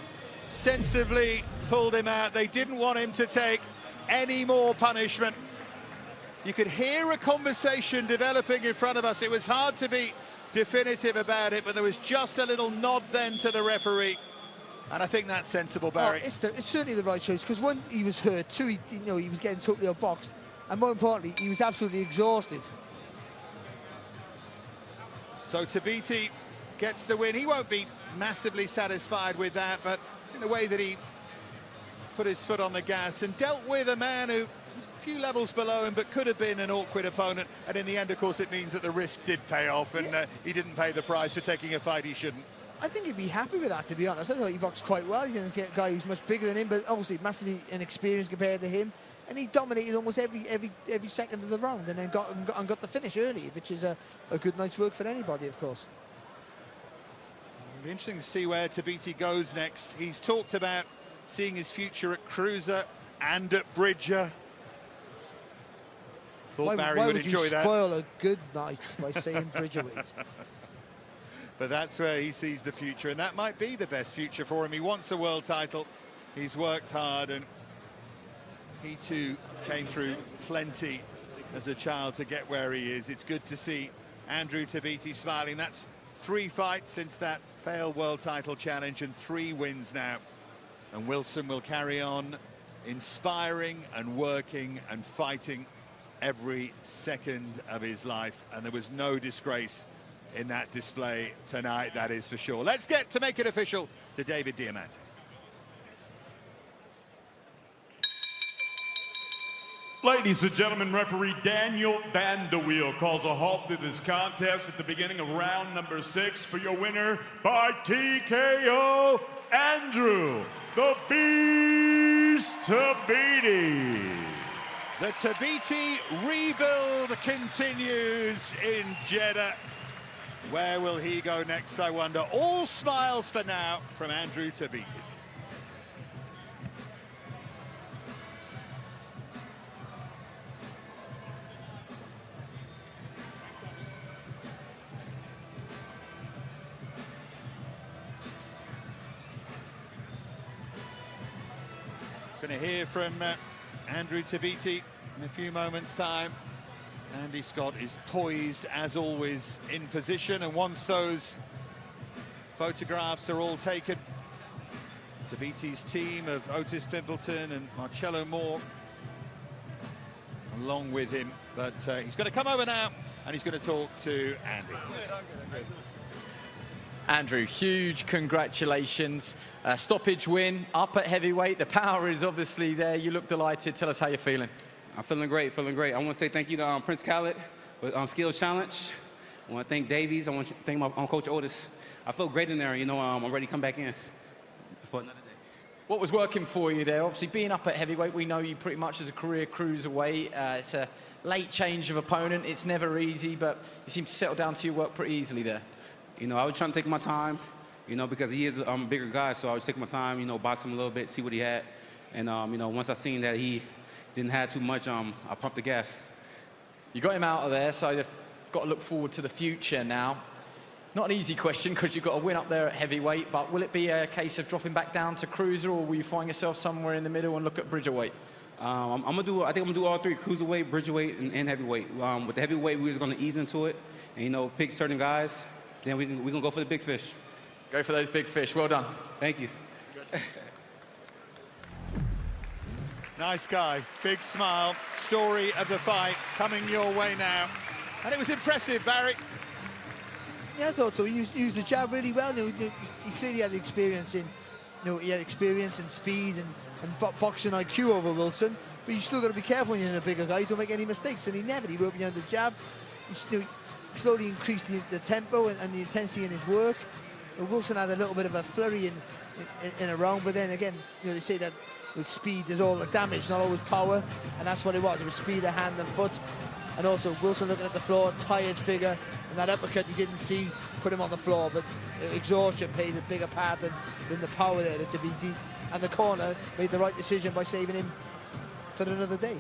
sensibly pulled him out. They didn't want him to take any more punishment. You could hear a conversation developing in front of us. It was hard to be definitive about it, but there was just a little nod then to the referee. And I think that's sensible, Barry. It's certainly the right choice, because one, he was hurt, 2, he was getting totally outboxed, and more importantly, he was absolutely exhausted. So Tabiti gets the win. He won't be massively satisfied with that, but in the way that he put his foot on the gas and dealt with a man who was a few levels below him, but could have been an awkward opponent. And in the end, of course, it means that the risk did pay off, and he didn't pay the price for taking a fight he shouldn't. I think he'd be happy with that, to be honest. I thought he boxed quite well. He's a guy who's much bigger than him, but obviously massively inexperienced compared to him. and he dominated almost every second of the round, and then got the finish early, which is a good night's work for anybody, of course. It'll be interesting to see where Tabiti goes next. He's talked about seeing his future at cruiser and at bridger. Thought Barry would enjoy that. Why would you spoil a good night by saying bridgerweight? But that's where he sees the future, and that might be the best future for him. He wants a world title. He's worked hard, and he too came through plenty as a child to get where he is. It's good to see Andrew Tabiti smiling. That's 3 fights since that failed world title challenge and 3 wins now. And Wilson will carry on inspiring and working and fighting every second of his life. And there was no disgrace in that display tonight, that is for sure. Let's get to make it official to David Diamante. Ladies and gentlemen, referee Daniel Van de Wiel calls a halt to this contest at the beginning of round number 6 for your winner by TKO, Andrew the Beast Tabiti. The Tabiti rebuild continues in Jeddah. Where will he go next, I wonder? All smiles for now from Andrew Tabiti. Going to hear from Andrew Tabiti in a few moments' time. Andy Scott is poised, as always, in position, and once those photographs are all taken, Tabiti's team of Otis Pimpleton and Marcello Moore along with him, but he's going to come over now and he's going to talk to Andy. Andrew, huge congratulations. Stoppage win, up at heavyweight. The power is obviously there. You look delighted. Tell us how you're feeling. I'm feeling great, feeling great. I want to say thank you to Prince Khaled with Skills Challenge. I want to thank Davies. I want to thank my Coach Otis. I feel great in there. You know, I'm ready to come back in for another day. What was working for you there? Obviously, being up at heavyweight, we know you pretty much as a career cruiserweight. It's a late change of opponent. It's never easy, but you seem to settle down to your work pretty easily there. You know, I was trying to take my time, you know, because he is a bigger guy, so I was taking my time, you know, box him a little bit, see what he had. And, you know, once I seen that he didn't have too much, I pumped the gas. You got him out of there, so you've got to look forward to the future now. Not an easy question, because you've got to win up there at heavyweight, but will it be a case of dropping back down to cruiser, or will you find yourself somewhere in the middle and look at bridgerweight? I think I'm gonna do all 3: cruiserweight, bridgerweight, and heavyweight. With the heavyweight, we was gonna ease into it, and you know, pick certain guys. Then we're gonna go for the big fish. Go for those big fish. Well done. Thank you. Nice guy, big smile. Story of the fight coming your way now, and it was impressive, Barry. Yeah, I thought so. He used the jab really well. You know, he clearly had experience in, you know, he had experience and speed and boxing IQ over Wilson. But you still got to be careful when you're a bigger guy. Don't make any mistakes. And he worked behind the jab. He slowly increased the tempo and the intensity in his work. Wilson had a little bit of a flurry in a round, but then again, you know, they say that with speed is all the damage, not always power, and that's what it was. It was speed of hand and foot, and also Wilson looking at the floor, tired figure, and that uppercut you didn't see put him on the floor, but exhaustion played a bigger part than the power there, the Tabiti, and the corner made the right decision by saving him for another day.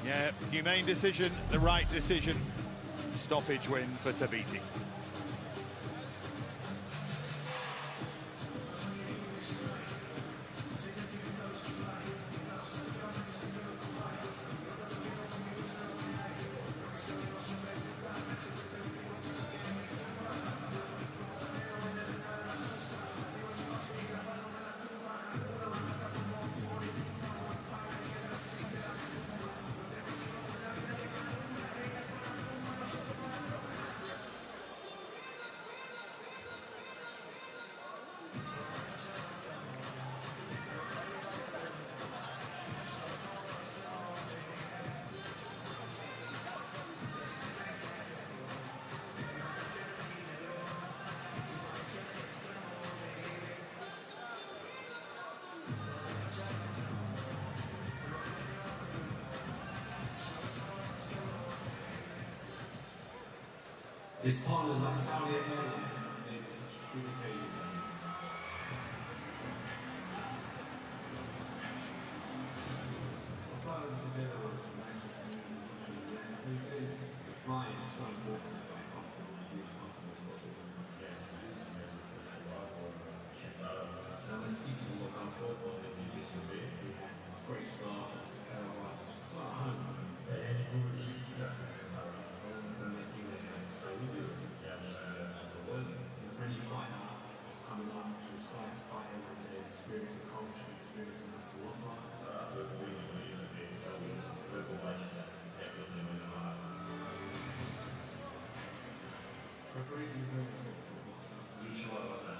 Yeah, humane decision, the right decision. Stoppage win for Tabiti. His partners like Saudi Arabia, they were such good occasions. The flight to Jeddah was nice and smooth. They say the flying is so important to fly comfortable, as comfortable as possible. So let's teach you what I'm for, what they do this will be. We had great staff, it's a kind of us, like home. So we do. If any fighter is coming up to aspire to fight him and they experience the culture, experience what has to offer, so we preparation is very important. So you should have that.